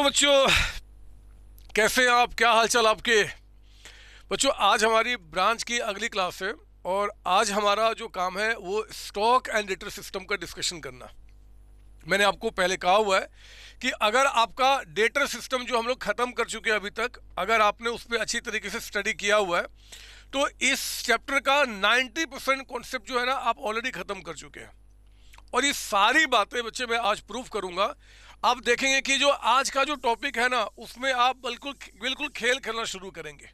बच्चों, कैसे हैं आप? क्या हालचाल आपके? बच्चों, आज हमारी ब्रांच की अगली क्लास है और आज हमारा जो काम है वो स्टॉक एंड डेटर सिस्टम का डिस्कशन करना। मैंने आपको पहले कहा हुआ है कि अगर आपका डेटर सिस्टम जो हम लोग ख़त्म कर चुके हैं अभी तक, अगर आपने उस पर अच्छी तरीके से स्टडी किया हुआ है तो इस चैप्टर का 90% कॉन्सेप्ट जो है ना आप ऑलरेडी ख़त्म कर चुके हैं। और ये सारी बातें बच्चे मैं आज प्रूव करूंगा। आप देखेंगे कि जो आज का जो टॉपिक है ना उसमें आप बिल्कुल बिल्कुल खेल खेलना शुरू करेंगे।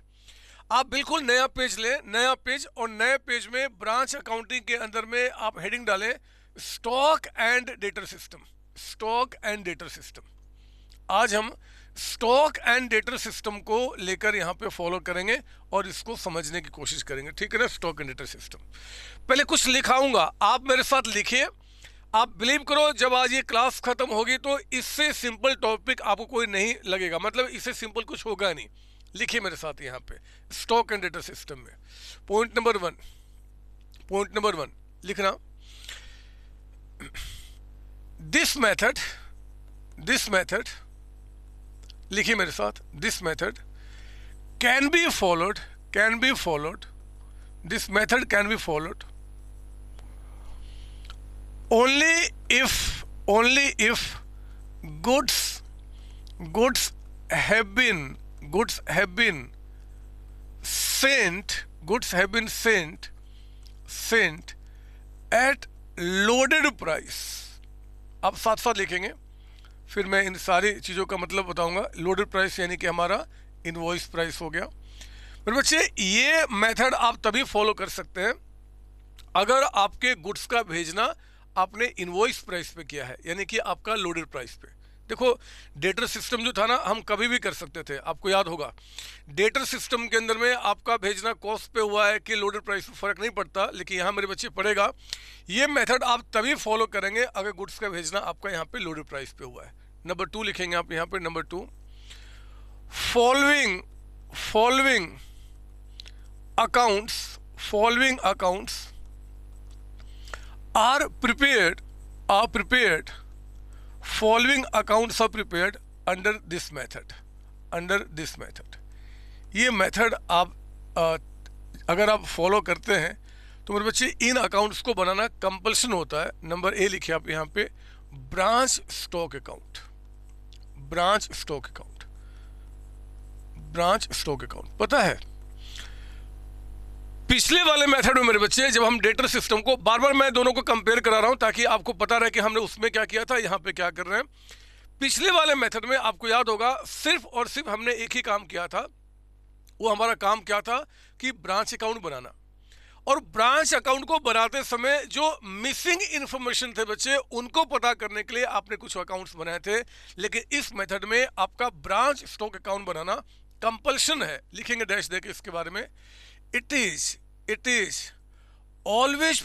आप बिल्कुल नया पेज लें, नया पेज, और नए पेज में ब्रांच अकाउंटिंग के अंदर में आप हेडिंग डालें stock and debtor system. Stock and debtor system. आज हम स्टॉक एंड डेटर सिस्टम को लेकर यहाँ पे फॉलो करेंगे और इसको समझने की कोशिश करेंगे, ठीक है ना। स्टॉक एंड डेटर सिस्टम पहले कुछ लिखाऊंगा, आप मेरे साथ लिखिए। आप बिलीव करो, जब आज ये क्लास खत्म होगी तो इससे सिंपल टॉपिक आपको कोई नहीं लगेगा, मतलब इससे सिंपल कुछ होगा नहीं। लिखिए मेरे साथ यहाँ पे स्टॉक एंड डेटा सिस्टम में पॉइंट नंबर वन लिखना, दिस मेथड लिखिए मेरे साथ, this method can be followed, this method can be followed only if goods have been sent at loaded price। आप साथ साथ लिखेंगे, फिर मैं इन सारी चीज़ों का मतलब बताऊंगा। लोडेड प्राइस यानी कि हमारा इनवॉइस प्राइस हो गया। मेरे बच्चे, ये मेथड आप तभी फॉलो कर सकते हैं अगर आपके गुड्स का भेजना आपने इनवॉइस प्राइस पे किया है, यानी कि आपका लोडेड प्राइस पे। देखो, डेटर सिस्टम जो था ना हम कभी भी कर सकते थे, आपको याद होगा। डेटर सिस्टम के अंदर में आपका भेजना कॉस्ट पे हुआ है कि लोडेड प्राइस पे फर्क नहीं पड़ता, लेकिन यहाँ मेरे बच्चे पड़ेगा। ये मेथड आप तभी फॉलो करेंगे अगर गुड्स का भेजना आपका यहाँ पे लोडेड प्राइस पे हुआ है। नंबर 2 लिखेंगे आप यहाँ पे, number 2, following accounts are prepared following accounts are prepared under this method। ये मेथड आप अगर आप फॉलो करते हैं तो मेरे बच्चे इन अकाउंट्स को बनाना कंपल्सन होता है। नंबर ए लिखिए आप यहाँ पे, ब्रांच स्टॉक अकाउंट। पता है पिछले वाले मेथड में मेरे बच्चे, जब हम डेटर सिस्टम को, बार बार मैं दोनों को कंपेयर करा रहा हूं ताकि आपको पता रहे कि हमने उसमें क्या किया था, यहां पे क्या कर रहे हैं। पिछले वाले मेथड में आपको याद होगा सिर्फ और सिर्फ हमने एक ही काम किया था। वो हमारा काम क्या था कि ब्रांच अकाउंट बनाना। और ब्रांच अकाउंट को बनाते समय जो मिसिंग इंफॉर्मेशन थे बच्चे, उनको पता करने के लिए आपने कुछ अकाउंट्स बनाए थे। लेकिन इस मेथड में आपका ब्रांच स्टॉक अकाउंट बनाना कंपल्शन है। लिखेंगे डैश देके इसके बारे में, it is always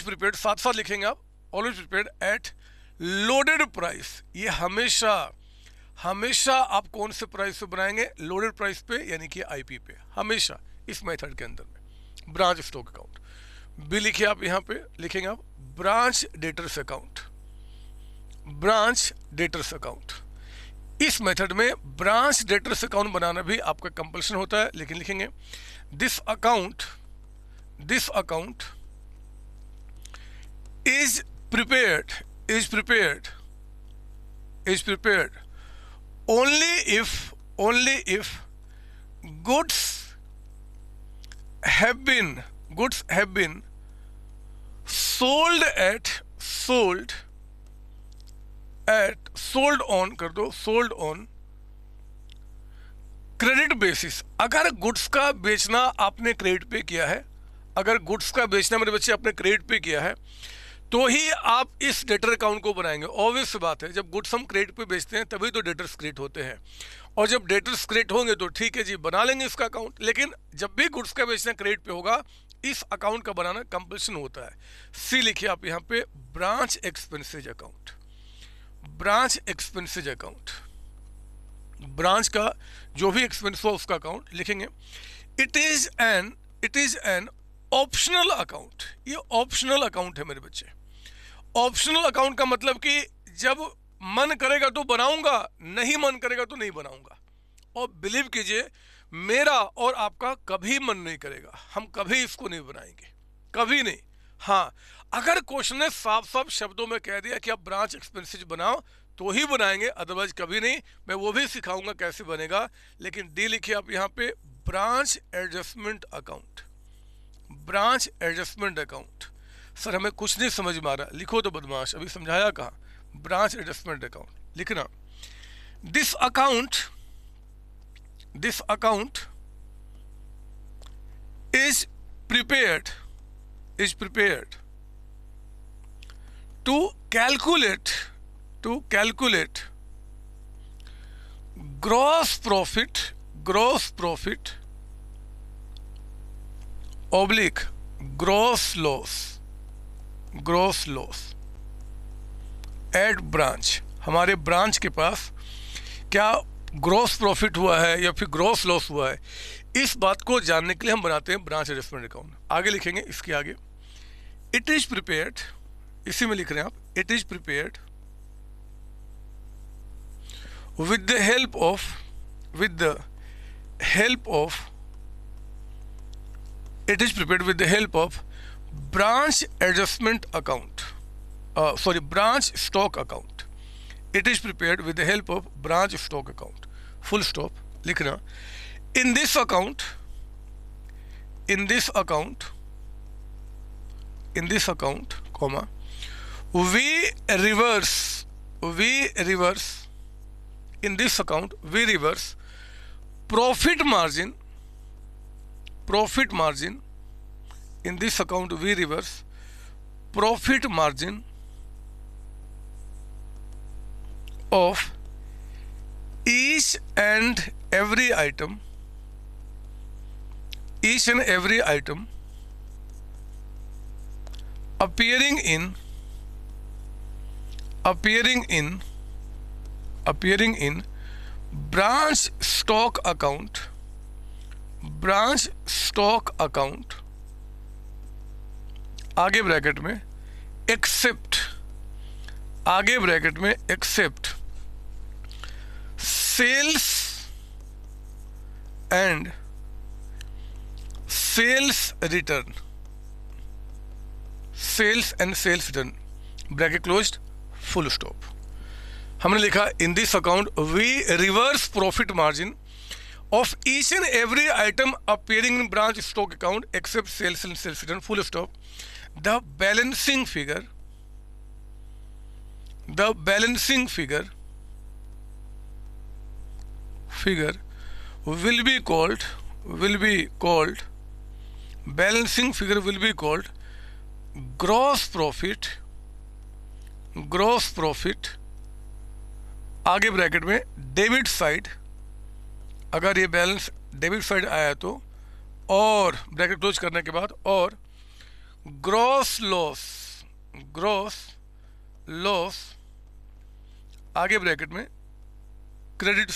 prepared साथ साथ लिखेंगे आप, always prepared at loaded price। ये हमेशा आप कौन से प्राइस पे बनाएंगे? लोडेड प्राइस पे, यानी कि आईपी पे, हमेशा इस मेथड के अंदर में। ब्रांच स्टॉक अकाउंट भी लिखिए आप यहाँ पे, लिखेंगे आप ब्रांच डेटर्स अकाउंट। इस मेथड में ब्रांच डेटर्स अकाउंट बनाना भी आपका कंपल्सन होता है, लेकिन लिखेंगे this account is prepared only if goods have been sold on credit basis. अगर गुड्स का बेचना आपने क्रेडिट पे किया है, अगर गुड्स का बेचना मेरे बच्चे आपने क्रेडिट पे किया है, तो ही आप इस डेटर अकाउंट को बनाएंगे। ऑब्वियस बात है, जब गुड्स हम क्रेडिट पे बेचते हैं तभी तो डेटर्स क्रिएट होते हैं, और जब डेटर्स क्रिएट होंगे तो ठीक है जी, बना लेंगे इसका अकाउंट। लेकिन जब भी गुड्स का बेचना क्रेडिट पे होगा, इस अकाउंट का बनाना कंपल्सन होता है। सी लिखिए आप यहाँ पे, ब्रांच एक्सपेंसेज अकाउंट। ब्रांच का जो भी एक्सपेंस हुआ उसका अकाउंट लिखेंगे। It is an optional account. ये ऑप्शनल अकाउंट है मेरे बच्चे। ऑप्शनल अकाउंट का मतलब कि जब मन करेगा तो बनाऊंगा, नहीं मन करेगा तो नहीं बनाऊंगा। और बिलीव कीजिए, मेरा और आपका कभी मन नहीं करेगा, हम कभी इसको नहीं बनाएंगे, कभी नहीं। हाँ, अगर क्वेश्चन ने साफ साफ शब्दों में कह दिया कि आप ब्रांच एक्सपेंसेस बनाओ तो ही बनाएंगे, अदरवाइज कभी नहीं। मैं वो भी सिखाऊंगा कैसे बनेगा, लेकिन डी लिखिए आप यहाँ पे, branch adjustment account, branch adjustment account. Sir हमें कुछ नहीं समझ में आ रहा, लिखो तो बदमाश, अभी समझाया कहाँ, ब्रांच एडजस्टमेंट अकाउंट लिखना। This account is prepared to calculate gross profit oblique gross loss at branch. हमारे ब्रांच के पास क्या ग्रॉस प्रॉफिट हुआ है या फिर ग्रॉस लॉस हुआ है, इस बात को जानने के लिए हम बनाते हैं ब्रांच एडजस्टमेंट अकाउंट। आगे लिखेंगे इसके आगे, इट इज प्रिपेयर्ड, इसी में लिख रहे हैं आप, it is prepared with the help of branch adjustment account, branch stock account. It is prepared with the help of branch stock account. Full stop. लिखना, in this account, comma, we reverse in this account we reverse profit margin. In this account we reverse profit margin of each and every item appearing in branch stock account आगे bracket में except sales and sales return bracket closed, full stop. हमने लिखा, in this account we reverse profit margin of each and every item appearing in branch stock account except sales and sales return, full stop. The balancing figure will be called gross profit आगे bracket में debit side, अगर ये balance debit side आया तो, और bracket close करने के बाद, और ग्रॉस लॉस आगे ब्रैकेट में क्रेडिट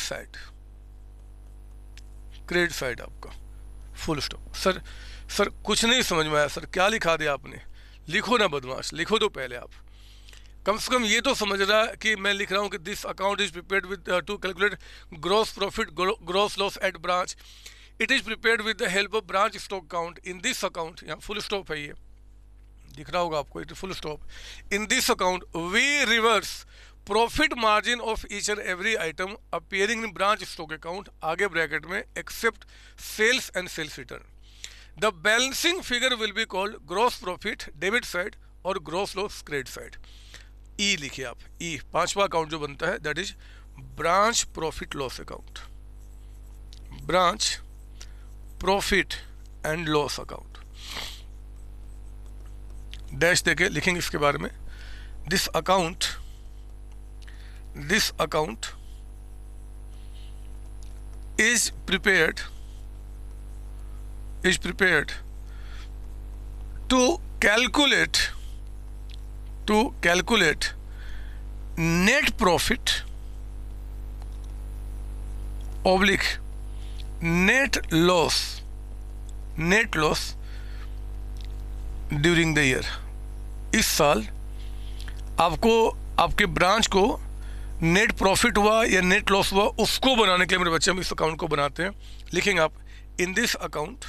साइड आपका, फुल स्टॉप। सर कुछ नहीं समझ में आया सर, क्या लिखा दिया आपने? लिखो ना बदमाश, लिखो तो पहले आप, कम से कम ये तो समझ रहा है कि मैं लिख रहा हूँ कि this account is prepared with to calculate gross profit gross loss at branch, it is prepared with the help of branch stock account. In this account, यहाँ फुल स्टॉप है, ये दिख रहा होगा आपको, it full stop. In this account we reverse profit margin of each and every item appearing in branch stock account आगे bracket में except sales and sales return. The balancing figure will be called gross profit debit side और gross loss credit side. ई लिखिए आप, ई पांचवा account जो बनता है that is branch profit loss account, branch profit and loss account. Dash देके लिखेंगे इसके बारे में, this account is prepared to calculate net profit oblique net loss during the year। इस साल आपको आपके ब्रांच को नेट प्रॉफिट हुआ या नेट लॉस हुआ उसको बनाने के लिए मेरे बच्चे हम इस अकाउंट को बनाते हैं। लिखेंगे आप इन this account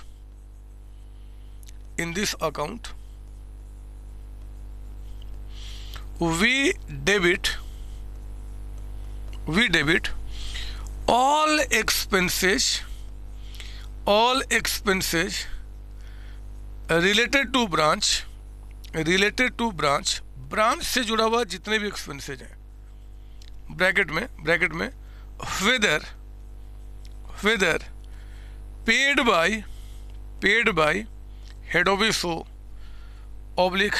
we debit all expenses related to branch, branch से जुड़ा हुआ जितने भी एक्सपेंसेज हैं, ब्रैकेट में whether paid by head office हो ऑब्लिक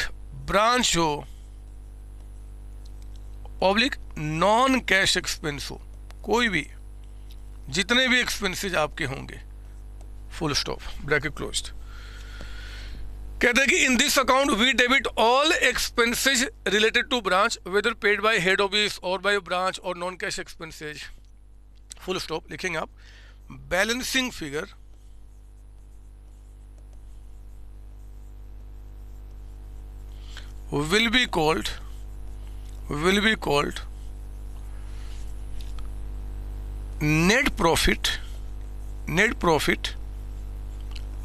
ब्रांच हो ऑब्लिक नॉन कैश एक्सपेंस हो, कोई भी जितने भी एक्सपेंसेज आपके होंगे, फुल स्टॉप, ब्रैकेट क्लोज्ड। कहते हैं कि in this account we debit all expenses related to branch whether paid by head office और बाय ब्रांच और non cash expenses, full stop. लिखेंगे आप balancing figure will be called net profit,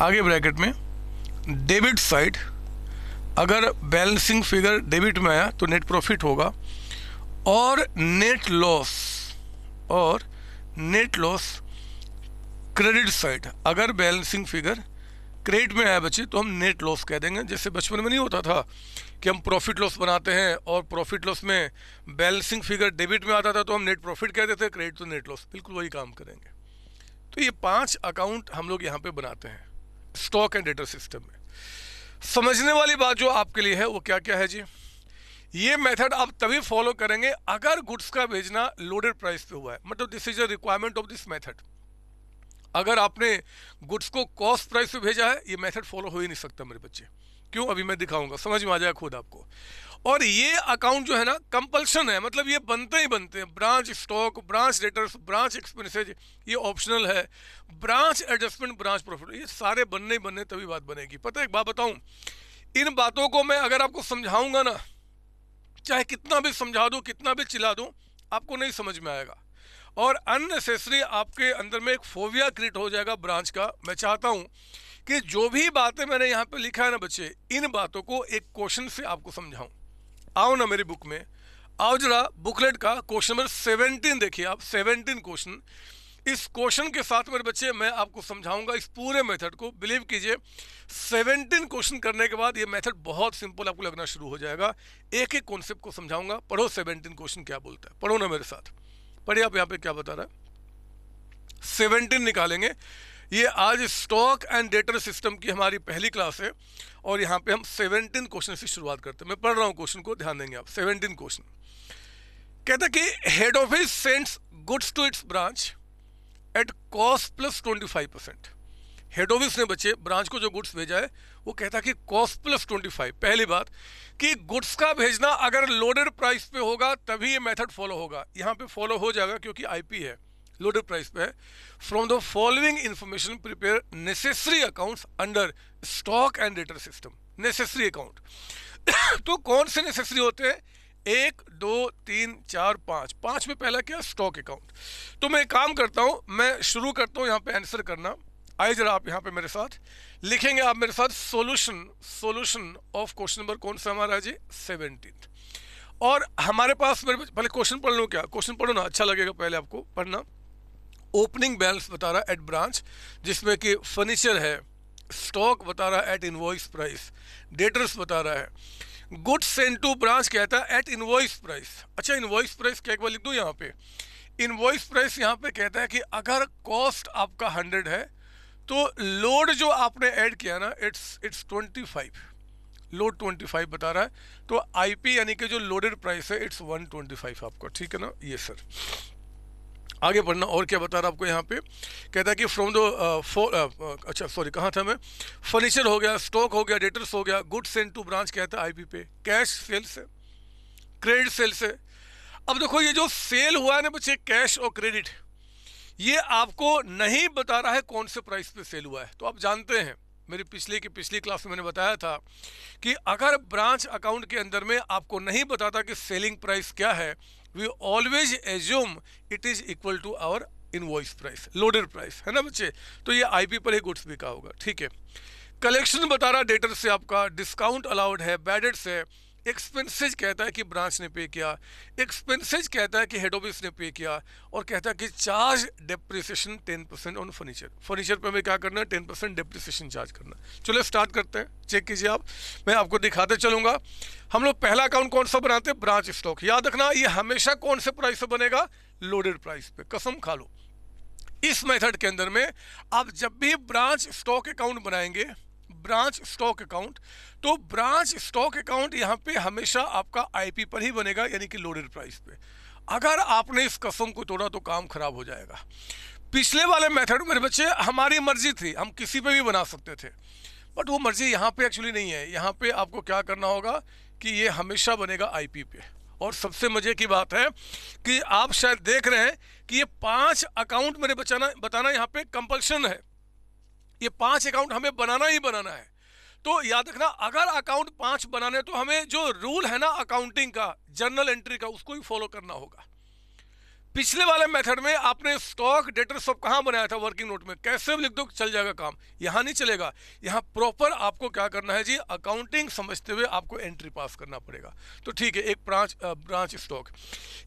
आगे bracket में debit side, अगर balancing figure debit में आया तो नेट प्रॉफिट होगा, और नेट लॉस क्रेडिट साइड, अगर बैलेंसिंग फिगर क्रेडिट में आया बच्चे तो हम नेट लॉस कह देंगे। जैसे बचपन में नहीं होता था कि हम प्रॉफिट लॉस बनाते हैं और प्रॉफिट लॉस में बैलेंसिंग फिगर डेबिट में आता था तो हम नेट प्रॉफिट कहते थे, क्रेडिट तो नेट लॉस, बिल्कुल वही काम करेंगे। तो ये 5 अकाउंट हम लोग यहाँ पे बनाते हैं स्टॉक एंड डेटर सिस्टम में। समझने वाली बात जो आपके लिए है वो क्या क्या है जी, ये मेथड आप तभी फॉलो करेंगे अगर गुड्स का भेजना लोडेड प्राइस पे हुआ है, मतलब this is a requirement of this method. अगर आपने गुड्स को कॉस्ट प्राइस पे भेजा है ये मेथड फॉलो हो ही नहीं सकता मेरे बच्चे। क्यों, अभी मैं दिखाऊंगा, समझ में आ जाएगा खुद आपको। और ये अकाउंट जो है ना कंपल्शन है, मतलब ये बनते ही बनते हैं। Branch stock, branch debtors, branch expenses ये ऑप्शनल है, ब्रांच एडजस्टमेंट, ब्रांच प्रॉफिट, ये सारे बनने तभी बात बनेगी। पता है एक बात बताऊं, इन बातों को मैं अगर आपको समझाऊंगा ना, चाहे कितना भी समझा दूं, कितना भी चिल्ला दूं, आपको नहीं समझ में आएगा और अननेसेसरी आपके अंदर में एक फोबिया क्रिएट हो जाएगा ब्रांच का। मैं चाहता हूं कि जो भी बातें मैंने यहाँ पे लिखा है ना बच्चे, इन बातों को एक क्वेश्चन से आपको समझाऊं। आओ ना मेरी बुक में, आओ जरा बुकलेट का क्वेश्चन नंबर 17 देखिए आप, 17 क्वेश्चन। इस क्वेश्चन के साथ मेरे बच्चे मैं आपको समझाऊंगा इस पूरे मेथड को। बिलीव कीजिए 17 क्वेश्चन करने के बाद ये मेथड बहुत सिंपल आपको लगना शुरू हो जाएगा। एक एक कॉन्सेप्ट को समझाऊंगा। पढ़ो 17 क्वेश्चन क्या बोलता है, पढ़ो ना मेरे साथ। पढ़िए आप यहाँ पे क्या बता रहा है, 17 निकालेंगे। ये आज स्टॉक एंड डेटर सिस्टम की हमारी पहली क्लास है और यहाँ पे हम 17 क्वेश्चन से शुरुआत करते हैं। मैं पढ़ रहा हूँ क्वेश्चन को, ध्यान देंगे आप। 17 क्वेश्चन कहता है कि head office sends goods to its branch at cost plus 25%। Head office ने बच्चे ब्रांच को जो गुड्स भेजा है वो कहता है कि कॉस्ट प्लस 25। पहली बात कि गुड्स का भेजना अगर लोडेड प्राइस पे होगा तभी ये मेथड फॉलो होगा। यहाँ पे फॉलो हो जाएगा क्योंकि आईपी है, लोडेड प्राइस पे है। From the following information prepare necessary accounts under stock and debtor system. Necessary account तो कौन से नेसेसरी होते हैं, 1 2 3 4 5। 5 में पहला क्या, स्टॉक अकाउंट। तो मैं एक काम करता हूँ, मैं शुरू करता हूँ यहाँ पे आंसर करना। आइए जरा आप यहाँ पे मेरे साथ लिखेंगे, आप मेरे साथ सोल्यूशन ऑफ क्वेश्चन नंबर कौन सा हमारा है जी, 17। और हमारे पास मेरे पहले क्वेश्चन पढ़ लो, क्या क्वेश्चन पढ़ो ना, अच्छा लगेगा पहले आपको पढ़ना। ओपनिंग बैलेंस बता रहा है एट ब्रांच, जिसमें कि फर्नीचर है। स्टॉक बता रहा है एट इनवॉइस प्राइस। डेटर्स बता रहा है। गुड्स सेंड टू ब्रांच कहता है एट इनवॉइस प्राइस। अच्छा इनवॉइस प्राइस क्या एक बार लिख दूँ यहाँ पे। इनवॉइस प्राइस यहाँ पे कहता है कि अगर कॉस्ट आपका 100 है तो लोड जो आपने ऐड किया ना इट्स 25, लोड 25 बता रहा है। तो आईपी यानी कि जो लोडेड प्राइस है इट्स 125 आपका, ठीक है ना। ये सर आगे बढ़ना। और क्या बता रहा है आपको यहाँ पे, कहता है कि फ्रॉम द अच्छा सॉरी कहाँ था मैं, फर्नीचर हो गया, स्टॉक हो गया, डेटर्स हो गया, गुड्स सेंड टू ब्रांच कहता है आईपी पे, कैश सेल से, क्रेडिट सेल से। अब देखो ये जो सेल हुआ है ना बच्चे, कैश और क्रेडिट, ये आपको नहीं बता रहा है कौन से प्राइस पे सेल हुआ है। तो आप जानते हैं मेरी पिछली क्लास में मैंने बताया था कि अगर ब्रांच अकाउंट के अंदर में आपको नहीं बताता कि सेलिंग प्राइस क्या है, we always assume it is equal to our invoice price, loaded price, है ना बच्चे। तो ये आईपी पर ही गुड्स बिका होगा, ठीक है। कलेक्शन बता रहा डेटर से आपका, डिस्काउंट अलाउड है, बैडेड्स है, एक्सपेंसेज कहता है कि ब्रांच ने पे किया, एक्सपेंसेज कहता है कि हेड ऑफिस ने पे किया, और कहता है कि charge depreciation 10% on furniture. Furniture पे हमें क्या करना है, 10% डेप्रिसिएशन चार्ज करना। चलो स्टार्ट करते हैं, चेक कीजिए आप, मैं आपको दिखाते चलूंगा। हम लोग पहला अकाउंट कौन सा बनाते हैं, ब्रांच स्टॉक। याद रखना ये हमेशा कौन से प्राइस पे बनेगा, लोडेड प्राइस पे, कसम खा लो। इस मेथड के अंदर में आप जब भी ब्रांच स्टॉक अकाउंट बनाएंगे, ब्रांच स्टॉक अकाउंट, तो ब्रांच स्टॉक अकाउंट यहाँ पे हमेशा आपका आईपी पर ही बनेगा, यानी कि लोडेड प्राइस पे। अगर आपने इस कसम को तोड़ा तो काम खराब हो जाएगा। पिछले वाले मेथड मेरे बच्चे हमारी मर्जी थी, हम किसी पे भी बना सकते थे, बट वो मर्जी यहाँ पे एक्चुअली नहीं है। यहाँ पे आपको क्या करना होगा कि ये हमेशा बनेगा आईपी पे। और सबसे मजे की बात है कि आप शायद देख रहे हैं कि ये 5 अकाउंट मेरे बताना यहाँ पे कंपल्शन है। ये 5 अकाउंट हमें बनाना ही बनाना है। तो याद रखना, अगर अकाउंट 5 बनाने तो हमें जो रूल है ना अकाउंटिंग का, जर्नल एंट्री का, उसको ही फॉलो करना होगा। पिछले वाले मेथड में आपने स्टॉक डेटर सब कहाँ बनाया था, वर्किंग नोट में, कैसे भी लिख दो चल जाएगा काम। यहाँ नहीं चलेगा, यहाँ प्रॉपर आपको क्या करना है जी, अकाउंटिंग समझते हुए आपको एंट्री पास करना पड़ेगा। तो ठीक है, एक ब्रांच स्टॉक।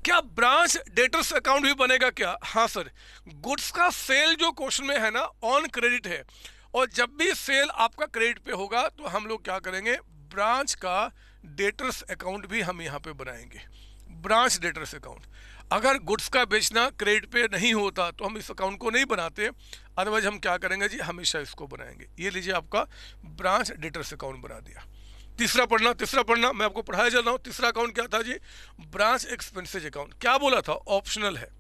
क्या ब्रांच डेटर्स अकाउंट भी बनेगा क्या? हाँ सर, गुड्स का सेल जो क्वेश्चन में है ना, ऑन क्रेडिट है, और जब भी सेल आपका क्रेडिट पे होगा तो हम लोग क्या करेंगे, ब्रांच का डेटर्स अकाउंट भी हम यहाँ पे बनाएंगे, ब्रांच डेटर्स अकाउंट। अगर गुड्स का बेचना क्रेडिट पे नहीं होता तो हम इस अकाउंट को नहीं बनाते, अदरवाइज हम क्या करेंगे जी, हमेशा इसको बनाएंगे। ये लीजिए आपका ब्रांच डेटर्स अकाउंट बना दिया। तीसरा पढ़ना, मैं आपको पढ़ाया जा रहा हूँ। तीसरा अकाउंट क्या था जी, ब्रांच एक्सपेंसेज अकाउंट। क्या बोला था, ऑप्शनल है।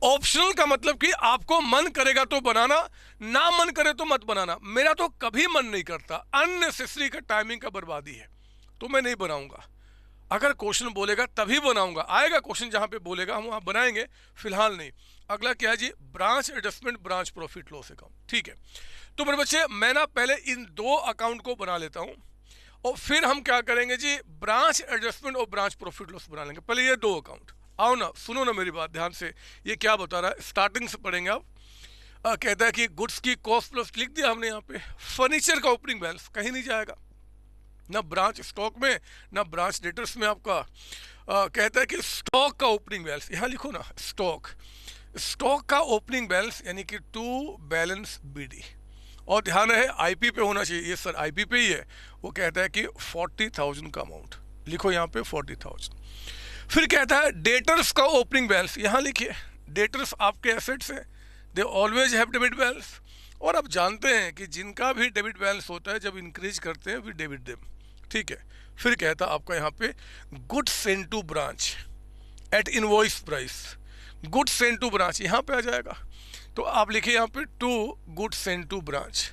ऑप्शनल का मतलब कि आपको मन करेगा तो बनाना, ना मन करे तो मत बनाना। मेरा तो कभी मन नहीं करता, अननेसेसरी का टाइमिंग का बर्बादी है, तो मैं नहीं बनाऊंगा। अगर क्वेश्चन बोलेगा तभी बनाऊंगा, आएगा क्वेश्चन जहां पे बोलेगा हम वहां बनाएंगे, फिलहाल नहीं। अगला क्या है जी, branch adjustment, branch profit loss account. ठीक है, तो मेरे बच्चे मैं ना पहले इन 2 अकाउंट को बना लेता हूं, और फिर हम क्या करेंगे जी, ब्रांच एडजस्टमेंट और ब्रांच प्रॉफिट लॉस बना लेंगे। पहले ये 2 अकाउंट। आओ ना, सुनो ना मेरी बात ध्यान से, ये क्या बता रहा है, स्टार्टिंग से पढ़ेंगे आप। कहता है कि गुड्स की कॉस्ट प्लस, लिख दिया हमने यहाँ पे। फर्नीचर का ओपनिंग बैलेंस कहीं नहीं जाएगा, ना ब्रांच स्टॉक में ना ब्रांच डेटर्स में। आपका कहता है कि स्टॉक का ओपनिंग बैलेंस, यहाँ लिखो ना, स्टॉक का ओपनिंग बैलेंस यानी कि टू बैलेंस बीडी। और ध्यान रहे आईपी पे होना चाहिए, ये सर आईपी पे ही है। वो कहता है कि 40,000 का अमाउंट लिखो यहाँ पे, 40,000। फिर कहता है डेटर्स का ओपनिंग बैलेंस, यहाँ लिखिए, डेटर्स आपके एसेट्स हैं, they always have debit balance. और आप जानते हैं कि जिनका भी डेबिट बैलेंस होता है, जब इंक्रीज करते हैं वी डेबिट देम। ठीक है, फिर कहता आपका यहाँ पे goods send to branch at invoice price, goods send to branch यहाँ पे आ जाएगा। तो आप लिखिए यहाँ पे to goods send to branch.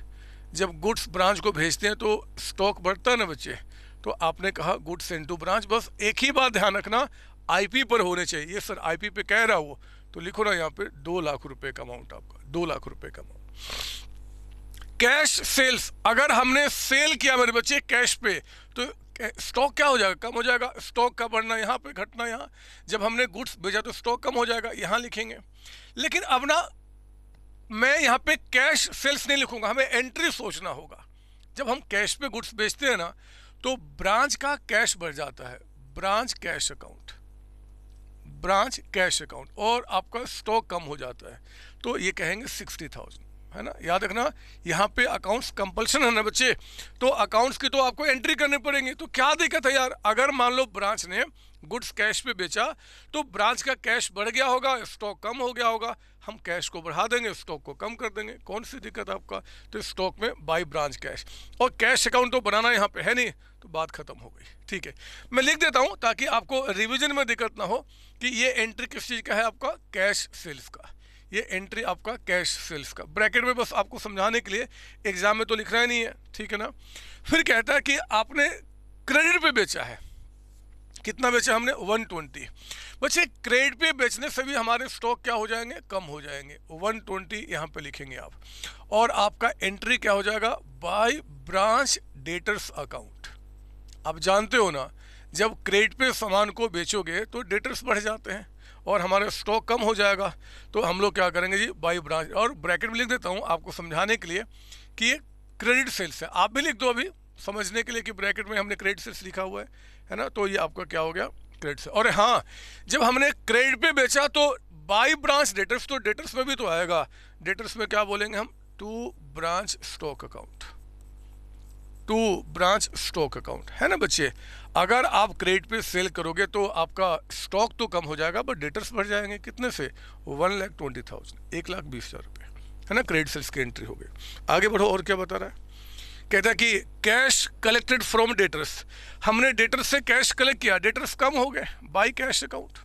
जब गुड्स ब्रांच को भेजते हैं तो स्टॉक बढ़ता है ना बच्चे, तो आपने कहा गुड्स सेंड टू ब्रांच। बस एक ही बात ध्यान रखना, आईपी पर होने चाहिए। ये सर आईपी पे कह रहा हो तो लिखो ना यहाँ पे 2 लाख रुपए का अमाउंट, आपका 2 लाख रुपए का अमाउंट। कैश सेल्स, अगर हमने सेल किया मेरे बच्चे कैश पे, तो स्टॉक क्या हो जाएगा, कम हो जाएगा। स्टॉक का बढ़ना यहाँ पे, घटना यहाँ। जब हमने गुड्स भेजा तो स्टॉक कम हो जाएगा, यहाँ लिखेंगे। लेकिन अब ना मैं यहाँ पे कैश सेल्स नहीं लिखूंगा, हमें एंट्री सोचना होगा। जब हम कैश पे गुड्स बेचते हैं ना, तो ब्रांच का कैश बढ़ जाता है, branch cash account, branch cash account, और आपका स्टॉक कम हो जाता है, तो ये कहेंगे 60,000, है ना। याद रखना यहाँ पे अकाउंट्स कंपल्सन है ना बच्चे, तो अकाउंट्स की तो आपको एंट्री करनी पड़ेंगी। तो क्या दिक्कत है यार, अगर मान लो ब्रांच ने गुड्स कैश पे बेचा तो ब्रांच का कैश बढ़ गया होगा, स्टॉक कम हो गया होगा, हम कैश को बढ़ा देंगे, स्टॉक को कम कर देंगे, कौन सी दिक्कत है आपका। तो स्टॉक में बाई ब्रांच कैश, और कैश अकाउंट तो बनाना यहाँ पे है नहीं, तो बात खत्म हो गई। ठीक है, मैं लिख देता हूँ ताकि आपको रिविजन में दिक्कत ना हो कि ये एंट्री किस चीज़ का है, आपका कैश सेल्स का। ये एंट्री आपका कैश सेल्स का, ब्रैकेट में बस आपको समझाने के लिए, एग्जाम में तो लिखना ही नहीं है, ठीक है ना। फिर कहता है कि आपने क्रेडिट पे बेचा है, कितना बेचा हमने 120। बच्चे क्रेडिट पे बेचने से भी हमारे स्टॉक क्या हो जाएंगे, कम हो जाएंगे। 120 यहाँ पे लिखेंगे आप, और आपका एंट्री क्या हो जाएगा, बाय ब्रांच डेटर्स अकाउंट। आप जानते हो ना, जब क्रेडिट पे सामान को बेचोगे तो डेटर्स बढ़ जाते हैं और हमारा स्टॉक कम हो जाएगा। तो हम लोग क्या करेंगे जी, बाय ब्रांच, और ब्रैकेट में लिख देता हूँ आपको समझाने के लिए कि ये क्रेडिट सेल्स है। आप भी लिख दो अभी समझने के लिए कि ब्रैकेट में हमने क्रेडिट सेल्स लिखा हुआ है ना। तो ये आपका क्या हो गया, क्रेडिट से। और हाँ, जब हमने क्रेडिट पे बेचा तो बाय ब्रांच डेटर्स, तो डेटर्स में भी तो आएगा। डेटर्स में क्या बोलेंगे हम, to branch stock account, to branch stock account, है ना बच्चे। अगर आप क्रेडिट पे सेल करोगे तो आपका स्टॉक तो कम हो जाएगा, बट डेटर्स बढ़ जाएंगे। कितने से, 1,20,000, 1,20,000 रुपये, है ना। क्रेडिट सेल्स की एंट्री हो गई। आगे बढ़ो, और क्या बता रहा है, कहता है कि कैश कलेक्टेड फ्रॉम डेटर्स, हमने डेटर्स से कैश कलेक्ट किया, डेटर्स कम हो गए, बाय कैश अकाउंट।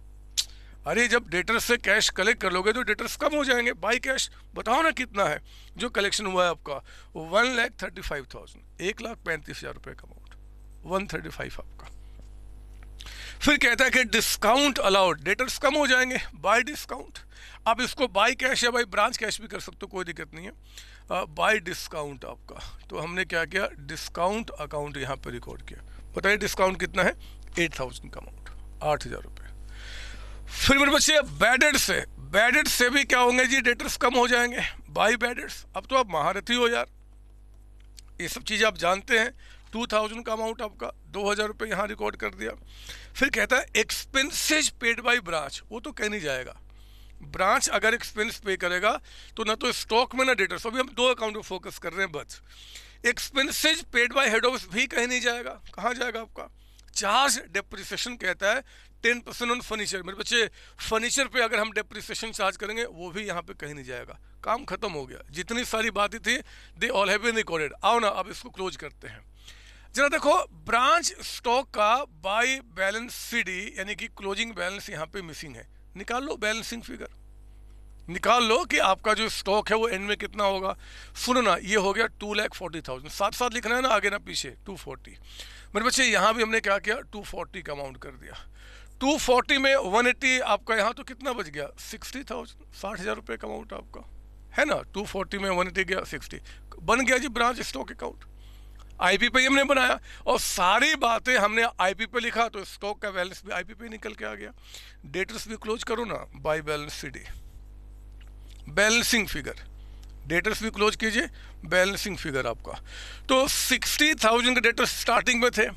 अरे जब डेटर्स से कैश कलेक्ट कर लोगे तो डेटर्स कम हो जाएंगे, बाय कैश। बताओ ना कितना है जो कलेक्शन हुआ है आपका, 1,35,000, 1,35,000 रुपये का अमाउंट, 135 आपका। फिर कहता है कि डिस्काउंट अलाउड, डेटर्स कम हो जाएंगे, बाय डिस्काउंट। आप इसको बाय कैश या बाय ब्रांच कैश भी कर सकते हो, कोई दिक्कत नहीं है। बाय डिस्काउंट आपका, तो हमने क्या किया, डिस्काउंट अकाउंट यहाँ पे रिकॉर्ड किया। बताइए डिस्काउंट कितना है, 8,000 का अमाउंट, 8,000 रुपये। फिर मेरे बच्चे बैडेड से, बैडेड से भी क्या होंगे जी, डेटर्स कम हो जाएंगे, बाय बैडेड्स। अब तो आप महारथी हो यार, ये सब चीज़ें आप जानते हैं। 2,000 का अमाउंट आपका, 2,000 रुपये यहाँ रिकॉर्ड कर दिया। फिर कहता है एक्सपेंसेज पेड बाय ब्रांच, वो तो कहीं नहीं जाएगा। ब्रांच अगर एक्सपेंस पे करेगा तो ना तो स्टॉक में ना डेटर्स, अभी हम 2 अकाउंट पे फोकस कर रहे हैं बस। Expenses paid by head office भी कहीं नहीं जाएगा। कहाँ जाएगा आपका, चार्ज डेप्रिसिएशन कहता है 10% ऑन फर्नीचर। मेरे बच्चे फर्नीचर पे अगर हम डेप्रिसिएशन चार्ज करेंगे वो भी यहाँ पे कहीं नहीं जाएगा। काम खत्म हो गया, जितनी सारी बातें थी they all have been recorded. आओ ना अब इसको क्लोज करते हैं। जरा देखो, ब्रांच स्टॉक का बाय बैलेंस सीडी यानी कि क्लोजिंग बैलेंस यहाँ पे मिसिंग है। निकाल लो बैलेंसिंग फिगर, निकाल लो कि आपका जो स्टॉक है वो एंड में कितना होगा। सुनो ना, ये हो गया 2,40,000, साथ साथ लिखना है ना, आगे ना पीछे, 240। मेरे बच्चे यहाँ भी हमने क्या किया, 240 का अमाउंट कर दिया। 240 में 180 आपका यहाँ तो कितना बच गया, 60,000, 60,000 रुपये का अमाउंट आपका, है ना। 240 में 180 गया, 60 बन गया जी ब्रांच स्टॉक अकाउंट। आईपी पे हमने बनाया और सारी बातें हमने आईपी पे लिखा, तो स्टॉक का बैलेंस भी आईपी पे निकल के आ गया। डेटर्स भी क्लोज करो ना, bye balance CD, balancing figure, debtors भी क्लोज कीजिए, बैलेंसिंग फिगर आपका। तो 60,000 के डेटर्स स्टार्टिंग में थे,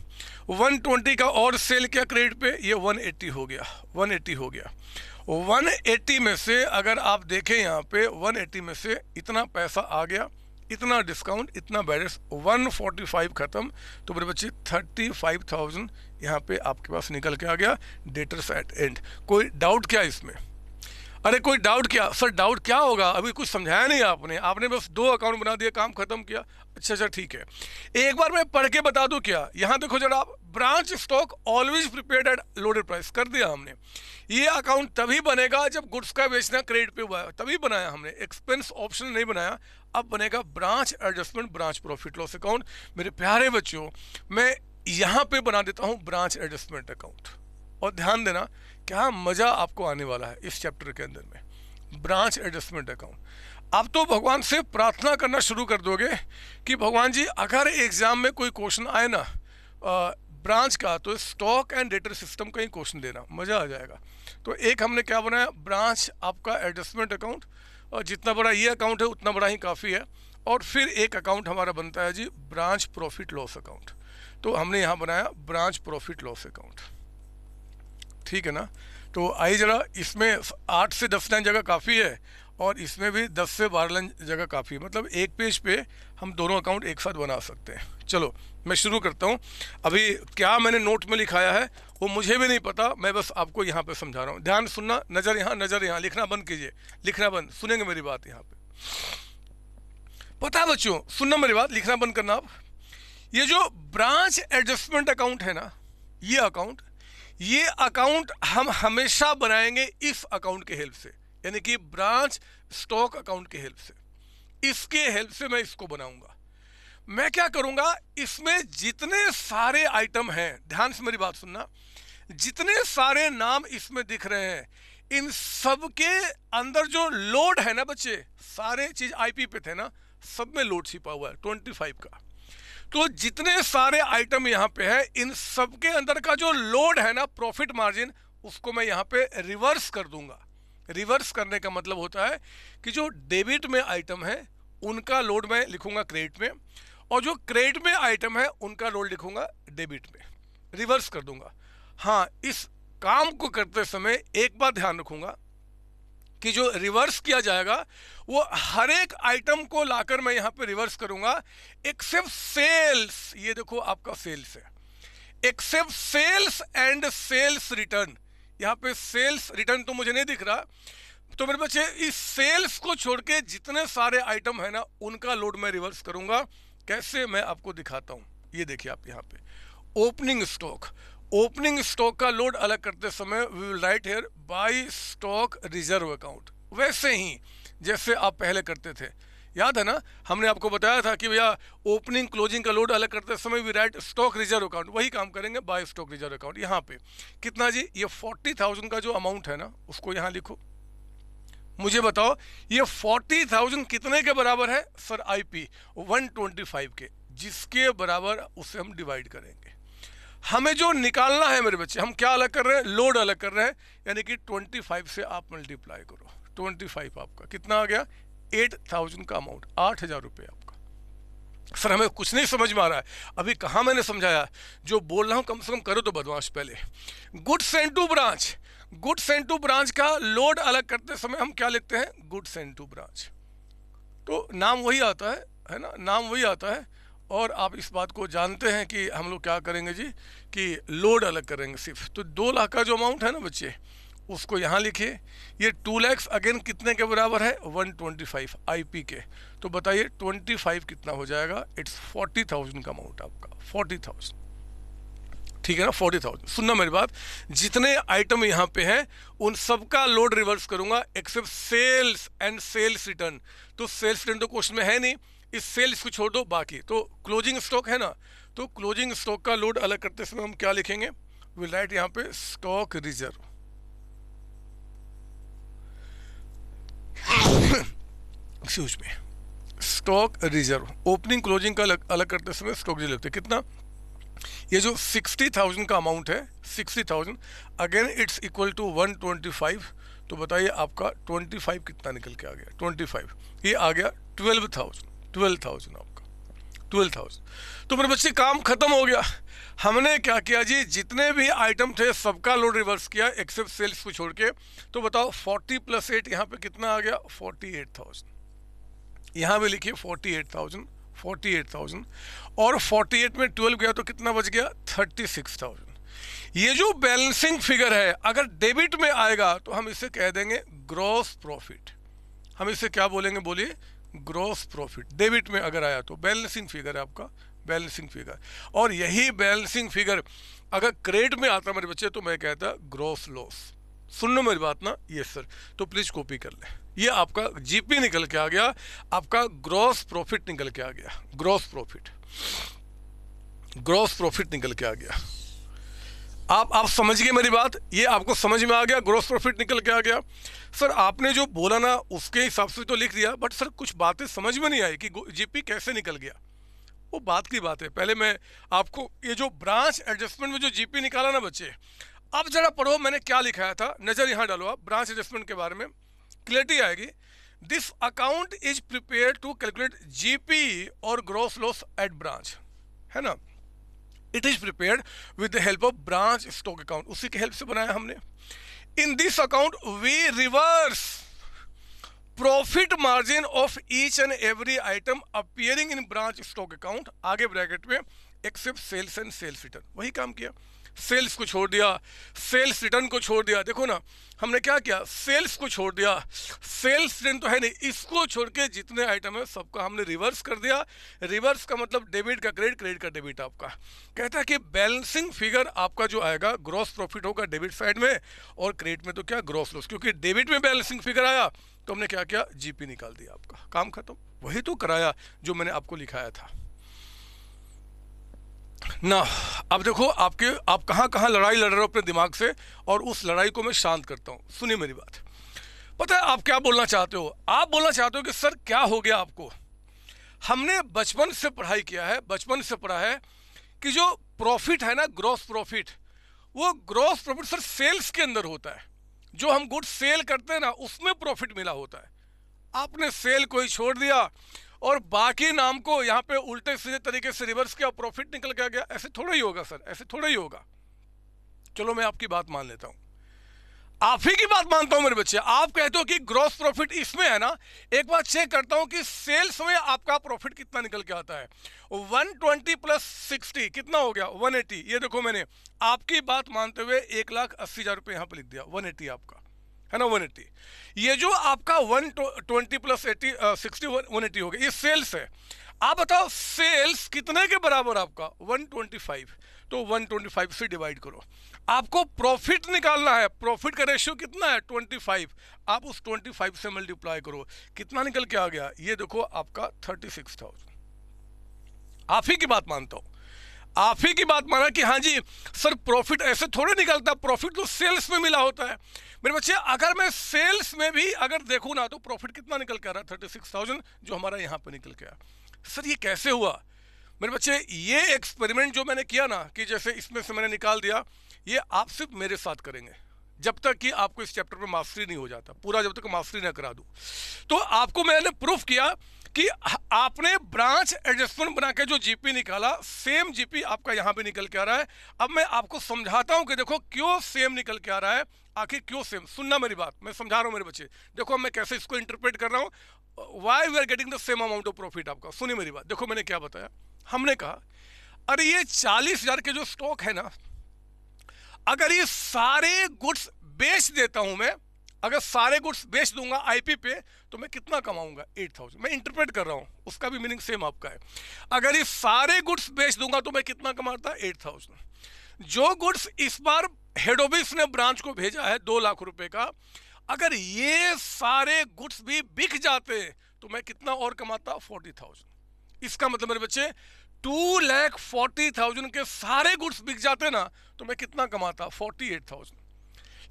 120 का और सेल किया क्रेडिट पे, ये 180 हो गया, 180 हो गया। 180 में से अगर आप देखें यहाँ पे, 180 में से इतना पैसा आ गया, इतना डिस्काउंट, इतना बैलेंस, 145 खत्म। तो मेरे बच्चे 35,000 यहाँ पे आपके पास निकल के आ गया डेटर्स एट एंड। कोई डाउट क्या इसमें, अरे कोई डाउट क्या सर, डाउट क्या होगा, अभी कुछ समझाया नहीं आपने, आपने बस 2 अकाउंट बना दिया, काम खत्म किया। अच्छा ठीक है, एक बार मैं पढ़ के बता दूं क्या। यहाँ देखो जरा आप, branch stock always prepared at loaded price कर दिया हमने। ये अकाउंट तभी बनेगा जब गुड्स का बेचना क्रेडिट पे हुआ है, तभी बनाया हमने, एक्सपेंस ऑप्शन नहीं बनाया। अब बनेगा branch adjustment, branch profit loss account. मेरे प्यारे बच्चों, मैं यहाँ पे बना देता हूँ ब्रांच एडजस्टमेंट अकाउंट, और ध्यान देना क्या मज़ा आपको आने वाला है इस चैप्टर के अंदर में, ब्रांच एडजस्टमेंट अकाउंट। आप तो भगवान से प्रार्थना करना शुरू कर दोगे कि भगवान जी अगर एग्जाम में कोई क्वेश्चन आए ना ब्रांच का, तो स्टॉक एंड डेटर सिस्टम का ही क्वेश्चन देना, मज़ा आ जाएगा। तो एक हमने क्या बनाया, ब्रांच आपका एडजस्टमेंट अकाउंट, और जितना बड़ा ये अकाउंट है उतना बड़ा ही काफ़ी है। और फिर एक अकाउंट हमारा बनता है जी ब्रांच प्रॉफिट लॉस अकाउंट, तो हमने यहाँ बनाया ब्रांच प्रॉफिट लॉस अकाउंट, ठीक है ना। तो आइए जरा, इसमें 8 से 10 लाइन जगह काफ़ी है और इसमें भी 10 से 12 लाइन जगह काफ़ी है, मतलब एक पेज पे हम दोनों अकाउंट एक साथ बना सकते हैं। चलो मैं शुरू करता हूँ। अभी क्या मैंने नोट में लिखाया है वो मुझे भी नहीं पता, मैं बस आपको यहाँ पे समझा रहा हूँ। ध्यान सुनना, नज़र यहाँ, नज़र यहाँ, लिखना बंद कीजिए, लिखना बंद, सुनेंगे मेरी बात यहाँ पे। पता है बच्चों, सुनना मेरी बात, लिखना बंद करना आप। ये जो ब्रांच एडजस्टमेंट अकाउंट है ना, ये अकाउंट हम हमेशा बनाएंगे इस अकाउंट के हेल्प से, यानी कि ब्रांच स्टॉक अकाउंट के हेल्प से। इसके हेल्प से मैं इसको बनाऊंगा। मैं क्या करूंगा, इसमें जितने सारे आइटम हैं, ध्यान से मेरी बात सुनना, जितने सारे नाम इसमें दिख रहे हैं, इन सब के अंदर जो लोड है ना बच्चे, सारे चीज आईपी पे थे ना, सब में लोड छिपा हुआ है 25 का। तो जितने सारे आइटम यहाँ पे है, इन सब के अंदर का जो लोड है ना, प्रॉफिट मार्जिन, उसको मैं यहाँ पे रिवर्स कर दूंगा। रिवर्स करने का मतलब होता है कि जो डेबिट में आइटम है उनका लोड मैं लिखूंगा क्रेडिट में, और जो क्रेडिट में आइटम है उनका लोड लिखूंगा डेबिट में, रिवर्स कर दूंगा। हाँ, इस काम को करते समय एक बात ध्यान रखूंगा कि जो रिवर्स किया जाएगा वो हर एक आइटम को लाकर मैं यहाँ पे रिवर्स करूंगा, एक्सेप्ट सेल्स। ये देखो आपका सेल्स है, except sales and sales return. यहाँ पे सेल्स रिटर्न तो मुझे नहीं दिख रहा, तो मेरे बच्चे इस सेल्स को छोड़ के जितने सारे आइटम है ना उनका लोड मैं रिवर्स करूंगा। कैसे, मैं आपको दिखाता हूँ। ये देखिए आप यहाँ पे ओपनिंग स्टॉक, ओपनिंग स्टॉक का लोड अलग करते समय we will write here by stock reserve account, वैसे ही जैसे आप पहले करते थे। याद है ना, हमने आपको बताया था कि भैया ओपनिंग क्लोजिंग का लोड अलग करते समय we write stock reserve account, वही काम करेंगे बाय स्टॉक रिजर्व अकाउंट। यहाँ पे कितना जी, ये 40,000 का जो अमाउंट है ना उसको यहाँ लिखो। मुझे बताओ ये 40,000 कितने के बराबर है? सर आईपी 125 के, जिसके बराबर उसे हम डिवाइड करेंगे। हमें जो निकालना है मेरे बच्चे, हम क्या अलग कर रहे हैं? लोड अलग कर रहे हैं, यानी कि 25 से आप मल्टीप्लाई करो। 25 आपका कितना आ गया? 8,000 का अमाउंट, 8,000 रुपये आपका। सर हमें कुछ नहीं समझ में आ रहा है, अभी कहाँ मैंने समझाया? जो बोल रहा हूँ कम से कम करो तो बदमाश। पहले goods send to branch, goods send to branch का लोड अलग करते समय हम क्या लिखते हैं? Goods send to branch. तो नाम वही आता है ना, नाम वही आता है। और आप इस बात को जानते हैं कि हम लोग क्या करेंगे जी, कि लोड अलग करेंगे सिर्फ। तो 2 लाख का जो अमाउंट है ना बच्चे, उसको यहाँ लिखिए। ये 2 लाख अगेन कितने के बराबर है? 125 आईपी के। तो बताइए 25 कितना हो जाएगा? इट्स 40,000 का अमाउंट आपका, 40,000। ठीक है ना, 40,000। सुनना मेरी बात, जितने आइटम यहाँ पे हैं उन सबका लोड रिवर्स करूंगा except sales and sales return. तो सेल्स रिटर्न तो क्वेश्चन में है नहीं, इस सेल्स को छोड़ दो। बाकी तो क्लोजिंग स्टॉक है ना, तो क्लोजिंग स्टॉक का लोड अलग करते समय हम क्या लिखेंगे? विल राइट यहाँ पे stock reserve. Excuse me, stock reserve. Opening closing का अलग करते समय स्टॉक रिजर्व लिखते हैं। कितना? ये जो 60,000 का अमाउंट है, 60,000 अगेन इट्स इक्वल टू 125। तो बताइए आपका 25 कितना निकल के आ गया? 25 ये आ गया 12,000 आपका, 12,000। तो मेरे बच्चे काम खत्म हो गया। हमने क्या किया जी, जितने भी आइटम थे सबका लोड रिवर्स किया एक्सेप्ट सेल्स को छोड़ के। तो बताओ 40 + 8 यहाँ पे कितना आ गया? 48,000। यहाँ भी लिखिए 48,000, 48,000 और 48 में 12 गया तो कितना बच गया? 36,000। ये जो बैलेंसिंग फिगर है अगर डेबिट में आएगा तो हम इसे कह देंगे ग्रॉस प्रॉफिट। हम इसे क्या बोलेंगे? बोलिए, ग्रॉस प्रॉफिट। डेबिट में अगर आया तो बैलेंसिंग फिगर है आपका, बैलेंसिंग फिगर। और यही बैलेंसिंग फिगर अगर क्रेडिट में आता मेरे बच्चे तो मैं कहता ग्रॉस लॉस। सुन लो मेरी बात ना, ये सर तो प्लीज कॉपी कर ले। ये आपका जीपी निकल के आ गया, आपका ग्रॉस प्रॉफिट निकल के आ गया, ग्रॉस प्रॉफिट, ग्रॉस प्रॉफिट निकल के आ गया। आप समझ गए मेरी बात? ये आपको समझ में आ गया, ग्रॉस प्रॉफिट निकल के आ गया। सर आपने जो बोला ना उसके हिसाब से तो लिख दिया, बट सर कुछ बातें समझ में नहीं आई कि जीपी कैसे निकल गया। वो बात की बात है, पहले मैं आपको ये जो ब्रांच एडजस्टमेंट में जो जीपी निकाला ना बच्चे, अब जरा पढ़ो मैंने क्या लिखाया था, नजर यहाँ डालो आप ब्रांच एडजस्टमेंट के बारे में, क्लियरिटी आएगी। This account is prepare to calculate GP और ग्रॉस लॉस एट ब्रांच, है ना। It is prepared with the help of branch stock account, उसी के हेल्प से बनाया हमने। In this account we reverse profit margin of each and every item appearing in branch stock account, आगे bracket में except sales and sales return. वही काम किया, सेल्स को छोड़ दिया, सेल्स रिटर्न को छोड़ दिया। देखो ना हमने क्या किया, सेल्स को छोड़ दिया, सेल्स रिटर्न तो है नहीं, इसको छोड़ के जितने आइटम है सबका हमने रिवर्स कर दिया। रिवर्स का मतलब डेबिट का क्रेडिट, क्रेडिट का डेबिट। आपका कहता है कि बैलेंसिंग फिगर आपका जो आएगा ग्रॉस प्रॉफिट होगा डेबिट साइड में, और क्रेडिट में तो क्या ग्रॉस लॉस, क्योंकि डेबिट में बैलेंसिंग फिगर आया तो हमने क्या किया, जीपी निकाल दिया, आपका काम खत्म। वही तो कराया जो मैंने आपको लिखाया था। ना। अब देखो आप कहाँ कहाँ लड़ाई लड़ रहे हो अपने दिमाग से, और उस लड़ाई को मैं शांत करता हूँ। सुनिए मेरी बात। पता है आप क्या बोलना चाहते हो? आप बोलना चाहते हो कि सर क्या हो गया आपको? हमने बचपन से पढ़ाई किया है, बचपन से पढ़ा है कि जो प्रॉफिट है ना, ग्रॉस प्रॉफिट, वो ग्रॉस प्रॉफिट सर सेल्स के अंदर होता है। जो हम गुड्स सेल करते हैं ना, उसमें प्रॉफिट मिला होता है। आपने सेल को ही छोड़ दिया और बाकी नाम को यहाँ पे उल्टे सीधे तरीके से रिवर्स किया, प्रॉफिट निकल के आ गया। ऐसे थोड़ा ही होगा सर, ऐसे थोड़ा ही होगा। चलो मैं आपकी बात मान लेता हूँ, आप ही की बात मानता हूं मेरे बच्चे। आप कहते हो कि ग्रॉस प्रॉफिट इसमें है ना, एक बार चेक करता हूं कि सेल्स में आपका प्रॉफिट कितना निकल के आता है। 120 प्लस 60 कितना हो गया? 180। ये देखो मैंने आपकी बात मानते हुए 1,80,000 रुपये यहां पर लिख दिया। 180 आपका है ना, 180। ये जो आपका 120 प्लस 60 180 हो गया, ये सेल्स है। आप बताओ सेल्स कितने के बराबर आपका? 125। तो 125 से डिवाइड करो। आपको प्रॉफिट निकालना है, प्रॉफिट का रेशियो कितना है? 25। आप उस 25 से मल्टीप्लाई करो, कितना निकल के आ गया? ये देखो आपका 36,000। आप ही की बात मानता हूं, आप ही की बात माना कि हाँ जी सर प्रॉफिट ऐसे थोड़े निकलता, प्रॉफिट तो सेल्स में मिला होता है। मेरे बच्चे अगर मैं सेल्स में भी अगर देखूं ना, तो प्रॉफिट कितना निकल के आ रहा है? 36,000, जो हमारा यहाँ पे निकल के आया। सर ये कैसे हुआ? मेरे बच्चे ये एक्सपेरिमेंट जो मैंने किया ना, कि जैसे इसमें से मैंने निकाल दिया, ये आप सिर्फ मेरे साथ करेंगे जब तक कि आपको इस चैप्टर में मास्टरी नहीं हो जाता पूरा, जब तक मास्टरी ना करा दूं। तो आपको मैंने प्रूफ किया कि आपने ब्रांच एडजस्टमेंट बना के जो जीपी निकाला, सेम जीपी आपका यहाँ पे निकल के आ रहा है। अब मैं आपको समझाता हूँ कि देखो क्यों सेम निकल के आ रहा है, आखिर क्यों सेम। सुनना मेरी बात, मैं समझा रहा हूँ मेरे बच्चे। देखो मैं कैसे इसको इंटरप्रेट कर रहा हूँ, why we are getting the same amount of profit आपका। सुनिए मेरी बात, देखो मैंने क्या बताया। हमने कहा अरे ये 40,000 के जो स्टॉक है ना, अगर ये सारे गुड्स बेच देता हूं मैं, अगर सारे गुड्स बेच दूंगा आईपी पे, तो मैं कितना कमाऊंगा? 8,000। मैं इंटरप्रेट कर रहा हूं, उसका भी मीनिंग सेम आपका है। अगर ये सारे गुड्स बेच दूंगा तो मैं कितना कमाता? 8,000। जो गुड्स इस बार हेड ऑफिस ने ब्रांच को भेजा है 2 लाख रुपए का, अगर ये सारे गुड्स भी बिक जाते तो मैं कितना और कमाता? 40,000। इसका मतलब मेरे बच्चे 2,40,000 के सारे गुड्स बिक जाते ना, तो मैं कितना कमाता? 48,000।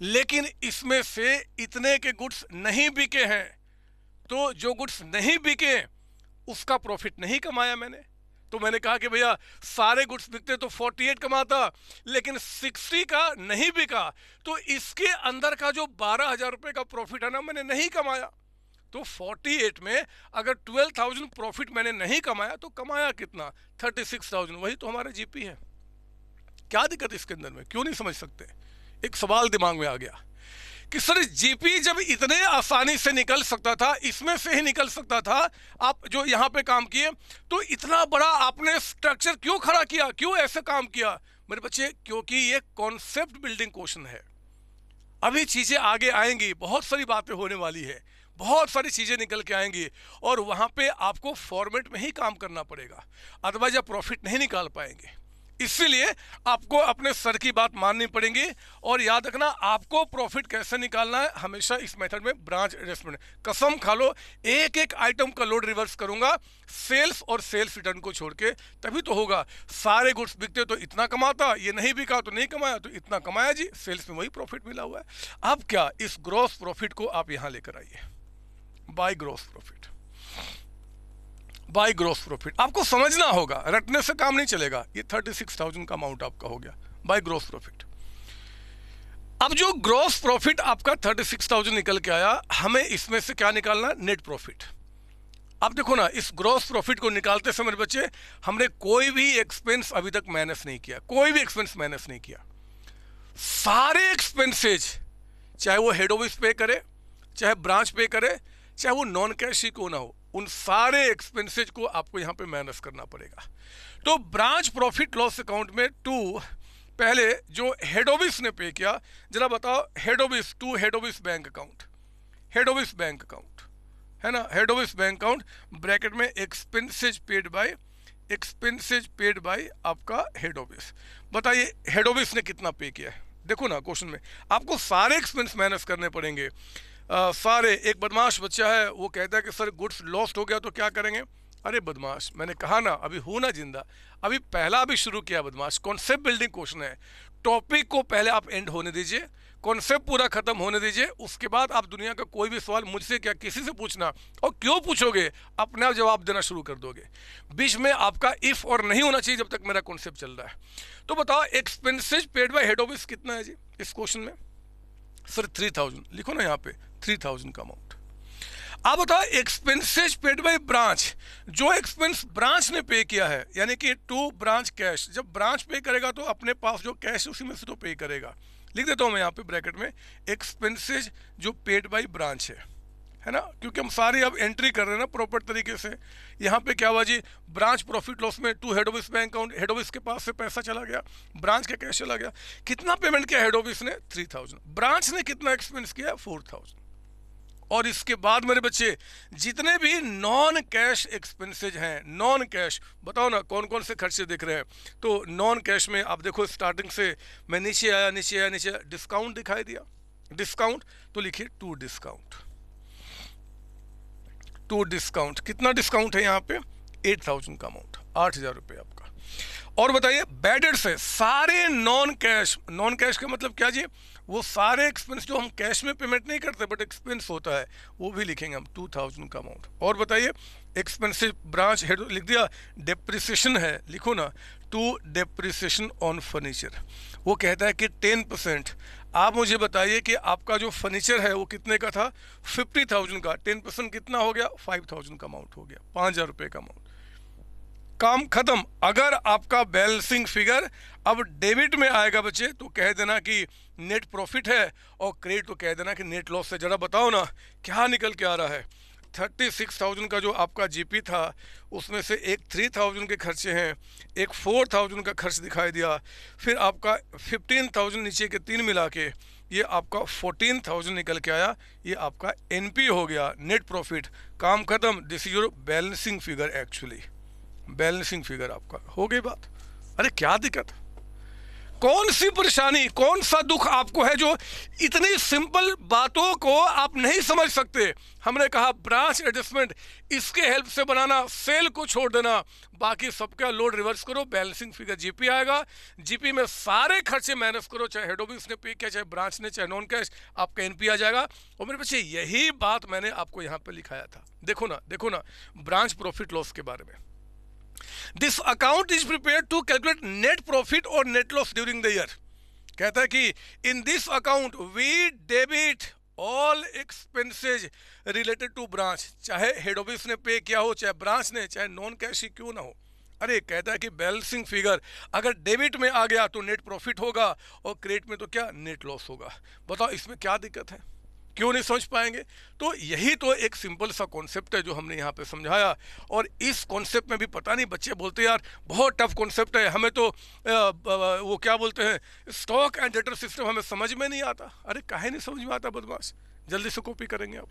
लेकिन इसमें से इतने के गुड्स नहीं बिके हैं, तो जो गुड्स नहीं बिके उसका प्रॉफिट नहीं कमाया मैंने। तो मैंने कहा कि भैया सारे गुड्स बिकते तो 48 कमाता, लेकिन 60 का नहीं बिका, तो इसके अंदर का जो 12,000 रुपए का प्रॉफिट है ना, मैंने नहीं कमाया। तो 48 में अगर 12,000 प्रॉफिट मैंने नहीं कमाया, तो कमाया कितना? 36,000। वही तो हमारा जीपी है। क्या दिक्कत इसके अंदर में? क्यों नहीं समझ सकते? एक सवाल दिमाग में आ गया कि सर जीपी जब इतने आसानी से निकल सकता था, इसमें से ही निकल सकता था, आप जो यहाँ पे काम किए, तो इतना बड़ा आपने स्ट्रक्चर क्यों खड़ा किया? क्यों ऐसे काम किया? मेरे बच्चे क्योंकि ये कॉन्सेप्ट बिल्डिंग क्वेश्चन है। अभी चीजें आगे आएंगी, बहुत सारी बातें होने वाली है, बहुत सारी चीजें निकल के आएंगी, और वहां पे आपको फॉर्मेट में ही काम करना पड़ेगा, अदरवाइज आप प्रॉफिट नहीं निकाल पाएंगे। इसीलिए आपको अपने सर की बात माननी पड़ेगी, और याद रखना आपको प्रॉफिट कैसे निकालना है हमेशा इस मेथड में, ब्रांच एडजस्टमेंट। कसम खा लो एक एक आइटम का लोड रिवर्स करूंगा, सेल्स और सेल्स रिटर्न को छोड़ के, तभी तो होगा। सारे गुड्स बिकते तो इतना कमाता, ये नहीं बिका तो नहीं कमाया, तो इतना कमाया जी, सेल्स में वही प्रॉफिट मिला हुआ है। अब क्या इस ग्रॉस प्रॉफिट को आप यहां लेकर आइए, by gross profit, by gross profit. आपको समझना होगा, रटने से काम नहीं चलेगा। ये 36,000 का अमाउंट आपका हो गया बाय ग्रॉस प्रॉफिट। अब जो ग्रॉस प्रॉफिट आपका 36,000 निकल के आया, हमें इसमें से क्या निकालना? Net profit. अब देखो ना, इस ग्रॉस प्रॉफिट को निकालते समय बच्चे हमने कोई भी एक्सपेंस अभी तक माइनस नहीं किया, कोई भी एक्सपेंस माइनस नहीं किया। सारे एक्सपेंसेज, चाहे वो हेड ऑफिस पे करे, चाहे ब्रांच पे करे, चाहे वो नॉन कैश ही क्यों ना हो, उन सारे एक्सपेंसेज को आपको यहां पे माइनस करना पड़ेगा। तो ब्रांच प्रॉफिट लॉस अकाउंट में टू, पहले जो हेड ऑफिस ने पे किया, जरा बताओ, head office to head office bank account, head office bank account है ना, head office bank account bracket में expenses paid by, expenses paid by आपका हेड ऑफिस। बताइए हेड ऑफिस ने कितना पे किया है? देखो ना क्वेश्चन में आपको सारे एक्सपेंस माइनस करने पड़ेंगे, सारे। एक बदमाश बच्चा है, वो कहता है कि सर गुड्स लॉस्ट हो गया तो क्या करेंगे? अरे बदमाश, मैंने कहा ना अभी हूं ना जिंदा, अभी पहला अभी शुरू किया बदमाश। कॉन्सेप्ट बिल्डिंग क्वेश्चन है, टॉपिक को पहले आप एंड होने दीजिए, कॉन्सेप्ट पूरा खत्म होने दीजिए, उसके बाद आप दुनिया का कोई भी सवाल मुझसे क्या किसी से पूछना, और क्यों पूछोगे, अपने आप जवाब देना शुरू कर दोगे। बीच में आपका इफ और नहीं होना चाहिए जब तक मेरा कॉन्सेप्ट चल रहा है। तो बताओ expenses paid by head office कितना है जी इस क्वेश्चन में? सर 3000 लिखो ना यहाँ पे, 3000 का अमाउंट। आप बताओ एक्सपेंसेस पेड बाय ब्रांच, जो एक्सपेंस ब्रांच ने पे किया है, यानी कि टू ब्रांच कैश, जब ब्रांच पे करेगा तो अपने पास जो कैश है उसी में से तो पे करेगा। लिख देता हूं मैं यहाँ पे ब्रैकेट में, एक्सपेंसेस जो पेड बाय ब्रांच है ना, क्योंकि हम सारी अब एंट्री कर रहे हैं ना प्रॉपर तरीके से। यहाँ पे क्या हुआ जी, ब्रांच प्रॉफिट लॉस में to head office bank account, head office के पास से पैसा चला गया, ब्रांच का कैश चला गया। कितना पेमेंट किया हेड ऑफिस ने? 3000। ब्रांच ने कितना एक्सपेंस किया? 4000। और इसके बाद मेरे बच्चे जितने भी नॉन कैश एक्सपेंसेज हैं, नॉन कैश, बताओ ना कौन कौन से खर्चे दिख रहे हैं? तो नॉन कैश में आप देखो स्टार्टिंग से मैं नीचे आया, नीचे आया, नीचे आया, डिस्काउंट दिखाई दिया, डिस्काउंट, तो लिखिए टू डिस्काउंट, टू डिस्काउंट। कितना डिस्काउंट है यहाँ पे? 8000 का अमाउंट, 8000 रुपये आपका। और बताइए बैडेड से सारे नॉन कैश, नॉन कैश का मतलब क्या जी, वो सारे एक्सपेंस जो हम कैश में पेमेंट नहीं करते बट एक्सपेंस होता है, वो भी लिखेंगे हम 2000 का अमाउंट। और बताइए एक्सपेंसिव ब्रांच हेड लिख दिया, डेप्रिसिएशन है, लिखो ना, टू डेप्रिसिएशन ऑन फर्नीचर। वो कहता है कि 10%। आप मुझे बताइए कि आपका जो फर्नीचर है वो कितने का था? 50,000 का, 10% कितना हो गया? 5000 का अमाउंट हो गया, 5000 रुपये का अमाउंट। काम खत्म। अगर आपका बैलेंसिंग फिगर अब डेबिट में आएगा बच्चे तो कह देना कि नेट प्रॉफिट है, और क्रेडिट तो कह देना कि नेट लॉस है। जरा बताओ ना क्या निकल के आ रहा है? 36,000 का जो आपका जीपी था उसमें से एक 3000 के खर्चे हैं, एक 4000 का खर्च दिखाई दिया, फिर आपका 15,000 नीचे के तीन मिला के ये आपका 14,000 निकल के आया। ये आपका एनपी हो गया, नेट प्रॉफिट। काम खत्म। This is your balancing figure, actually balancing figure आपका हो गई बात। अरे क्या दिक्कत, कौन सी परेशानी, कौन सा दुख आपको है जो इतनी सिंपल बातों को आप नहीं समझ सकते? हमने कहा ब्रांच एडजस्टमेंट, इसके हेल्प से बनाना, सेल को छोड़ देना, बाकी सबका लोड रिवर्स करो, बैलेंसिंग फिगर जीपी आएगा। जीपी में सारे खर्चे माइनस करो, चाहे हेड ऑफिस ने पे किया, चाहे ब्रांच ने, चाहे नॉन कैश, आपका एनपी आ जाएगा। और मेरे बच्चे यही बात मैंने आपको यहाँ पे लिखाया था। देखो ना, देखो ना, ब्रांच प्रॉफिट लॉस के बारे में। This account is prepared to calculate net profit or net loss during the year। कहता है कि in this account we debit all expenses related to branch, चाहे हेड ऑफिस ने पे किया हो, चाहे ब्रांच ने, चाहे नॉन कैश ही क्यों ना हो। अरे कहता है कि बैलेंसिंग फिगर अगर डेबिट में आ गया तो नेट प्रॉफिट होगा, और क्रेडिट में तो क्या, नेट लॉस होगा। बताओ इसमें क्या दिक्कत है, क्यों नहीं समझ पाएंगे? तो यही तो एक सिंपल सा कॉन्सेप्ट है जो हमने यहाँ पे समझाया। और इस कॉन्सेप्ट में भी पता नहीं बच्चे बोलते यार बहुत टफ कॉन्सेप्ट है, हमें तो वो क्या बोलते हैं, स्टॉक एंड डेटर सिस्टम हमें समझ में नहीं आता। अरे काहे नहीं समझ में आता बदमाश, जल्दी से कॉपी करेंगे आप।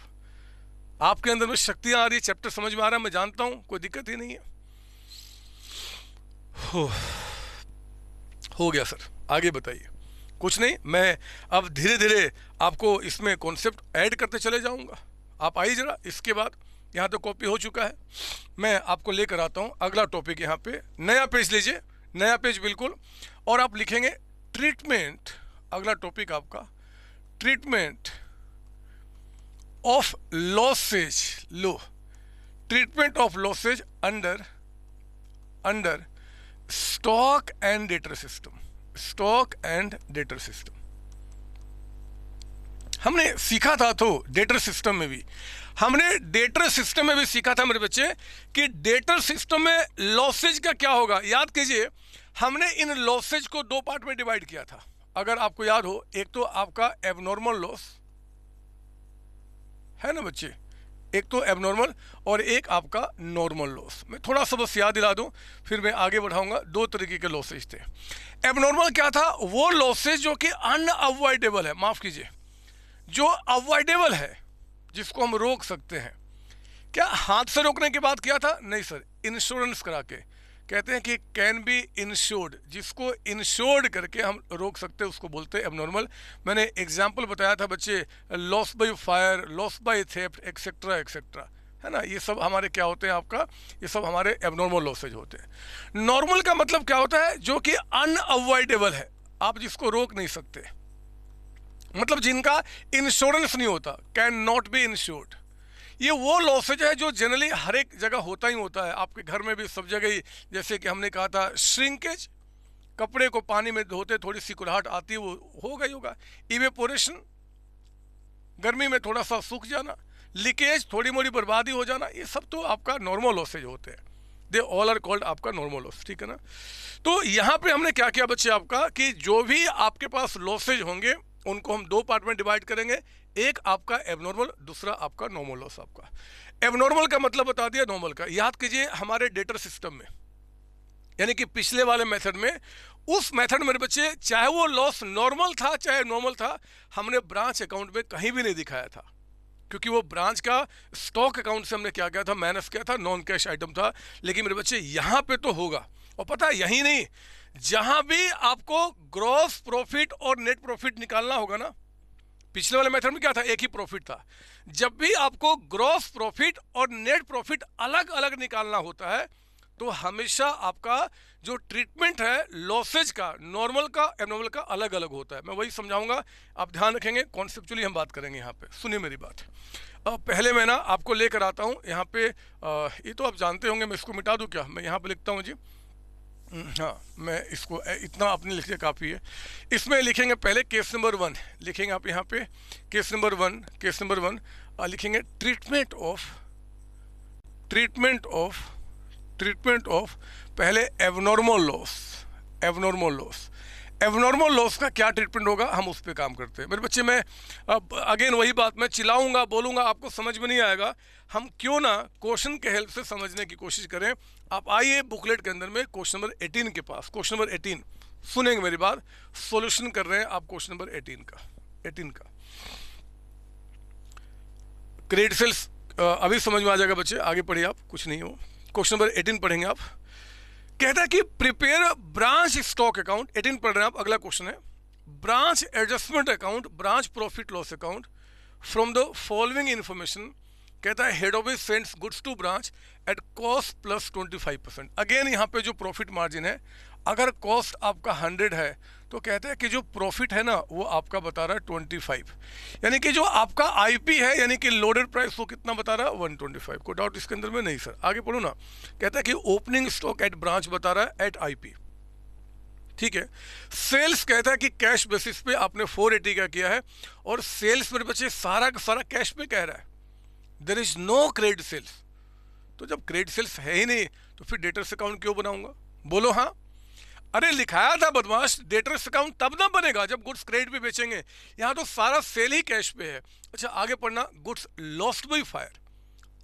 आपके अंदर में शक्तियाँ आ रही है, चैप्टर समझ में आ रहा है, मैं जानता हूँ, कोई दिक्कत ही नहीं है। हो गया सर, आगे बताइए। कुछ नहीं, मैं अब धीरे धीरे आपको इसमें कॉन्सेप्ट ऐड करते चले जाऊंगा। आप आइए जरा, इसके बाद यहाँ तो कॉपी हो चुका है, मैं आपको लेकर आता हूँ अगला टॉपिक। यहाँ पे नया पेज लीजिए, नया पेज बिल्कुल, और आप लिखेंगे ट्रीटमेंट। अगला टॉपिक आपका treatment of losses, low, treatment of losses under under stock and debtor system, stock and debtor system. हमने सीखा था तो डेटर सिस्टम में भी, हमने डेटर सिस्टम में भी सीखा था मेरे बच्चे कि डेटर सिस्टम में लॉसेज का क्या होगा। याद कीजिए, हमने इन लॉसेज को दो पार्ट में डिवाइड किया था, अगर आपको याद हो। एक तो आपका एबनॉर्मल लॉस है ना बच्चे, एक तो एबनॉर्मल, और एक आपका नॉर्मल लॉस। मैं थोड़ा सा बस याद दिला दूं, फिर मैं आगे बढ़ाऊंगा। दो तरीके के लॉसेज थे। एबनॉर्मल क्या था? वो लॉसेज जो कि अनअवॉइडेबल है, माफ कीजिए, जो अवॉइडेबल है, जिसको हम रोक सकते हैं। क्या हाथ से रोकने की बात किया था? नहीं सर, इंश्योरेंस करा के, कहते हैं कि कैन बी इंश्योर्ड, जिसको इंश्योर्ड करके हम रोक सकते हैं उसको बोलते हैं एबनॉर्मल। मैंने एग्जाम्पल बताया था बच्चे, loss by fire, loss by theft, etcetera etcetera. है ना। ये सब हमारे क्या होते हैं आपका, ये सब हमारे एबनॉर्मल लॉसेज होते हैं। नॉर्मल का मतलब क्या होता है, जो कि अनअवॉइडेबल है, आप जिसको रोक नहीं सकते, मतलब जिनका इंश्योरेंस नहीं होता, कैन नॉट बी इंश्योर्ड। ये वो लॉसेज है जो जनरली हर एक जगह होता ही होता है, आपके घर में भी सब जगह ही। जैसे कि हमने कहा था श्रिंकेज, कपड़े को पानी में धोते थोड़ी सी कुराहट आती है, वो होगा ही होगा। इवेपोरेशन, गर्मी में थोड़ा सा सूख जाना। लीकेज, थोड़ी मोड़ी बर्बादी हो जाना, ये सब तो आपका नॉर्मल लॉसेज होते हैं। दे ऑल आर कॉल्ड आपका नॉर्मल लॉस, ठीक है ना। तो यहाँ पे हमने क्या किया बच्चे आपका, कि जो भी आपके पास लॉसेज होंगे उनको हम दो पार्ट में डिवाइड करेंगे। एक आपका एबनॉर्मल, दूसरा आपका नॉर्मल लॉस। आपका एबनॉर्मल का मतलब बता दिया, नॉर्मल का याद कीजिए। हमारे डेटर सिस्टम में, यानी कि पिछले वाले मेथड में, उस मेथड मेरे बच्चे चाहे वो लॉस नॉर्मल था चाहे नॉर्मल था, हमने ब्रांच अकाउंट में कहीं भी नहीं दिखाया था, क्योंकि वो ब्रांच का स्टॉक अकाउंट से हमने क्या किया था, माइनस किया था, नॉन कैश आइटम था। लेकिन मेरे बच्चे यहाँ पे तो होगा। और पता है, यही नहीं, जहां भी आपको ग्रॉस प्रॉफिट और नेट प्रॉफिट निकालना होगा ना, पिछले वाले मेथड में क्या था, एक ही प्रॉफिट था। जब भी आपको ग्रॉस प्रॉफिट और नेट प्रॉफिट अलग अलग निकालना होता है, तो हमेशा आपका जो ट्रीटमेंट है लॉसेज का, नॉर्मल का, एबनॉर्मल का अलग अलग होता है। मैं वही समझाऊंगा, आप ध्यान रखेंगे, कॉन्सेप्चुअली हम बात करेंगे यहाँ पे। सुनिए मेरी बात। पहले मैं ना आपको लेकर आता हूँ यहाँ पे, ये तो आप जानते होंगे, मैं इसको मिटा दूँ क्या, मैं यहाँ पे लिखता हूँ जी। हाँ, मैं इसको इतना अपने लिखिए काफ़ी है। इसमें लिखेंगे पहले केस नंबर 1 लिखेंगे आप यहाँ पे। केस नंबर वन लिखेंगे ट्रीटमेंट ऑफ पहले एबनॉर्मल लॉस का क्या ट्रीटमेंट होगा, हम उस पर काम करते हैं। मेरे बच्चे, मैं अब अगेन वही बात, मैं चिल्लाऊंगा, बोलूंगा, आपको समझ में नहीं आएगा। हम क्यों ना क्वेश्चन के हेल्प से समझने की कोशिश करें। आप आइए बुकलेट के अंदर में क्वेश्चन नंबर 18 के पास। क्वेश्चन नंबर 18 सुनेंगे मेरी बात, सॉल्यूशन कर रहे हैं आप क्वेश्चन नंबर 18 का। क्रेडिट सेल्स अभी समझ में आ जाएगा बच्चे, आगे पढ़िए आप, कुछ नहीं हो। क्वेश्चन नंबर 18 पढ़ेंगे आप। कहता है कि प्रिपेयर ब्रांच स्टॉक अकाउंट, 18 पढ़ रहे हैं आप। अगला क्वेश्चन है branch adjustment account, branch profit loss account from the following information. कहता है head office sends goods to branch at cost plus 25%। Again यहाँ पे जो प्रॉफिट मार्जिन है, अगर कॉस्ट आपका 100 है तो कहते हैं कि जो प्रॉफिट है ना वो आपका बता रहा है 25, यानी कि जो आपका आईपी है, यानी कि लोडेड प्राइस, वो कितना बता रहा है 125। कोई डाउट इसके अंदर में नहीं सर, आगे पढ़ो ना। कहता है कि ओपनिंग स्टॉक एट ब्रांच बता रहा है एट आईपी, ठीक है। सेल्स कहता है कि कैश बेसिस पे आपने 480 का किया है, और सेल्स मेरे बच्चे सारा का सारा कैश पे कह रहा है, there is no credit sales. तो जब क्रेडिट सेल्स है ही नहीं तो फिर डेटर्स अकाउंट क्यों बनाऊंगा, बोलो हाँ। अरे लिखाया था बदमाश, डेटर्स अकाउंट तब ना बनेगा जब गुड्स क्रेडिट पे बेचेंगे, यहाँ तो सारा सेल ही कैश पे है। अच्छा आगे पढ़ना, गुड्स लॉस्ट बाय फायर,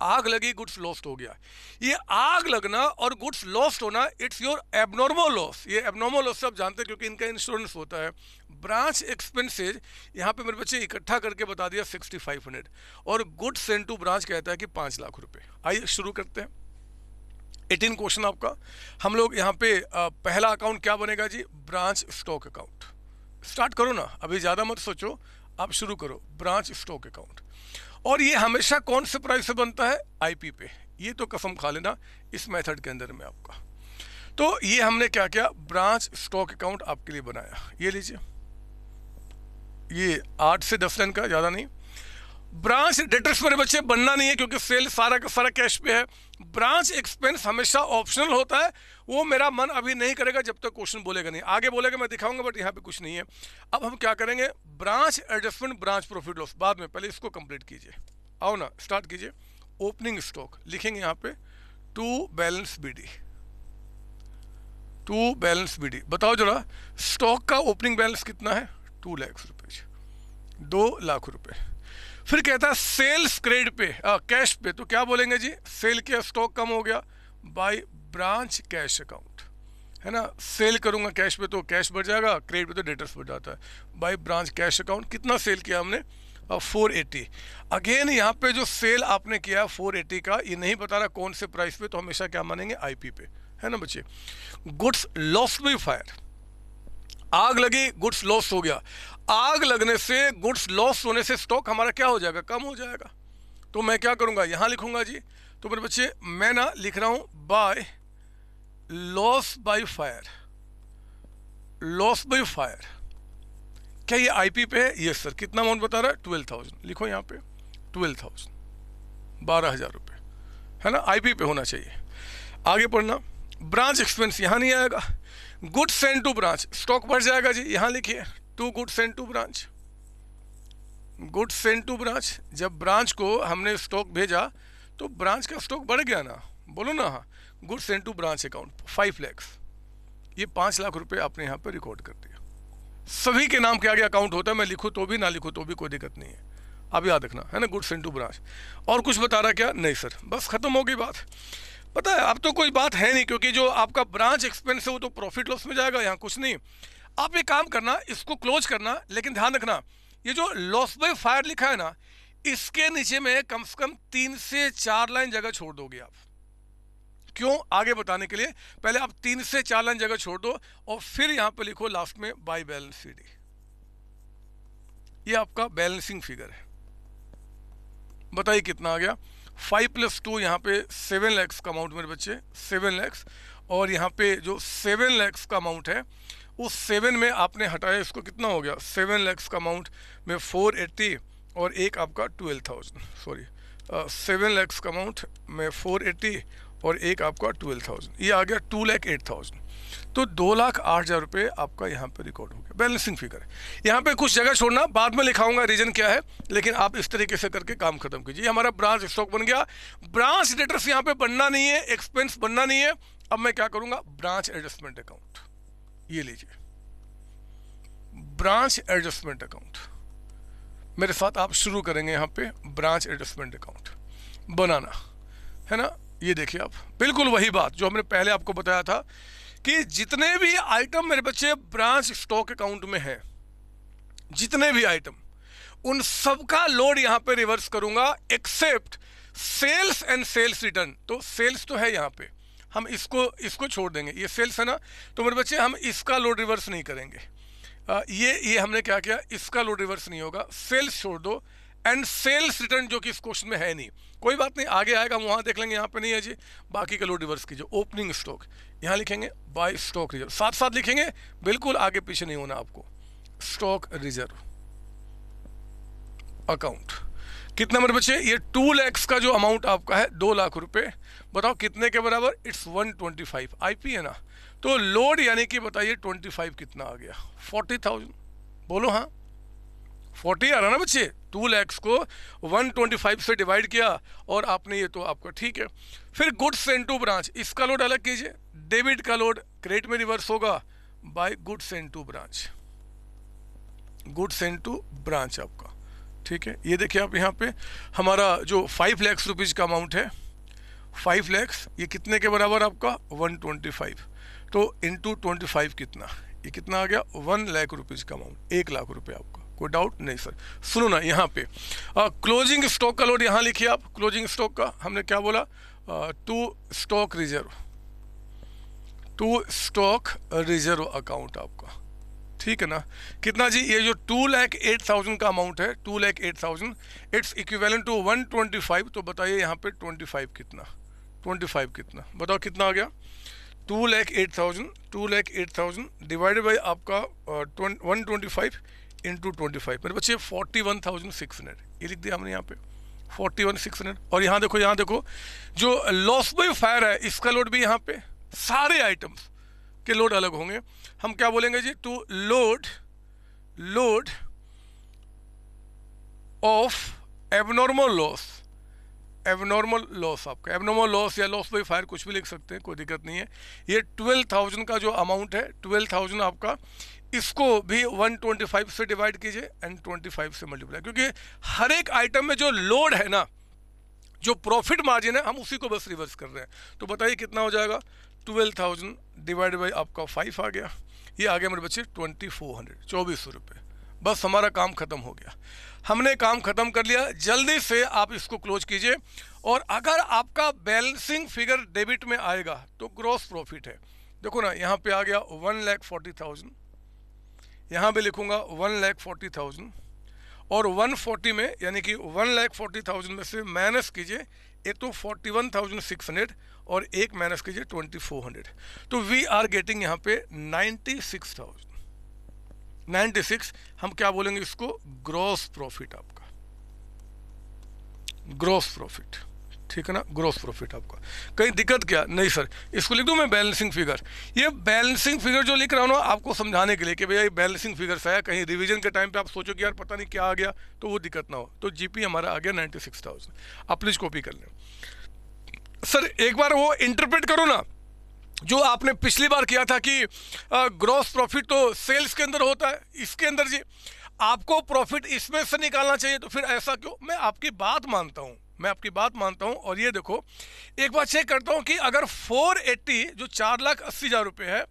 आग लगी, गुड्स लॉस्ट हो गया। ये आग लगना और गुड्स लॉस्ट होना, इट्स योर एबनॉर्मल लॉस। ये एबनॉर्मल लॉस आप जानते हैं क्योंकि इनका इंश्योरेंस होता है। ब्रांच एक्सपेंसेज यहाँ पे मेरे बच्चे इकट्ठा करके बता दिया 6500, और गुड्स सेंड टू ब्रांच कहता है कि 5 लाख रुपए। आइए शुरू करते हैं। 18 क्वेश्चन आपका। हम लोग यहाँ पे पहला अकाउंट क्या बनेगा जी, ब्रांच स्टॉक अकाउंट। स्टार्ट करो ना, अभी ज़्यादा मत सोचो, आप शुरू करो। ब्रांच स्टॉक अकाउंट, और ये हमेशा कौन से प्राइस से बनता है, आईपी पे। ये तो कसम खा लेना इस मेथड के अंदर में आपका। तो ये हमने क्या किया, ब्रांच स्टॉक अकाउंट आपके लिए बनाया। ये लीजिए, ये 8 से 10 लाइन का, ज़्यादा नहीं। ब्रांच डेटर्स मेरे बच्चे बनना नहीं है क्योंकि सेल सारा का सारा कैश पे है। ब्रांच एक्सपेंस हमेशा ऑप्शनल होता है, वो मेरा मन अभी नहीं करेगा जब तक क्वेश्चन बोलेगा नहीं, आगे बोलेगा मैं दिखाऊंगा, बट यहाँ पे कुछ नहीं है। अब हम क्या करेंगे, branch adjustment, branch profit loss बाद में, पहले इसको कंप्लीट कीजिए। आओ ना, स्टार्ट कीजिए। ओपनिंग स्टॉक लिखेंगे यहाँ पे, टू बैलेंस बीडी। बताओ जरा, स्टॉक का ओपनिंग बैलेंस कितना है, 2 लाख रुपए, 2 लाख रुपए। फिर कहता है सेल्स क्रेडिट पे, कैश पे, तो क्या बोलेंगे जी, सेल किया, स्टॉक कम हो गया, बाय ब्रांच कैश अकाउंट, है ना। सेल करूंगा कैश पे तो कैश बढ़ जाएगा, क्रेडिट पे तो डेटर्स बढ़ जाता है, बाय ब्रांच कैश अकाउंट। कितना सेल किया हमने, 480। अगेन यहाँ पे जो सेल आपने किया 480 का, ये नहीं बता रहा कौन से प्राइस पे, तो हमेशा क्या मानेंगे, आईपी पे, है ना बच्चे। गुड्स लॉस्ट बाय फायर, आग लगी, गुड्स लॉस हो गया। आग लगने से, गुड्स लॉस होने से स्टॉक हमारा क्या हो जाएगा, कम हो जाएगा। तो मैं क्या करूँगा, यहाँ लिखूँगा जी। तो मेरे बच्चे मैं ना लिख रहा हूँ by loss by fire, loss by fire. क्या ये आईपी पे है? Yes sir. कितना अमाउंट बता रहा है? 12,000। लिखो यहाँ पे 12,000, 12,000 रुपये, है ना, आईपी पे होना चाहिए। आगे पढ़ना, ब्रांच एक्सपेंस यहाँ नहीं आएगा। Goods send to branch, stock बढ़ जाएगा जी, यहाँ लिखिए to goods send to branch, goods send to branch. जब ब्रांच को हमने स्टॉक भेजा तो ब्रांच का स्टॉक बढ़ गया ना, बोलो ना। हाँ, goods send to branch account 5 lakh, ये 5 लाख रुपए आपने यहाँ पे रिकॉर्ड कर दिया। सभी के नाम के आगे अकाउंट होता है, मैं लिखूँ तो भी ना लिखूँ तो भी कोई दिक्कत नहीं है, अब याद रखना, है ना। Goods send to branch. और कुछ बता रहा क्या? नहीं सर, बस खत्म हो गई बात। पता है अब तो कोई बात है नहीं, क्योंकि जो आपका ब्रांच एक्सपेंस है वो तो प्रॉफिट लॉस में जाएगा, यहाँ कुछ नहीं। आप ये काम करना, इसको क्लोज करना, लेकिन ध्यान रखना ये जो लॉस बाय फायर लिखा है ना, इसके नीचे में कम से कम 3 से 4 लाइन जगह छोड़ दोगे आप। क्यों? आगे बताने के लिए। पहले आप 3 से 4 लाइन जगह छोड़ दो और फिर यहां पे लिखो लास्ट में बाय बैलेंस सीडी। ये आपका बैलेंसिंग फिगर है। बताइए कितना आ गया? 5 + 2 यहाँ पे 7 लाख का अमाउंट मेरे बच्चे, 7 लाख। और यहाँ पे जो 7 लाख का अमाउंट है उस 7 में आपने हटाया, इसको कितना हो गया? 7 लाख का अमाउंट में 480 और एक आपका 12,000, सॉरी 7 लाख का अमाउंट में 480 और एक आपका 12,000, ये आ गया 2,08,000। तो 2,08,000 रुपये आपका यहाँ पे रिकॉर्ड हो गया, बैलेंसिंग फिगर है। यहाँ पे कुछ जगह छोड़ना, बाद में लिखाऊंगा रीजन क्या है, लेकिन आप इस तरीके से करके काम खत्म कीजिए। हमारा ब्रांच स्टॉक बन गया। ब्रांच डेटर्स यहाँ पे बनना नहीं है, एक्सपेंस बनना नहीं है। अब मैं क्या करूंगा? ब्रांच एडजस्टमेंट अकाउंट, ये लीजिए ब्रांच एडजस्टमेंट अकाउंट। मेरे साथ आप शुरू करेंगे यहाँ पे ब्रांच एडजस्टमेंट अकाउंट बनाना, है ना। ये देखिए आप, बिल्कुल वही बात जो हमने पहले आपको बताया था कि जितने भी आइटम मेरे बच्चे ब्रांच स्टॉक अकाउंट में है, जितने भी आइटम, उन सबका लोड यहां पे रिवर्स करूंगा except sales and sales return. तो सेल्स तो है यहां पे, हम इसको छोड़ देंगे, ये सेल्स है ना, तो मेरे बच्चे हम इसका लोड रिवर्स नहीं करेंगे। ये हमने क्या किया, इसका लोड रिवर्स नहीं होगा, सेल्स छोड़ दो एंड सेल्स रिटर्न जो कि इस क्वेश्चन में है नहीं, कोई बात नहीं, आगे आएगा, वहां देख लेंगे, यहाँ पे नहीं है जी। बाकी का लोड रिवर्स कीजिए। ओपनिंग स्टॉक यहाँ लिखेंगे, बाय स्टॉक रिजर्व साथ साथ लिखेंगे, बिल्कुल आगे पीछे नहीं होना आपको। स्टॉक रिजर्व अकाउंट कितना मेरे बच्चे? ये 2 लाख का जो अमाउंट आपका है, 2 लाख रुपए, बताओ कितने के बराबर? इट्स 125 आईपी है ना। तो लोड यानी कि बताइए 25 कितना आ गया? 40,000। बोलो हाँ, 40 आ रहा ना बच्चे। 2 लाख को 125 से डिवाइड किया और आपने ये, तो आपका ठीक है। फिर गुड्स सेंड टू ब्रांच, इसका लोड अलग कीजिए। डेबिट का लोड क्रेडिट में रिवर्स होगा by goods send to branch, goods send to branch आपका, ठीक है। ये देखिए आप यहाँ पे हमारा जो 5 लाख रुपीज का अमाउंट है, 5 लाख, ये कितने के बराबर आपका? 125। तो इंटू 25 कितना? ये कितना आ गया? 1 लाख रुपीज का अमाउंट, 1 लाख रुपए आपका। कोई डाउट नहीं सर? सुनो ना, यहाँ पे क्लोजिंग स्टॉक का लोड यहाँ लिखिए आप। क्लोजिंग स्टॉक का हमने क्या बोला? To stock reserve, to stock reserve account आपका, ठीक है ना। कितना जी? ये जो 2,08,000 का अमाउंट है, 2,08,000, इट्स इक्विवेलेंट टू 125। तो बताइए यहाँ पे 25 कितना? 25 कितना? बताओ कितना आ गया? 2,08,000 डिवाइडेड बाई आपका 125 इंटू 25, मेरे बच्चे 41,600, ये लिख दिया हमने यहाँ पे 41,600। और यहाँ देखो जो लॉस बाय फायर है, इसका लोड भी यहाँ पे, सारे आइटम्स के लोड अलग होंगे। हम क्या बोलेंगे जी? To load of abnormal loss, abnormal loss आपका, एबनॉर्मल लॉस या लॉस बाय फायर कुछ भी लिख सकते हैं, कोई दिक्कत नहीं है। ये 12,000 का जो अमाउंट है, 12,000 आपका, इसको भी 125 से डिवाइड कीजिए एंड 25 से मल्टीप्लाई, क्योंकि हर एक आइटम में जो लोड है ना, जो प्रॉफिट मार्जिन है, हम उसी को बस रिवर्स कर रहे हैं। तो बताइए कितना हो जाएगा? 12,000 डिवाइडेड बाई आपका 5 आ गया, ये आ गया मेरे बच्चे 2,400, 2400 रुपये। बस हमारा काम खत्म हो गया, हमने काम खत्म कर लिया। जल्दी से आप इसको क्लोज कीजिए। और अगर आपका बैलेंसिंग फिगर डेबिट में आएगा तो ग्रॉस प्रॉफिट है। देखो ना, यहाँ पे आ गया 1,40,000, यहाँ भी लिखूंगा 1,40,000, और 140 में यानी कि 1,40,000 में से माइनस कीजिए, एक तो 41,600 और एक माइनस कीजिए 2,400, तो वी आर गेटिंग यहाँ पे 96,000। 96 हम क्या बोलेंगे इसको, ग्रॉस प्रॉफिट आपका, ग्रॉस प्रॉफिट, ठीक है ना, ग्रॉस प्रॉफिट आपका। कहीं दिक्कत क्या, नहीं सर इसको लिख दूं मैं बैलेंसिंग फिगर। ये बैलेंसिंग फिगर जो लिख रहा हूँ ना आपको समझाने के लिए कि भैया ये बैलेंसिंग फिगर्स है, कहीं रिवीजन के टाइम पे आप सोचो कि यार पता नहीं क्या आ गया, तो वो दिक्कत ना हो। तो जीपी हमारा आ गया 96,000, आप प्लीज कॉपी कर लें। सर एक बार वो इंटरप्रेट करो ना जो आपने पिछली बार किया था कि ग्रॉस प्रॉफिट तो सेल्स के अंदर होता है, इसके अंदर जी आपको प्रॉफिट इसमें से निकालना चाहिए, तो फिर ऐसा क्यों। मैं आपकी बात मानता हूं, मैं आपकी बात मानता हूं। और ये देखो एक बार चेक करता हूं कि अगर 480 जो 4,80,000 रुपये है,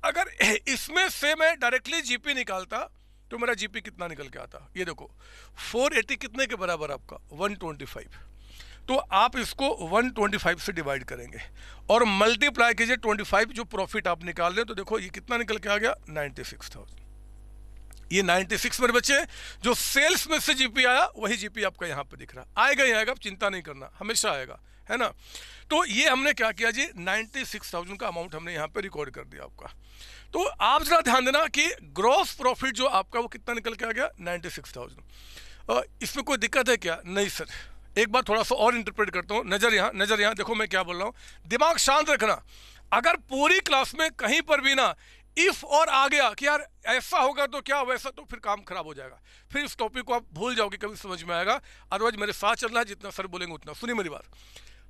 अगर इसमें से मैं डायरेक्टली जीपी निकालता तो मेरा जीपी कितना निकल के आता। ये देखो 480 कितने के बराबर आपका 125, तो आप इसको 125 से डिवाइड करेंगे और मल्टीप्लाई कीजिए 25 जो प्रॉफिट आप निकाल रहे हैं, तो देखो ये कितना निकल के आ गया 96,000। ये 96 मेरे बच्चे जो सेल्स में से जीपी आया वही जीपी आपका यहाँ पे दिख रहा है, आएगा ही आएगा, आप चिंता नहीं करना, हमेशा आएगा, है ना। तो ये हमने क्या किया जी 96,000 का अमाउंट हमने यहाँ पे रिकॉर्ड कर दिया आपका। तो आप जरा ध्यान देना कि ग्रॉस प्रॉफिट जो आपका वो कितना निकल के आ गया 96,000। इसमें कोई दिक्कत है क्या, नहीं सर। एक बार थोड़ा सा और इंटरप्रेट करता हूँ, नजर यहाँ देखो मैं क्या बोल रहा हूँ, दिमाग शांत रखना। अगर पूरी क्लास में कहीं पर भी ना इफ और आ गया कि यार ऐसा होगा तो क्या वैसा, तो फिर काम खराब हो जाएगा, फिर इस टॉपिक को आप भूल जाओगे, कभी समझ में आएगा। अदरवाइज मेरे साथ चल रहा है, जितना सर बोलेंगे उतना। सुनिए मेरी बात,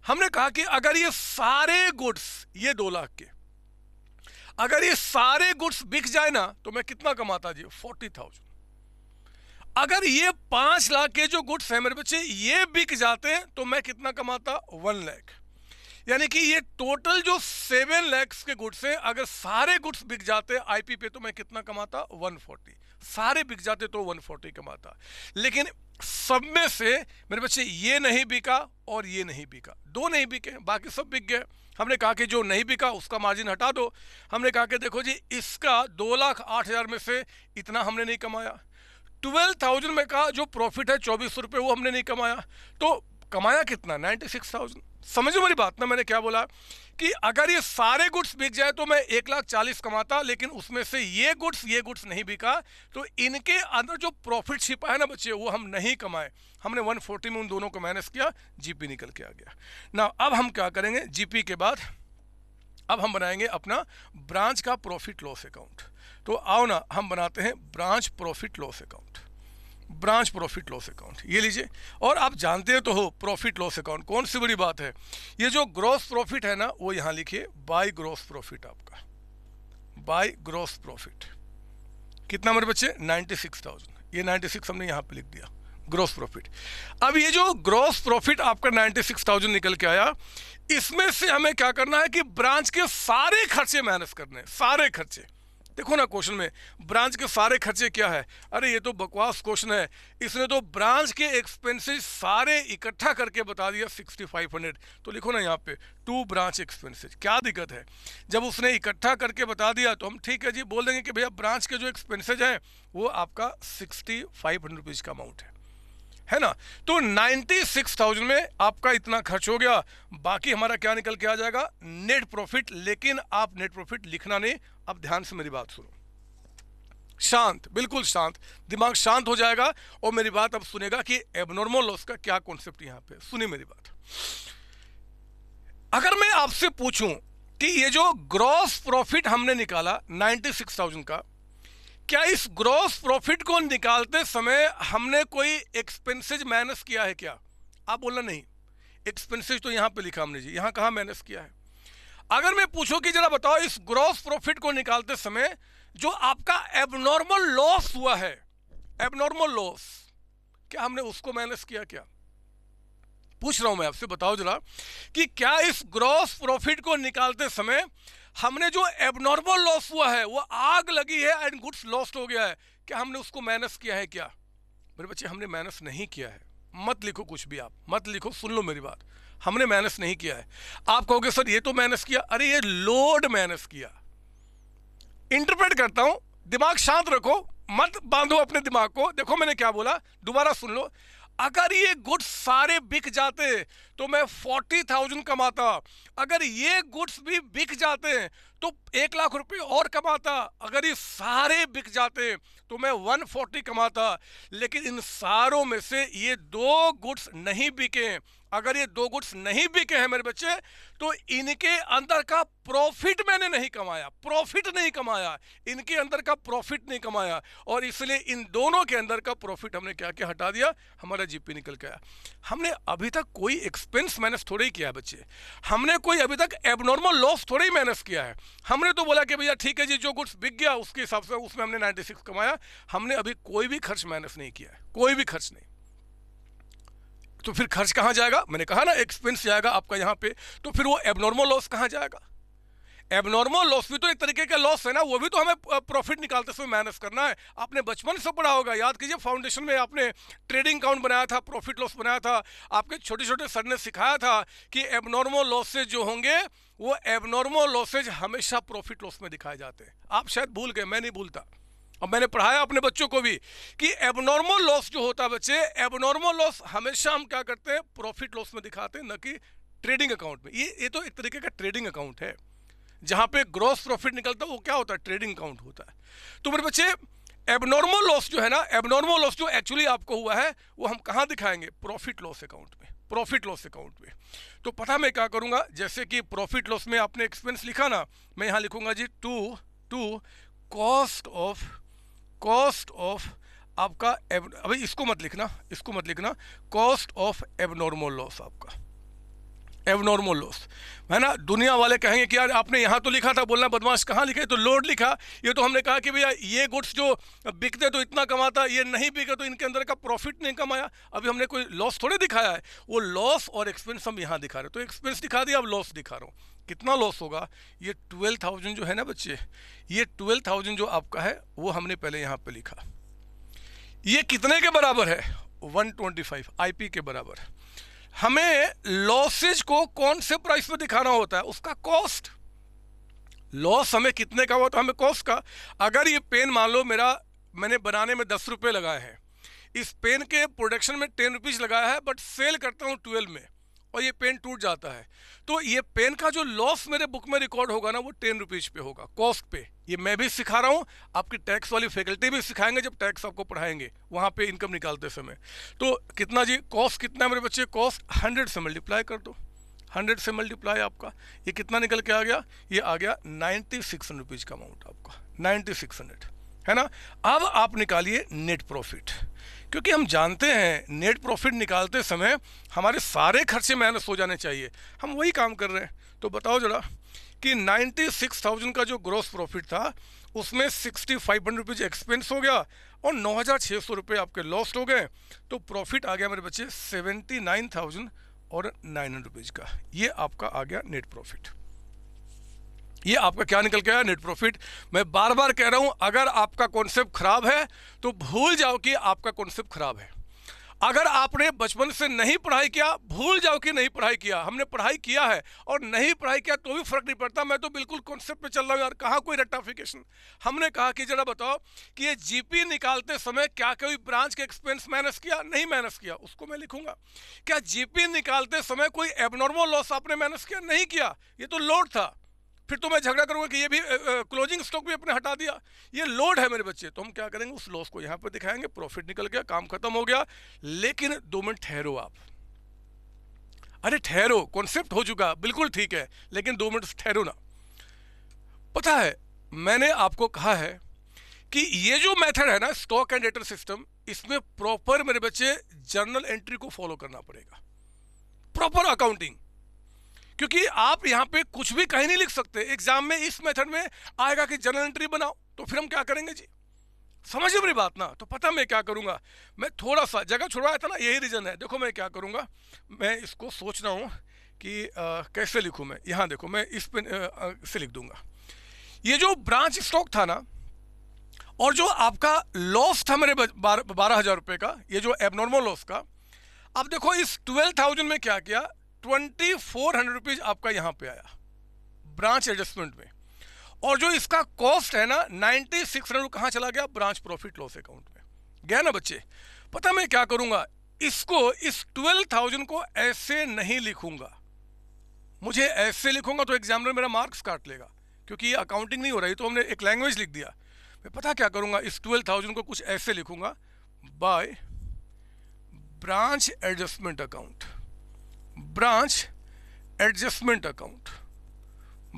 हमने कहा कि अगर ये सारे गुड्स, ये 2 लाख के, अगर ये सारे गुड्स बिक जाए ना तो मैं कितना कमाता जी 40,000। अगर ये 5 लाख के जो गुड्स हैं मेरे बच्चे ये बिक जाते हैं तो मैं कितना कमाता 1 लाख। यानी कि ये टोटल जो 7 लाख के गुड्स हैं, अगर सारे गुड्स बिक जाते आईपी पे तो मैं कितना कमाता 140। सारे बिक जाते तो 140 कमाता। लेकिन सब में से मेरे बच्चे ये नहीं बिका और ये नहीं बिका, 2 नहीं बिके, बाकी सब बिक गए। हमने कहा कि जो नहीं बिका उसका मार्जिन हटा दो। हमने कहा कि देखो जी इसका 2,08,000 में से इतना हमने नहीं कमाया। 12,000 में का जो प्रॉफिट है 2,400 रुपये वो हमने नहीं कमाया, तो कमाया कितना 96,000। समझो मेरी बात ना, मैंने क्या बोला कि अगर ये सारे गुड्स बिक जाए तो मैं 1,40,000 कमाता, लेकिन उसमें से ये गुड्स नहीं बिका, तो इनके अंदर जो प्रॉफिट छिपा है ना बच्चे वो हम नहीं कमाए। हमने 140 में उन दोनों को माइनस किया, जीपी निकल के आ गया ना। अब हम क्या करेंगे, जीपी के बाद अब हम बनाएंगे अपना ब्रांच का प्रॉफिट लॉस अकाउंट। तो आओ ना हम बनाते हैं branch profit loss account. Branch profit loss account ये लीजिए, और आप जानते तो हो प्रॉफिट लॉस अकाउंट कौन सी बड़ी बात है। ये जो ग्रॉस प्रॉफिट है ना वो यहां लिखिए बाय ग्रॉस प्रॉफिट, आपका बाय ग्रॉस प्रॉफिट कितना मेरे बच्चे 96,000। ये 96 हमने यहां पे लिख दिया ग्रॉस प्रॉफिट। अब ये जो ग्रॉस प्रॉफिट आपका 96,000 निकल के आया, इसमें से हमें क्या करना है कि ब्रांच के सारे खर्चे माइनस करने हैं, सारे खर्चे। देखो ना क्वेश्चन में ब्रांच के सारे खर्चे क्या है, अरे ये तो बकवास क्वेश्चन है, इसने तो ब्रांच के एक्सपेंसेस सारे इकट्ठा करके बता दिया 6,500। तो लिखो ना यहाँ पे 2 ब्रांच एक्सपेंसेस। क्या दिक्कत है, जब उसने इकट्ठा करके बता दिया तो हम ठीक है जी बोल देंगे कि भैया ब्रांच के जो एक्सपेंसेज हैं वो आपका 6,500 रुपीज़ का अमाउंट है ना। तो 96,000 में आपका इतना खर्च हो गया, बाकी हमारा क्या निकल के आ जाएगा नेट प्रॉफिट। लेकिन आप नेट प्रॉफिट लिखना नहीं, अब ध्यान से मेरी बात सुनो, शांत, बिल्कुल शांत, दिमाग शांत हो जाएगा और मेरी बात अब सुनेगा कि एबनॉर्मल लॉस का क्या कॉन्सेप्ट यहां पे। सुनिए मेरी बात, अगर मैं आपसे पूछूं कि ये जो ग्रॉस प्रॉफिट हमने निकाला 96,000 का, क्या इस ग्रॉस प्रॉफिट को निकालते समय हमने कोई एक्सपेंसेज माइनस किया है क्या? आप बोलना नहीं, एक्सपेंसेज तो यहां पे लिखा हमने जी, यहां कहां माइनस किया है। अगर मैं पूछूं कि जरा बताओ इस ग्रॉस प्रॉफिट को निकालते समय जो आपका एबनॉर्मल लॉस हुआ है, एबनॉर्मल लॉस, क्या हमने उसको माइनस किया क्या? पूछ रहा हूं मैं आपसे, बताओ जरा कि क्या इस ग्रॉस प्रॉफिट को निकालते समय हमने जो एबनॉर्मल लॉस हुआ है, वो आग लगी है एंड गुड्स लॉस्ट हो गया है, क्या हमने उसको माइनस किया है क्या? मेरे बच्चे हमने माइनस नहीं किया है। मत लिखो कुछ भी, आप मत लिखो, सुन लो मेरी बात, हमने माइनस नहीं किया है। आप कहोगे सर ये तो माइनस किया, अरे ये लोड माइनस किया। इंटरप्रेट करता हूं, दिमाग शांत रखो, मत बांधो अपने दिमाग को। देखो मैंने क्या बोला, दोबारा सुन लो। अगर ये गुड्स सारे बिक जाते तो मैं 40,000 कमाता, अगर ये गुड्स भी बिक जाते तो 1 लाख रुपए और कमाता, अगर ये सारे बिक जाते तो मैं 140 कमाता। लेकिन इन सारों में से ये 2 गुड्स नहीं बिके। अगर ये 2 गुड्स नहीं बिके हैं मेरे बच्चे, तो इनके अंदर का प्रॉफिट मैंने नहीं कमाया, प्रॉफिट नहीं कमाया, इनके अंदर का प्रॉफिट नहीं कमाया। और इसलिए इन दोनों के अंदर का प्रॉफिट हमने क्या क्या हटा दिया, हमारा जीपी निकल के आया। हमने अभी तक कोई एक्सपेंस माइनस थोड़े ही किया है बच्चे, हमने कोई अभी तक एबनॉर्मल लॉस थोड़े ही माइनस किया है। हमने तो बोला कि भैया ठीक है जी, जो गुड्स बिक गया उसके हिसाब से उसमें हमने 96 कमाया। हमने अभी कोई भी खर्च माइनस नहीं किया है, कोई भी खर्च नहीं। तो फिर खर्च कहाँ जाएगा, मैंने कहा ना एक्सपेंस जाएगा आपका यहाँ पे। तो फिर वो एबनॉर्मल लॉस कहाँ जाएगा? एबनॉर्मल लॉस भी तो एक तरीके का लॉस है ना, वो भी तो हमें प्रॉफिट निकालते समय माइनस करना है। आपने बचपन से पढ़ा होगा, याद कीजिए, फाउंडेशन में आपने ट्रेडिंग अकाउंट बनाया था, प्रॉफिट लॉस बनाया था। आपके छोटे छोटे सर ने सिखाया था कि एबनॉर्मल लॉसेज जो होंगे वो एबनॉर्मल लॉसेज हमेशा प्रॉफिट लॉस में दिखाए जाते हैं। आप शायद भूल गए, मैं नहीं भूलता। और मैंने पढ़ाया अपने बच्चों को भी कि एबनॉर्मल लॉस जो होता है बच्चे, एबनॉर्मल लॉस हमेशा हम क्या करते हैं, प्रॉफिट लॉस में दिखाते हैं, न कि ट्रेडिंग अकाउंट में। ये तो एक तरीके का ट्रेडिंग अकाउंट है, जहां पे ग्रॉस प्रॉफिट निकलता है वो क्या होता है, ट्रेडिंग अकाउंट होता है। तो मेरे बच्चे एबनॉर्मल लॉस जो है ना, एबनॉर्मल लॉस जो एक्चुअली आपको हुआ है वो हम कहां दिखाएंगे, प्रॉफिट लॉस अकाउंट में, प्रॉफिट लॉस अकाउंट में। तो पता मैं क्या करूंगा, जैसे कि प्रॉफिट लॉस में आपने एक्सपेंस लिखा ना, मैं यहां लिखूंगा जी टू कॉस्ट ऑफ आपका अभी इसको मत लिखना, इसको मत लिखना, कॉस्ट ऑफ एबनॉर्मल लॉस, आपका एबनॉर्मल लॉस है ना। दुनिया वाले कहेंगे कि यार आपने यहाँ तो लिखा था, बोलना बदमाश, कहाँ लिखा है, तो लोड लिखा। ये तो हमने कहा कि भैया ये गुड्स जो बिकते तो इतना कमाता, ये नहीं बिके तो इनके अंदर का प्रॉफिट नहीं कमाया। अभी हमने कोई लॉस थोड़े दिखाया है, वो लॉस और एक्सपेंस हम यहाँ दिखा रहे हैं। तो एक्सपेंस दिखा दिया, अब लॉस दिखा रहा हूँ। कितना लॉस होगा, ये 12,000 जो है ना बच्चे, ये 12,000 जो आपका है वो हमने पहले यहाँ पे लिखा। ये कितने के बराबर है, 125 आईपी के बराबर। हमें लॉसेज को कौन से प्राइस पे दिखाना होता है, उसका कॉस्ट। लॉस हमें कितने का हुआ, तो हमें कॉस्ट का। अगर ये पेन मान लो मैंने बनाने में 10 रुपये लगाए हैं, इस पेन के प्रोडक्शन में 10 रुपीज़ लगाया है, बट सेल करता हूँ 12 में, और ये पेन टूट जाता है, तो ये पेन का जो लॉस मेरे बुक में रिकॉर्ड होगा ना, वो 10 रुपीज़ पे होगा, कॉस्ट पे। ये मैं भी सिखा रहा हूँ, आपकी टैक्स वाली फैकल्टी भी सिखाएंगे जब टैक्स आपको पढ़ाएंगे वहाँ पे इनकम निकालते समय। तो कितना जी, कॉस्ट कितना है मेरे बच्चे, कॉस्ट 100 से मल्टीप्लाई कर दो, 100 से मल्टीप्लाई आपका ये कितना निकल के आ गया, ये आ गया 9600 रुपीज़ का अमाउंट आपका, 9600 है ना। अब आप निकालिए नेट प्रॉफिट, क्योंकि हम जानते हैं नेट प्रॉफिट निकालते समय हमारे सारे खर्चे माइनस हो जाने चाहिए। हम वही काम कर रहे हैं। तो बताओ जरा कि 96,000 का जो ग्रॉस प्रॉफिट था उसमें 6,500 रुपीज़ एक्सपेंस हो गया और 9,600 रुपये आपके लॉस्ट हो गए। तो प्रॉफिट आ गया मेरे बच्चे 79,900 रुपीज़ का। ये आपका आ गया नेट प्रॉफिट। ये आपका क्या निकल के आया, नेट प्रॉफिट। मैं बार बार कह रहा हूं, अगर आपका कॉन्सेप्ट खराब है तो भूल जाओ कि आपका कॉन्सेप्ट खराब है। अगर आपने बचपन से नहीं पढ़ाई किया, भूल जाओ कि नहीं पढ़ाई किया। हमने पढ़ाई किया है और नहीं पढ़ाई किया तो भी फर्क नहीं पड़ता। मैं तो बिल्कुल कॉन्सेप्ट पे चल रहा हूं यार, कहाँ कोई रट्टाफिकेशन। हमने कहा कि जरा बताओ कि ये जीपी निकालते समय क्या कोई ब्रांच के एक्सपेंस माइनस किया, नहीं माइनस किया, उसको मैं लिखूंगा। क्या जीपी निकालते समय कोई एबनॉर्मल लॉस आपने माइनस किया, नहीं किया, ये तो लोड था। फिर तो मैं झगड़ा करूंगा कि ये भी क्लोजिंग स्टॉक भी अपने हटा दिया, ये लोड है मेरे बच्चे। तो हम क्या करेंगे, उस लॉस को यहाँ पर दिखाएंगे, प्रॉफिट निकल गया, काम खत्म हो गया। लेकिन 2 मिनट ठहरो आप, अरे ठहरो, कॉन्सेप्ट हो चुका, बिल्कुल ठीक है, लेकिन 2 मिनट ठहरो ना। पता है मैंने आपको कहा है कि ये जो मेथड है ना, स्टॉक एंड डेटर सिस्टम, इसमें प्रॉपर मेरे बच्चे जर्नल एंट्री को फॉलो करना पड़ेगा, प्रॉपर अकाउंटिंग। क्योंकि आप यहाँ पे कुछ भी कहीं नहीं लिख सकते। एग्जाम में इस मेथड में आएगा कि जर्नल एंट्री बनाओ, तो फिर हम क्या करेंगे जी, समझिए मेरी बात ना। तो पता मैं क्या करूँगा, मैं थोड़ा सा जगह छुड़वाया था ना, यही रीज़न है। देखो मैं क्या करूँगा, मैं इसको सोच रहा हूँ कि कैसे लिखूँ मैं। यहाँ देखो मैं इस पे से लिख दूंगा। ये जो ब्रांच स्टॉक था ना, और जो आपका लॉस था मेरे 12,000 रुपये का, ये जो एबनॉर्मल लॉस का, अब देखो इस 12,000 में क्या किया, 2,400 रुपीज़ आपका यहाँ पे आया ब्रांच एडजस्टमेंट में। और जो इसका कॉस्ट है ना 9600 कहाँ चला गया, ब्रांच प्रॉफिट लॉस अकाउंट में गया ना बच्चे। पता मैं क्या करूंगा, इसको इस 12,000 को ऐसे नहीं लिखूंगा, मुझे ऐसे लिखूंगा तो एग्जामिनर मेरा मार्क्स काट लेगा, क्योंकि ये अकाउंटिंग नहीं हो रही, तो हमने एक लैंग्वेज लिख दिया। मैं पता क्या करूंगा, इस 12,000 को कुछ ऐसे लिखूंगा, by branch adjustment account, branch adjustment account,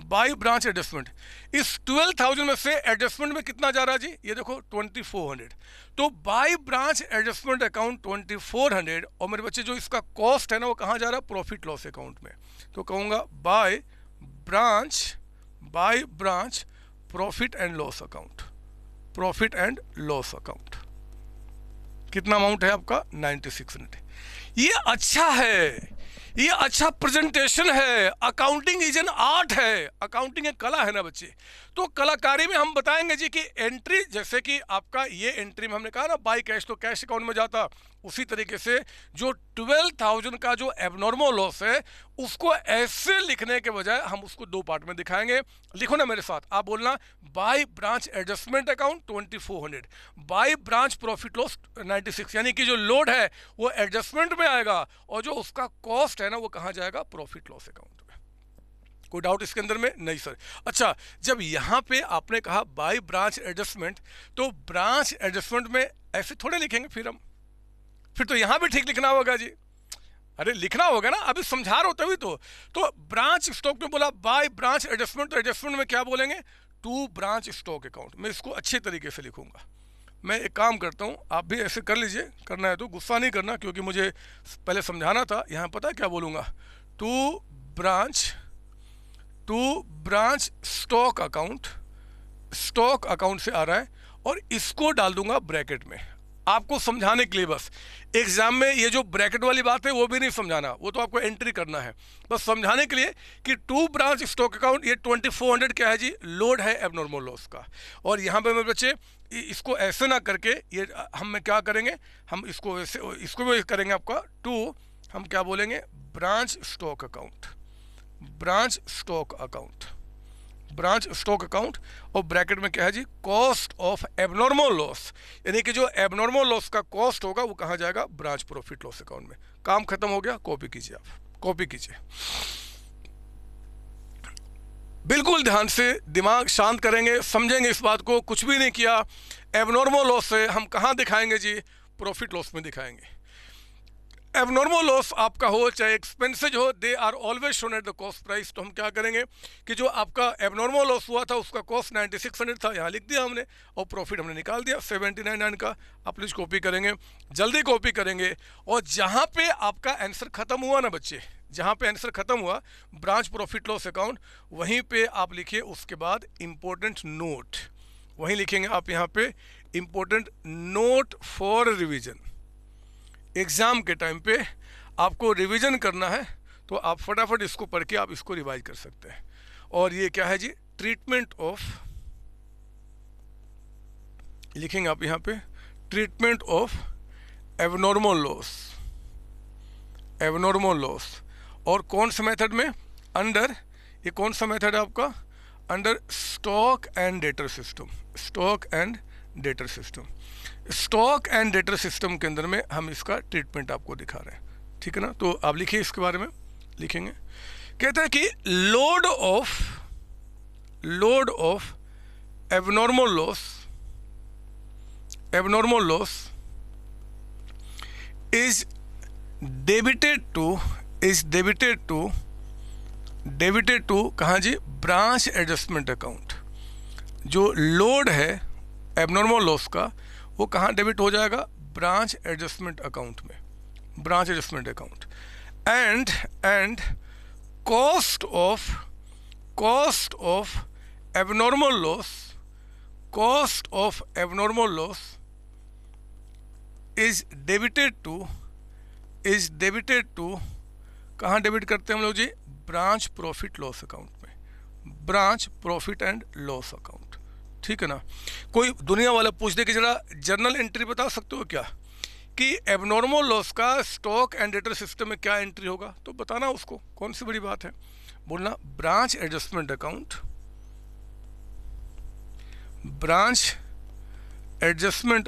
by branch adjustment. इस 12,000 में से एडजस्टमेंट में कितना जा रहा है जी, ये देखो 2400, तो बाय ब्रांच एडजस्टमेंट अकाउंट 2400, और मेरे बच्चे जो इसका कॉस्ट है ना वो कहाँ जा रहा है, प्रॉफिट लॉस अकाउंट में। तो कहूँगा by branch profit and loss account, profit and loss account. कितना अमाउंट है आपका, 9600। ये अच्छा है, ये अच्छा प्रेजेंटेशन है। अकाउंटिंग इज एन आर्ट है, अकाउंटिंग एक कला है ना बच्चे। तो कलाकारी में हम बताएंगे जी कि एंट्री, जैसे कि आपका ये एंट्री में हमने कहा ना बाई कैश, तो कैश अकाउंट में जाता, उसी तरीके से जो 12,000 का जो एबनॉर्मल लॉस है उसको ऐसे लिखने के बजाय हम उसको दो पार्ट में दिखाएंगे। लिखो ना मेरे साथ, आप बोलना by branch adjustment account 2400, by branch profit loss 96, यानी कि जो लोड है वो एडजस्टमेंट में आएगा और जो उसका कॉस्ट है ना वो कहाँ जाएगा, प्रॉफिट लॉस अकाउंट में। कोई डाउट इसके अंदर में, नहीं सर। अच्छा, जब यहाँ पे आपने कहा बाय ब्रांच एडजस्टमेंट, तो ब्रांच एडजस्टमेंट में ऐसे थोड़े लिखेंगे फिर तो यहाँ भी ठीक लिखना होगा जी। अरे लिखना होगा ना, अभी समझा रहा हो तभी तो ब्रांच स्टॉक में बोला बाय ब्रांच एडजस्टमेंट, तो एडजस्टमेंट में क्या बोलेंगे, टू ब्रांच स्टॉक अकाउंट। मैं इसको अच्छे तरीके से लिखूंगा। मैं एक काम करता हूँ, आप भी ऐसे कर लीजिए, करना है तो गुस्सा नहीं करना, क्योंकि मुझे पहले समझाना था। यहाँ पता है क्या बोलूँगा, to branch stock account, stock account से आ रहा है, और इसको डाल दूंगा ब्रैकेट में आपको समझाने के लिए। बस एग्जाम में ये जो ब्रैकेट वाली बात है वो भी नहीं समझाना, वो तो आपको एंट्री करना है, बस समझाने के लिए कि टू ब्रांच स्टॉक अकाउंट, ये 2400 क्या है जी, लोड है एबनॉर्मल लॉस का। और यहाँ पे मेरे बच्चे इसको ऐसे ना करके ये हम क्या करेंगे, हम इसको ऐसे, इसको भी करेंगे आपका टू, हम क्या बोलेंगे, branch stock account, branch stock account, branch stock account, और ब्रैकेट में क्या है जी, कॉस्ट ऑफ एबनॉर्मल लॉस, यानी कि जो एबनॉर्मल लॉस का कॉस्ट होगा वो कहाँ जाएगा, ब्रांच प्रॉफिट लॉस अकाउंट में। काम खत्म हो गया, कॉपी कीजिए, आप कॉपी कीजिए, बिल्कुल ध्यान से दिमाग शांत करेंगे, समझेंगे इस बात को। कुछ भी नहीं किया, एबनॉर्मल लॉस से हम कहाँ दिखाएंगे जी, प्रॉफिट लॉस में दिखाएंगे। एबनॉर्मल लॉस आपका हो चाहे एक्सपेंसेज हो, they are always shown at the cost price. तो हम क्या करेंगे कि जो आपका एबनॉर्मल लॉस हुआ था उसका कॉस्ट 9600 था, यहाँ लिख दिया हमने, और प्रॉफिट हमने निकाल दिया 79,900 का। आप प्लीज कॉपी करेंगे, जल्दी कॉपी करेंगे। और जहाँ पे आपका आंसर खत्म हुआ ना बच्चे, जहाँ पे आंसर खत्म हुआ ब्रांच प्रॉफिट लॉस अकाउंट, वहीं पे आप लिखिए उसके बाद इंपॉर्टेंट नोट, वहीं लिखेंगे आप यहाँ पे important note for revision. Exam के टाइम पे आपको रिवीजन करना है तो आप फटाफट इसको पढ़ के आप इसको रिवाइज कर सकते हैं। और ये क्या है जी, ट्रीटमेंट ऑफ, लिखेंगे आप यहाँ पे treatment of abnormal loss, abnormal loss. और कौन सा मेथड में, अंडर, ये कौन सा मेथड है आपका, under stock and debtor system, stock and debtor system. Stock and debtor system के अंदर में हम इसका ट्रीटमेंट आपको दिखा रहे हैं, ठीक है ना। तो आप लिखिए इसके बारे में, लिखेंगे, कहता है कि load of abnormal loss is debited to कहाँ जी, ब्रांच एडजस्टमेंट अकाउंट। जो लोड है एबनॉर्मल लॉस का वो कहाँ डेबिट हो जाएगा, ब्रांच एडजस्टमेंट अकाउंट में, branch adjustment account. And cost of abnormal loss is debited to कहाँ डेबिट करते हैं हम लोग जी, ब्रांच प्रॉफिट लॉस अकाउंट में, branch profit and loss account, ठीक है ना। कोई दुनिया वाला पूछ दे कि जरा जर्नल एंट्री बता सकते हो क्या, कि एबनॉर्मल लॉस का स्टॉक एंड डेटर सिस्टम में क्या एंट्री होगा, तो बताना उसको, कौन सी बड़ी बात है, बोलना branch adjustment account, branch adjustment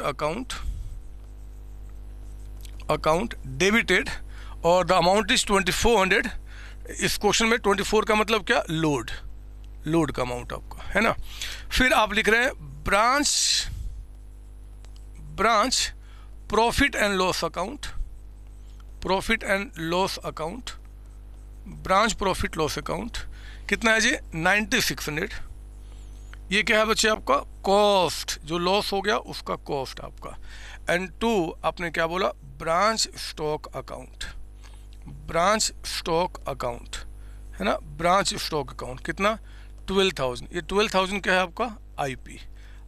account debited और द अमाउंट इज 2400। इस क्वेश्चन में 24 का मतलब क्या, लोड का अमाउंट आपका है ना। फिर आप लिख रहे हैं branch profit and loss account, branch profit loss account कितना है जी, 9600। ये क्या है बच्चे आपका कॉस्ट, जो लॉस हो गया उसका कॉस्ट आपका। एंड 2 आपने क्या बोला, ब्रांच स्टॉक अकाउंट है ना, ब्रांच स्टॉक अकाउंट कितना 12,000। ये 12,000 क्या है आपका,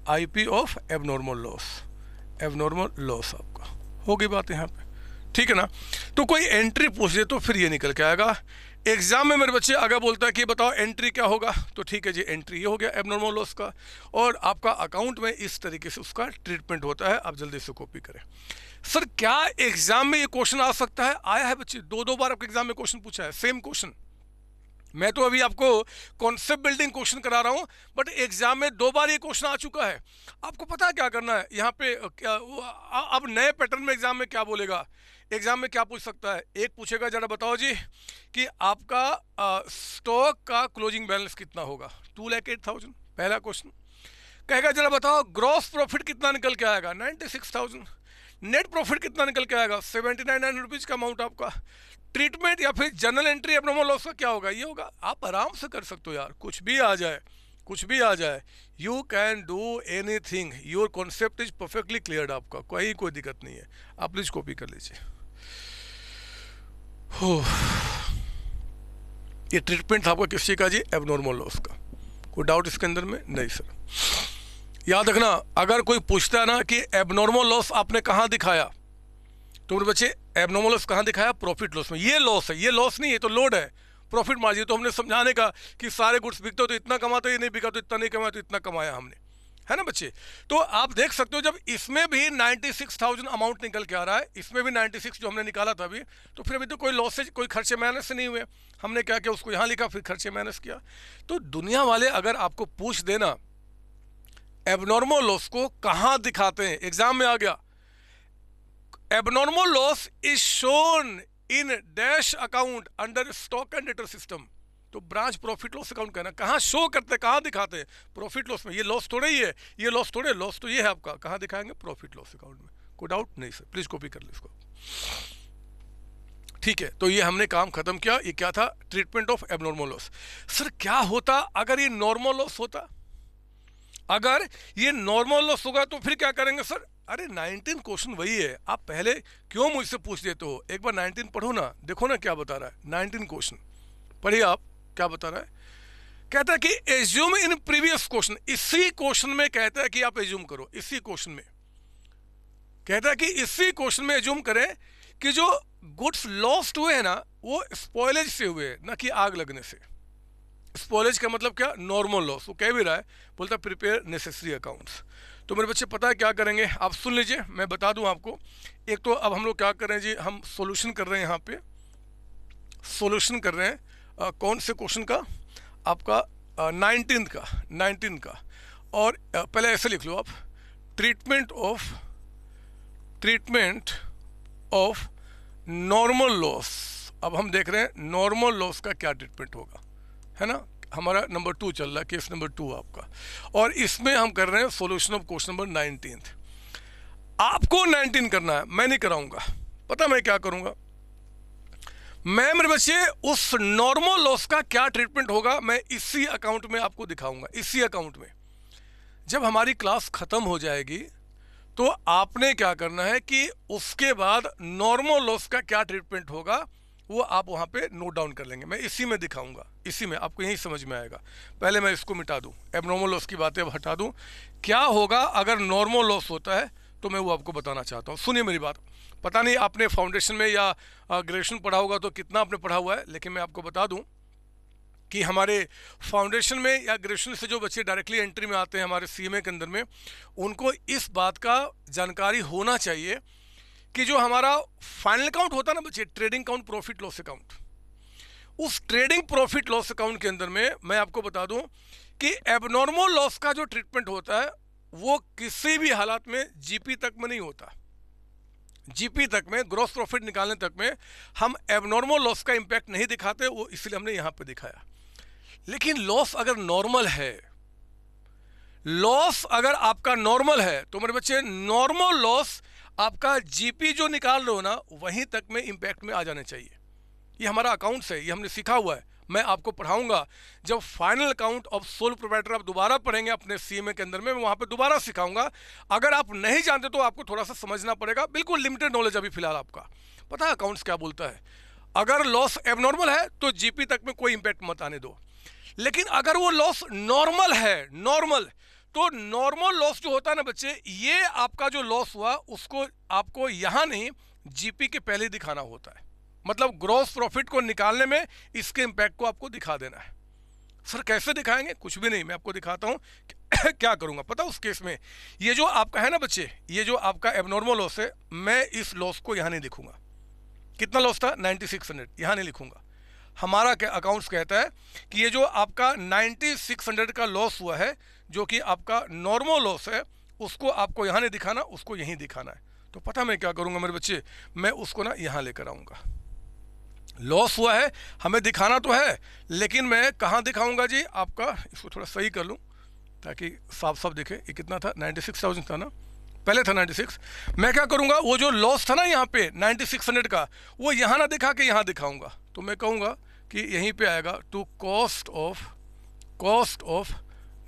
आईपी ऑफ एबनॉर्मल लॉस आपका। हो गई बात यहाँ पे, ठीक है ना। तो कोई एंट्री पूछ दे तो फिर ये निकल के आएगा। एग्जाम में मेरे बच्चे अगर बोलता है कि बताओ एंट्री क्या होगा, तो ठीक है जी, एंट्री ये हो गया एबनॉर्मल लॉस का, और आपका अकाउंट में इस तरीके से उसका ट्रीटमेंट होता है। आप जल्दी से कॉपी करें। सर क्या एग्जाम में ये क्वेश्चन आ सकता है, आया है बच्चे, 2 बार आपके एग्जाम में क्वेश्चन पूछा है, सेम क्वेश्चन। मैं तो अभी आपको कॉन्सेप्ट बिल्डिंग क्वेश्चन करा रहा हूं, बट एग्जाम में 2 बार ये क्वेश्चन आ चुका है। आपको पता है क्या करना है यहाँ पे, अब नए पैटर्न में एग्जाम में क्या बोलेगा, एग्जाम में क्या पूछ सकता है, एक पूछेगा जरा बताओ जी कि आपका स्टॉक का क्लोजिंग बैलेंस कितना होगा, 2,08,000 पहला क्वेश्चन। कहेगा जरा बताओ ग्रॉस प्रॉफिट कितना निकल के आएगा, 96,000। नेट प्रॉफिट कितना निकल के आएगा, 79,900 रुपीज़ का अमाउंट आपका। ट्रीटमेंट या फिर जनरल एंट्री एबनॉर्मल लॉस का क्या होगा, ये होगा। आप आराम से कर सकते हो यार, कुछ भी आ जाए, you can do anything, your concept is perfectly clear आपका, कोई दिक्कत नहीं है। आप प्लीज कॉपी कर लीजिए। ये ट्रीटमेंट था आपका किस चीज का जी, एबनॉर्मल लॉस का। कोई डाउट इसके अंदर में, नहीं सर। याद रखना, अगर कोई पूछता है ना कि एबनॉर्मल लॉस आपने कहाँ दिखाया, तो मेरे बच्चे एबनॉर्मल लॉस कहाँ दिखाया, प्रॉफिट लॉस में। ये लॉस है, ये लॉस नहीं है, तो लोड है, प्रॉफिट मार्जिन। तो हमने समझाने का कि सारे गुड्स बिकते हो तो इतना कमाते, ये नहीं बिका तो इतना नहीं कमाया, तो इतना कमाया हमने, है ना बच्चे। तो आप देख सकते हो जब इसमें भी 96,000 अमाउंट निकल के आ रहा है, इसमें भी 96 जो हमने निकाला था अभी, तो फिर अभी तो कोई लॉसेज, कोई खर्चे माइनस से नहीं हुए। हमने क्या किया, उसको यहाँ लिखा, फिर खर्चे माइनस किया। तो दुनिया वाले अगर आपको पूछ देना एबनॉर्मल लॉस को कहाँ दिखाते हैं, एग्जाम में आ गया, abnormal loss is shown in dash account under stock and debtor system. तो ब्रांच प्रॉफिट लॉस अकाउंट कहना, कहाँ शो करते हैं, कहाँ दिखाते हैं, प्रॉफिट लॉस में। ये लॉस थोड़े ही है, ये लॉस थोड़े, लॉस तो ये है आपका, कहाँ दिखाएंगे, प्रॉफिट लॉस अकाउंट में। कोई डाउट नहीं सर, प्लीज कॉपी कर लो इसको। ठीक है, तो ये हमने काम खत्म किया। ये क्या था, treatment of abnormal loss. Sir क्या होता अगर ये नॉर्मल लॉस होता, अगर ये नॉर्मल लॉस होगा तो फिर क्या करेंगे सर। अरे 19 क्वेश्चन वही है, आप पहले क्यों मुझसे पूछ देते हो, एक बार 19 पढ़ो ना, देखो ना क्या बता रहा है। 19 क्वेश्चन पढ़िए आप, क्या बता रहा है। कहता है कि एज्यूम इन प्रीवियस क्वेश्चन, इसी क्वेश्चन में कहता है कि आप एज्यूम करो, इसी क्वेश्चन में कहता है कि इसी क्वेश्चन में एज्यूम करें कि जो गुड्स लॉस्ट हुए हैं ना, वो स्पॉइलेज से हुए, ना कि आग लगने से। स्पॉइलेज का मतलब क्या, नॉर्मल लॉस। वो कह भी रहा है, बोलता है प्रिपेयर नेसेसरी अकाउंट्स। तो मेरे बच्चे पता है क्या करेंगे, आप सुन लीजिए, मैं बता दूं आपको। एक तो अब हम लोग क्या कर रहे हैं जी, हम सॉल्यूशन कर रहे हैं, यहाँ पे सॉल्यूशन कर रहे हैं कौन से क्वेश्चन का, आपका 19 का। और पहले ऐसे लिख लो आप, ट्रीटमेंट ऑफ नॉर्मल लॉस। अब हम देख रहे हैं नॉर्मल लॉस का क्या ट्रीटमेंट होगा, है ना। हमारा नंबर 2 चल रहा है, केस नंबर 2 आपका, और इसमें हम कर रहे हैं सॉल्यूशन ऑफ क्वेश्चन नंबर 19। आपको 19 करना है, मैं नहीं कराऊंगा। पता मैं क्या करूंगा, मैं मेरे बच्चे उस नॉर्मल लॉस का क्या ट्रीटमेंट होगा, मैं इसी अकाउंट में आपको दिखाऊंगा। इसी अकाउंट में जब हमारी क्लास खत्म हो जाएगी तो आपने क्या करना है कि उसके बाद नॉर्मल लॉस का क्या ट्रीटमेंट होगा वो आप वहाँ पे नोट डाउन कर लेंगे। मैं इसी में दिखाऊंगा, इसी में आपको यही समझ में आएगा। पहले मैं इसको मिटा दूं, एबनॉर्मल लॉस की बातें अब हटा दूं। क्या होगा अगर नॉर्मल लॉस होता है, तो मैं वो आपको बताना चाहता हूँ। सुनिए मेरी बात, पता नहीं आपने फाउंडेशन में या ग्रेजुएशन पढ़ा होगा तो कितना आपने पढ़ा हुआ है, लेकिन मैं आपको बता दूँ कि हमारे फाउंडेशन में या ग्रेजुएशन से जो बच्चे डायरेक्टली एंट्री में आते हैं हमारे CMA के अंदर में, उनको इस बात का जानकारी होना चाहिए कि जो हमारा फाइनल अकाउंट होता है ना बच्चे, trading account, profit loss account, उस ट्रेडिंग प्रॉफिट लॉस अकाउंट के अंदर में मैं आपको बता दूं कि एबनॉर्मल लॉस का जो ट्रीटमेंट होता है वो किसी भी हालात में जीपी तक में नहीं होता। जीपी तक में, ग्रॉस प्रॉफिट निकालने तक में हम एबनॉर्मल लॉस का इंपैक्ट नहीं दिखाते, वो इसलिए हमने यहां पे दिखाया। लेकिन लॉस अगर नॉर्मल है, लॉस अगर आपका नॉर्मल है, तो मेरे बच्चे नॉर्मल लॉस आपका जीपी जो निकाल रहे हो ना, वहीं तक में इंपैक्ट में आ जाने चाहिए। ये हमारा अकाउंट्स है, ये हमने सीखा हुआ है। मैं आपको पढ़ाऊंगा जब final account of sole proprietor आप दोबारा पढ़ेंगे अपने सीएमए के अंदर में, मैं वहां पे दोबारा सिखाऊंगा। अगर आप नहीं जानते तो आपको थोड़ा सा समझना पड़ेगा, बिल्कुल लिमिटेड नॉलेज अभी फिलहाल आपका। पता है अकाउंट्स क्या बोलता है? अगर लॉस एबनॉर्मल है तो जीपी तक में कोई इंपैक्ट मत आने दो। लेकिन अगर वो लॉस नॉर्मल है, नॉर्मल, तो नॉर्मल लॉस जो होता है ना बच्चे, ये आपका जो लॉस हुआ उसको आपको यहां नहीं, जीपी के पहले दिखाना होता है। मतलब ग्रॉस प्रॉफिट को निकालने में इसके इंपैक्ट को आपको दिखा देना है। सर कैसे दिखाएंगे? कुछ भी नहीं, मैं आपको दिखाता हूं क्या करूंगा। पता उस केस में ये जो आपका है ना बच्चे, ये जो आपका एबनॉर्मल लॉस है, मैं इस लॉस को यहां नहीं लिखूंगा। कितना लॉस था? 9600, यहां नहीं लिखूंगा। हमारा अकाउंट्स कहता है कि ये जो आपका 9600 का लॉस हुआ है, जो कि आपका नॉर्मल लॉस है, उसको आपको यहां नहीं दिखाना, उसको यहीं दिखाना है। तो पता मैं क्या करूंगा मेरे बच्चे, मैं उसको ना यहां लेकर आऊंगा। लॉस हुआ है, हमें दिखाना तो है, लेकिन मैं कहां दिखाऊंगा जी? आपका इसको थोड़ा सही कर लूं ताकि साफ साफ दिखे। ये कितना था? 96,000 था ना, पहले था 96। मैं क्या करूंगा, वो जो लॉस था ना यहाँ पे 9600 का, वो यहाँ ना दिखा के यहाँ दिखाऊंगा। तो मैं कहूँगा कि यहीं पे आएगा to cost of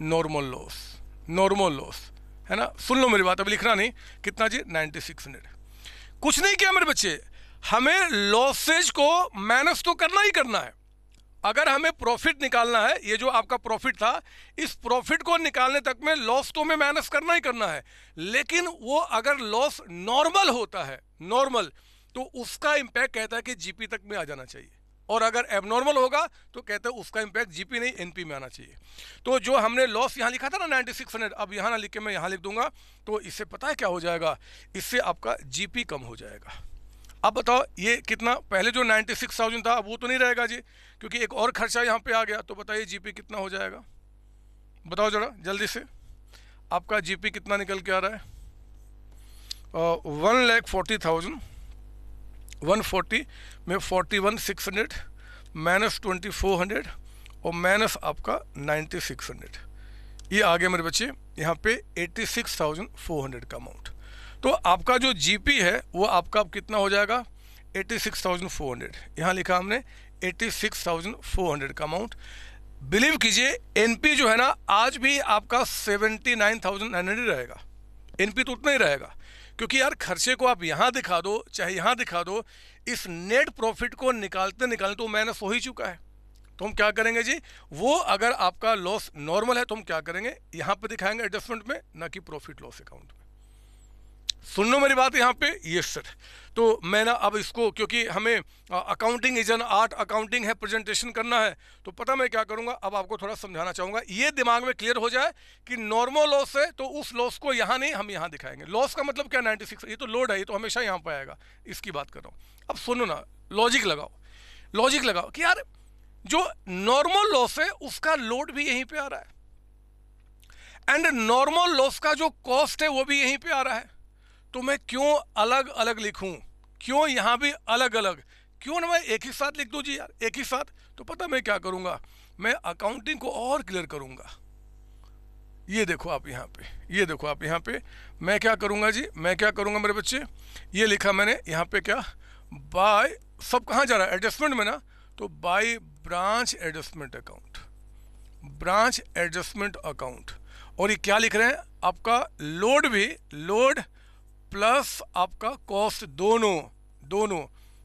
normal loss. Normal loss है ना, सुन लो मेरी बात, अभी लिखना नहीं। कितना जी? 9600। कुछ नहीं किया मेरे बच्चे, हमें लॉसेज को माइनस तो करना ही करना है। अगर हमें प्रॉफिट निकालना है, ये जो आपका प्रॉफिट था, इस प्रॉफिट को निकालने तक में लॉस तो हमें माइनस करना ही करना है। लेकिन वो अगर लॉस नॉर्मल होता है, नॉर्मल, तो उसका इंपैक्ट कहता है कि जीपी तक में आ जाना चाहिए। और अगर एबनॉर्मल होगा तो कहते हैं उसका इंपैक्ट जीपी नहीं एनपी में आना चाहिए। तो जो हमने लॉस यहाँ लिखा था ना 9600, अब यहाँ ना लिख के मैं यहाँ लिख दूंगा। तो इससे पता है क्या हो जाएगा? इससे आपका जीपी कम हो जाएगा। अब बताओ ये कितना? पहले जो 96,000 था, अब वो तो नहीं रहेगा जी, क्योंकि एक और खर्चा यहाँ पे आ गया। तो बताइए जीपी कितना हो जाएगा? बताओ जरा जल्दी से, आपका जीपी कितना निकल के आ रहा है? 1,40,000, 140 में 41,600 माइनस 2,400 और माइनस आपका 9,600, ये आ गया मेरे बच्चे यहाँ पे 86,400 का अमाउंट। तो आपका जो जीपी है वो आपका अब कितना हो जाएगा? 86,400। यहाँ लिखा हमने 86,400 का अमाउंट। बिलीव कीजिए एनपी जो है ना, आज भी आपका 79,900 रहेगा। एनपी तो उतना ही रहेगा, क्योंकि यार खर्चे को आप यहाँ दिखा दो चाहे यहाँ दिखा दो, इस नेट प्रॉफिट को निकालते निकालते तो माइनस हो ही चुका है। तो हम क्या करेंगे जी, वो अगर आपका लॉस नॉर्मल है तो हम क्या करेंगे, यहाँ पे दिखाएंगे एडजस्टमेंट में, ना कि प्रॉफिट लॉस अकाउंट में। सुन लो मेरी बात यहाँ पे। Yes sir. तो मैं ना अब इसको, क्योंकि हमें accounting is an art, accounting है, प्रेजेंटेशन करना है, तो पता मैं क्या करूँगा, अब आपको थोड़ा समझाना चाहूँगा, ये दिमाग में क्लियर हो जाए कि नॉर्मल लॉस है तो उस लॉस को यहाँ नहीं, हम यहाँ दिखाएंगे। लॉस का मतलब क्या? 96, ये तो लोड है, ये तो हमेशा यहाँ पर आएगा, इसकी बात कर रहा हूँ। अब सुनो ना, लॉजिक लगाओ, लॉजिक लगाओ कि यार जो नॉर्मल लॉस है उसका लोड भी यहीं पे आ रहा है, एंड नॉर्मल लॉस का जो कॉस्ट है वो भी यहीं पे आ रहा है। तो मैं क्यों अलग अलग लिखूं? क्यों यहाँ भी अलग अलग? क्यों ना मैं एक ही साथ लिख दूं जी यार, एक ही साथ। तो पता मैं क्या करूँगा, मैं अकाउंटिंग को और क्लियर करूँगा। ये देखो आप यहाँ पे, ये देखो आप यहाँ पे, मैं क्या करूँगा जी, मैं क्या करूँगा मेरे बच्चे, ये लिखा मैंने यहाँ पे क्या, बाय, सब कहाँ जा रहा है? एडजस्टमेंट में ना, तो by branch adjustment account, branch adjustment account. और ये क्या लिख रहे हैं? आपका लोड भी, लोड प्लस आपका कॉस्ट, दोनों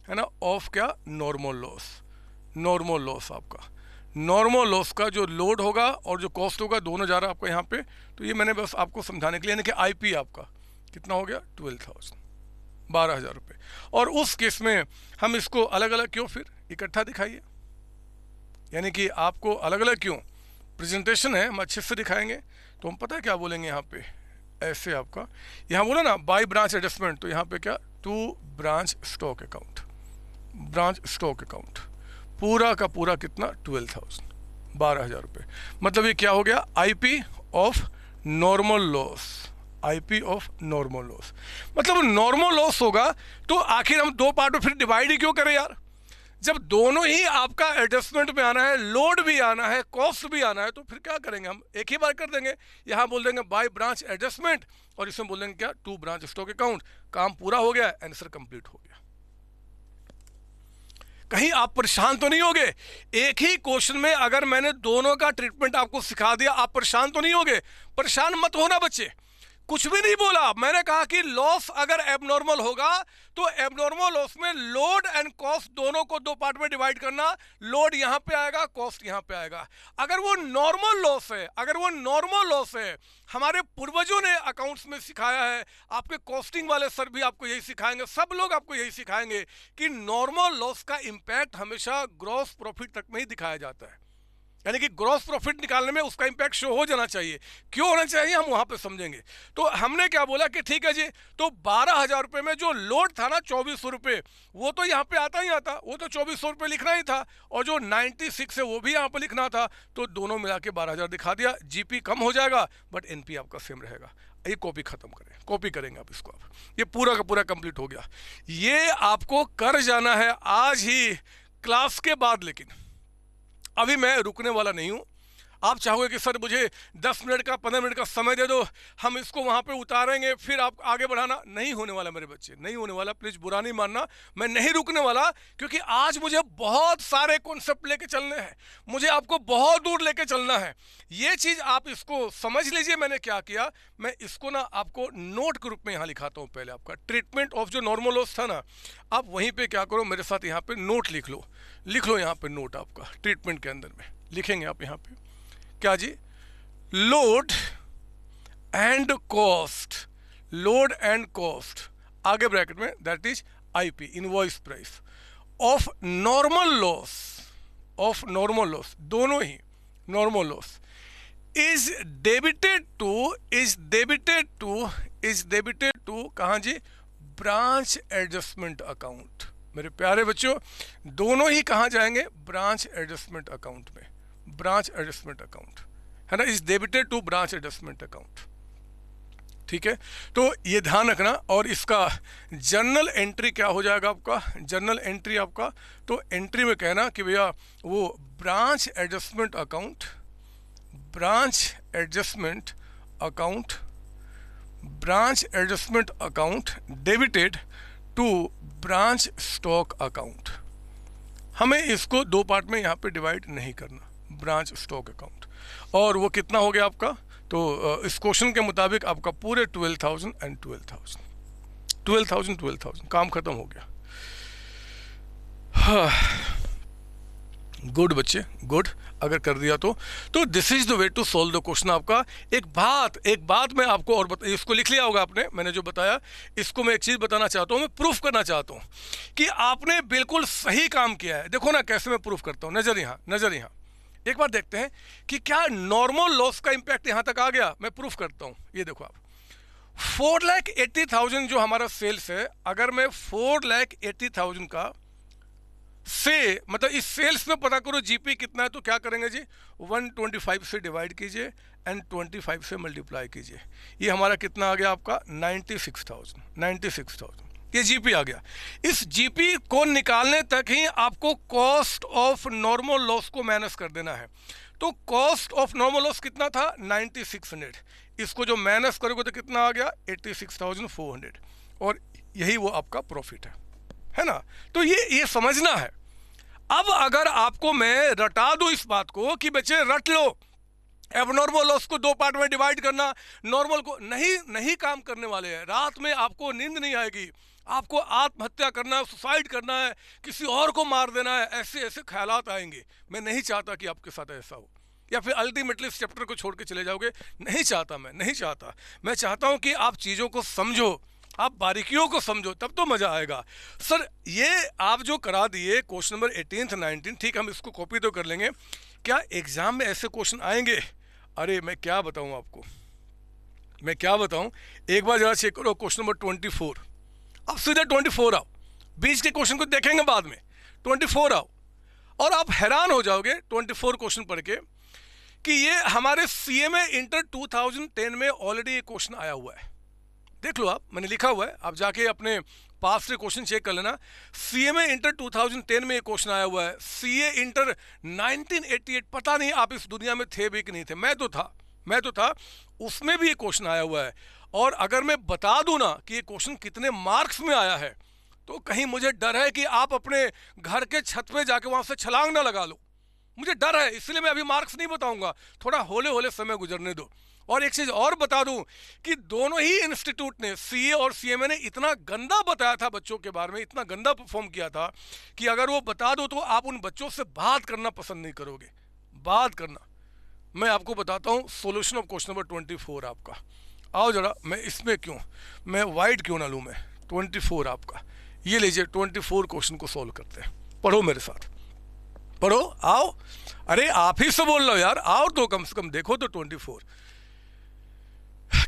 है ना, ऑफ क्या, नॉर्मल लॉस। नॉर्मल लॉस, आपका नॉर्मल लॉस का जो लोड होगा और जो कॉस्ट होगा, दोनों जा रहा है आपका यहाँ पे। तो ये मैंने बस आपको समझाने के लिए, यानी कि आईपी आपका कितना हो गया? 12,000, 12,000 रुपये। और उस केस में हम इसको अलग अलग क्यों फिर इकट्ठा दिखाइए, यानी कि आपको अलग अलग क्यों? प्रेजेंटेशन है, हम अच्छे से दिखाएंगे। तो हम पता है क्या बोलेंगे यहाँ पे, ऐसे आपका यहाँ बोला ना बाय ब्रांच एडजस्टमेंट, तो यहाँ पे क्या, to branch stock account, branch stock account, पूरा का पूरा कितना? 12,000, 12,000 रुपये। मतलब ये क्या हो गया, IP of normal loss, IP of normal loss. मतलब नॉर्मल लॉस होगा तो आखिर हम दो पार्ट में फिर डिवाइड ही क्यों करें यार, जब दोनों ही आपका एडजस्टमेंट में आना है, लोड भी आना है, कॉस्ट भी आना है, तो फिर क्या करेंगे, हम एक ही बार कर देंगे। यहाँ बोल देंगे बाय ब्रांच एडजस्टमेंट और इसमें बोल देंगे क्या, टू ब्रांच स्टॉक अकाउंट। काम पूरा हो गया, आंसर कंप्लीट हो गया। कहीं आप परेशान तो नहीं होगे, एक ही क्वेश्चन में अगर मैंने दोनों का ट्रीटमेंट आपको सिखा दिया, आप परेशान तो नहीं होगे। परेशान मत होना बच्चे, कुछ भी नहीं बोला। मैंने कहा कि लॉस अगर एबनॉर्मल होगा तो एबनॉर्मल लॉस में लोड एंड कॉस्ट दोनों को दो पार्ट में डिवाइड करना। लोड यहां पे आएगा, कॉस्ट यहां पे आएगा। अगर वो नॉर्मल लॉस है, अगर वो नॉर्मल लॉस है, हमारे पूर्वजों ने अकाउंट्स में सिखाया है, आपके कॉस्टिंग वाले सर भी आपको यही सिखाएंगे, सब लोग आपको यही सिखाएंगे कि नॉर्मल लॉस का इंपैक्ट हमेशा ग्रॉस प्रॉफिट तक में ही दिखाया जाता है। यानी कि ग्रॉस प्रॉफिट निकालने में उसका इंपैक्ट शो हो जाना चाहिए। क्यों होना चाहिए हम वहां पे समझेंगे। तो हमने क्या बोला कि ठीक है जी, तो 12,000 रुपये में जो लोड था ना 2,400 रुपये, वो तो यहाँ पे आता ही आता, वो तो 2,400 रुपये लिखना ही था, और जो 96 है वो भी यहाँ पे लिखना था। तो दोनों मिला के 12,000 दिखा दिया। जीपी कम हो जाएगा बट एनपी आपका सेम रहेगा। ये कॉपी खत्म करें, कॉपी करेंगे आप इसको। आप ये पूरा का पूरा कंप्लीट हो गया। ये आपको कर जाना है आज ही क्लास के बाद, लेकिन अभी मैं रुकने वाला नहीं हूं। आप चाहोगे कि सर मुझे 10 मिनट का 15 मिनट का समय दे दो, हम इसको वहां पे उतारेंगे फिर आप आगे बढ़ाना, नहीं होने वाला मेरे बच्चे, नहीं होने वाला। प्लीज बुरा नहीं मानना, मैं नहीं रुकने वाला, क्योंकि आज मुझे बहुत सारे कॉन्सेप्ट लेके चलने हैं, मुझे आपको बहुत दूर लेके चलना है। ये चीज आप इसको समझ लीजिए। मैंने क्या किया, मैं इसको ना आपको नोट के रूप में यहाँ लिखाता हूँ। पहले आपका ट्रीटमेंट ऑफ जो नॉर्मल लॉस था ना, आप वहीं पे क्या करो, मेरे साथ यहाँ पे नोट लिख लो, लिख लो यहाँ पे नोट आपका ट्रीटमेंट के अंदर में लिखेंगे आप यहाँ पे क्या जी, load and cost, load and cost आगे ब्रैकेट में, that is IP, invoice price of normal loss, of normal loss, दोनों ही normal loss is debited to, is debited to, is debited to कहाँ जी, ब्रांच एडजस्टमेंट अकाउंट। मेरे प्यारे बच्चों, दोनों ही कहाँ जाएंगे, ब्रांच एडजस्टमेंट अकाउंट में, ब्रांच एडजस्टमेंट अकाउंट है ना, is debited to branch adjustment account. ठीक है, तो ये ध्यान रखना। और इसका जर्नल एंट्री क्या हो जाएगा आपका, जर्नल एंट्री आपका, तो एंट्री में कहना कि भैया वो branch adjustment account, branch adjustment account, branch adjustment account debited to branch stock account. हमें इसको दो पार्ट में यहाँ पे डिवाइड नहीं करना, ब्रांच स्टॉक अकाउंट। और वो कितना हो गया आपका, तो इस क्वेश्चन के मुताबिक आपका पूरे 12,000 एंड 12,000, 12,000 12,000, काम खत्म हो गया। गुड बच्चे, गुड, अगर कर दिया तो this is the way to solve the question आपका। एक बात मैं आपको और इसको लिख लिया होगा आपने, मैंने जो बताया इसको मैं एक चीज़ बताना चाहता हूँ, मैं प्रूफ करना चाहता हूँ कि आपने बिल्कुल सही काम किया है। देखो ना कैसे मैं प्रूफ करता हूँ, नज़र यहाँ, नज़र यहाँ। एक बार देखते हैं कि क्या नॉर्मल लॉस का इंपैक्ट यहाँ तक आ गया। मैं प्रूफ करता हूँ, ये देखो आप, 4,80,000 जो हमारा सेल्स है, अगर मैं 4,80,000 का से मतलब इस सेल्स में पता करो जीपी कितना है, तो क्या करेंगे जी, 125 से डिवाइड कीजिए एंड 25 से मल्टीप्लाई कीजिए। ये हमारा कितना आ गया आपका, 96,000, 96,000 ये जीपी आ गया। इस जीपी को निकालने तक ही आपको कॉस्ट ऑफ नॉर्मल लॉस को माइनस कर देना है। तो कॉस्ट ऑफ नॉर्मल लॉस कितना था, 9600, इसको जो माइनस करोगे तो कितना आ गया, 86,400, और यही वो आपका प्रॉफिट है ना। तो ये समझना है। अब अगर आपको मैं रटा दूं इस बात को कि बच्चे रट लो, एबनॉर्मल लॉस को दो पार्ट में डिवाइड करना, नॉर्मल को नहीं काम करने वाले हैं। रात में आपको नींद नहीं आएगी, आपको आत्महत्या करना है, सुसाइड करना है, किसी और को मार देना है, ऐसे ख्यालात आएंगे। मैं नहीं चाहता कि आपके साथ ऐसा हो, या फिर अल्टीमेटली इस चैप्टर को छोड़ के चले जाओगे, नहीं चाहता, मैं नहीं चाहता। मैं चाहता हूं कि आप चीज़ों को समझो, आप बारीकियों को समझो, तब तो मज़ा आएगा। सर ये आप जो करा दिए क्वेश्चन नंबर 18 19, ठीक, हम इसको कॉपी तो कर लेंगे, क्या एग्जाम में ऐसे क्वेश्चन आएंगे? अरे मैं क्या बताऊं आपको, मैं क्या बताऊं। एक बार जरा चेक करो क्वेश्चन नंबर 24, अब सीधे 24 आओ, बीच के क्वेश्चन को देखेंगे बाद में। 24 आओ, और आप हैरान हो जाओगे 24 क्वेश्चन पढ़ के कि ये हमारे सीएमए इंटर 2010 में ऑलरेडी ये क्वेश्चन आया हुआ है। देख लो आप, मैंने लिखा हुआ है, आप जाके अपने पास से क्वेश्चन चेक कर लेना। सीएमए इंटर 2010 में ये क्वेश्चन आया हुआ है। सीए इंटर 1988, पता नहीं आप इस दुनिया में थे भी कि नहीं थे, मैं तो था, उसमें भी ये क्वेश्चन आया हुआ है। और अगर मैं बता दूं ना कि ये क्वेश्चन कितने मार्क्स में आया है, तो कहीं मुझे डर है कि आप अपने घर के छत पे जाके वहां से छलांग ना लगा लो। मुझे डर है, इसलिए मैं अभी मार्क्स नहीं बताऊंगा, थोड़ा होले होले समय गुजरने दो। और एक चीज और बता दूं कि दोनों ही इंस्टीट्यूट ने, सीए और सीएमए ने, इतना गंदा बताया था बच्चों के बारे में, इतना गंदा परफॉर्म किया था कि अगर वो बता दो तो आप उन बच्चों से बात करना पसंद नहीं करोगे। बात करना, मैं आपको बताता हूं सोल्यूशन ऑफ क्वेश्चन नंबर 24 आपका। आओ जरा, मैं इसमें क्यों, मैं वाइट क्यों ना लूं, मैं 24 आपका, ये लीजिए 24 क्वेश्चन को सॉल्व करते हैं। पढ़ो मेरे साथ, पढ़ो, आओ। अरे आप ही से बोल रहा हो यार, आओ तो कम से कम देखो तो। 24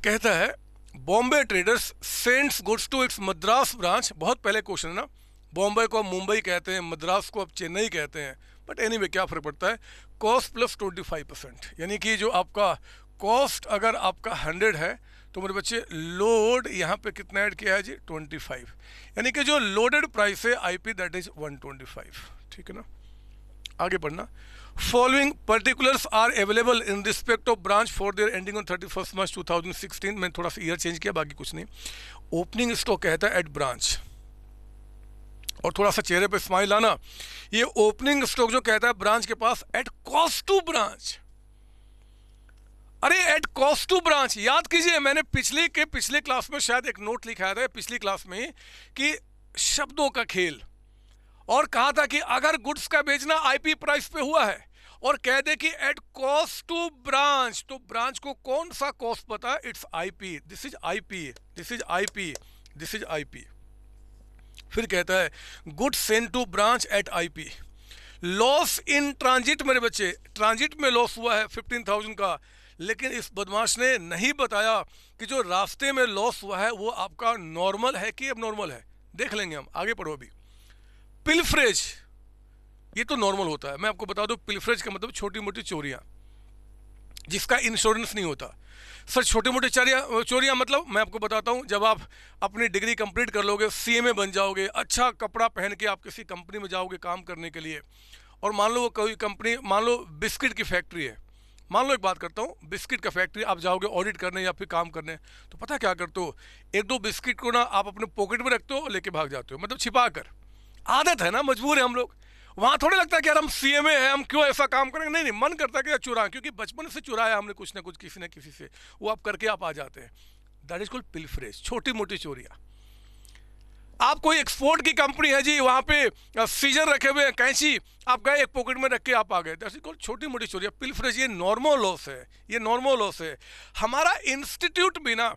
कहता है, Bombay traders sends goods to its Madras branch. बहुत पहले क्वेश्चन है ना, बॉम्बे को अब मुंबई कहते हैं, मद्रास को अब चेन्नई कहते हैं, बट एनीवे क्या फर्क पड़ता है। कॉस्ट प्लस 25%, यानी कि जो आपका कॉस्ट अगर आपका 100 है तो मेरे बच्चे लोड यहाँ पे कितना ऐड किया है जी, 25, यानी कि जो लोडेड प्राइस है आईपी दैट इज 125। ठीक है ना, आगे पढ़ना। Following particulars are available in respect of branch for the year ending on 31 March 2016। मैंने थोड़ा सा ईयर चेंज किया, बाकी कुछ नहीं। ओपनिंग स्टॉक कहता है एट ब्रांच, और थोड़ा सा चेहरे पे स्माइल आना। ये ओपनिंग स्टॉक जो कहता है ब्रांच के पास एट कॉस्ट टू ब्रांच। अरे एट कॉस्ट टू ब्रांच, याद कीजिए मैंने पिछले क्लास में शायद एक नोट लिखाया था, पिछली क्लास में, कि शब्दों का खेल, और कहा था कि अगर गुड्स का बेचना आईपी प्राइस पे हुआ है और कह दे कि एट कॉस्ट टू ब्रांच, तो ब्रांच को कौन सा कॉस्ट पता है, it's IP, this is IP, this is IP, this is IP. फिर कहता है goods send to branch at IP. Loss in transit, मेरे बच्चे ट्रांजिट में लॉस हुआ है 15,000 का, लेकिन इस बदमाश ने नहीं बताया कि जो रास्ते में लॉस हुआ है वो आपका नॉर्मल है कि एबनॉर्मल है। देख लेंगे हम, आगे पढ़ो अभी। पिलफ्रेज, ये तो नॉर्मल होता है, मैं आपको बता दूं, पिलफ्रेज का मतलब छोटी मोटी चोरियां जिसका इंश्योरेंस नहीं होता। सर छोटी मोटी चोरियां मतलब मैं आपको बताता हूं, जब आप अपनी डिग्री कंप्लीट कर लोगे, सीएमए बन जाओगे, अच्छा कपड़ा पहन के आप किसी कंपनी में जाओगे काम करने के लिए, और मान लो वो कोई कंपनी, मान लो बिस्किट की फैक्ट्री है, मान लो एक बात करता हूँ, बिस्किट का फैक्ट्री, आप जाओगे ऑडिट करने या फिर काम करने, तो पता क्या करते हो, एक दो बिस्किट को ना आप अपने पॉकेट में रखते हो, लेके भाग जाते हो, मतलब छिपा कर। आदत है ना, मजबूर है हम लोग। वहाँ थोड़ा लगता है कि यार हम सीएमए हैं, हम क्यों ऐसा काम करेंगे, नहीं मन करता है कि चुराएं, क्योंकि बचपन से चुराया हमने कुछ ना कुछ किसी न किसी से, वो आप करके आप आ जाते हैं। दैट इज कॉल्ड पिलफ्रेज, छोटी मोटी चोरियाँ। आप कोई एक्सपोर्ट की कंपनी है जी, वहाँ पे सीजर रखे हुए हैं, कैंची, आप गए एक पॉकेट में रख के आप आ गए, दैट इज कॉल्ड छोटी मोटी चोरियाँ। पिलफ्रेज ये नॉर्मल लॉस है, ये नॉर्मल लॉस है। हमारा इंस्टीट्यूट भी ना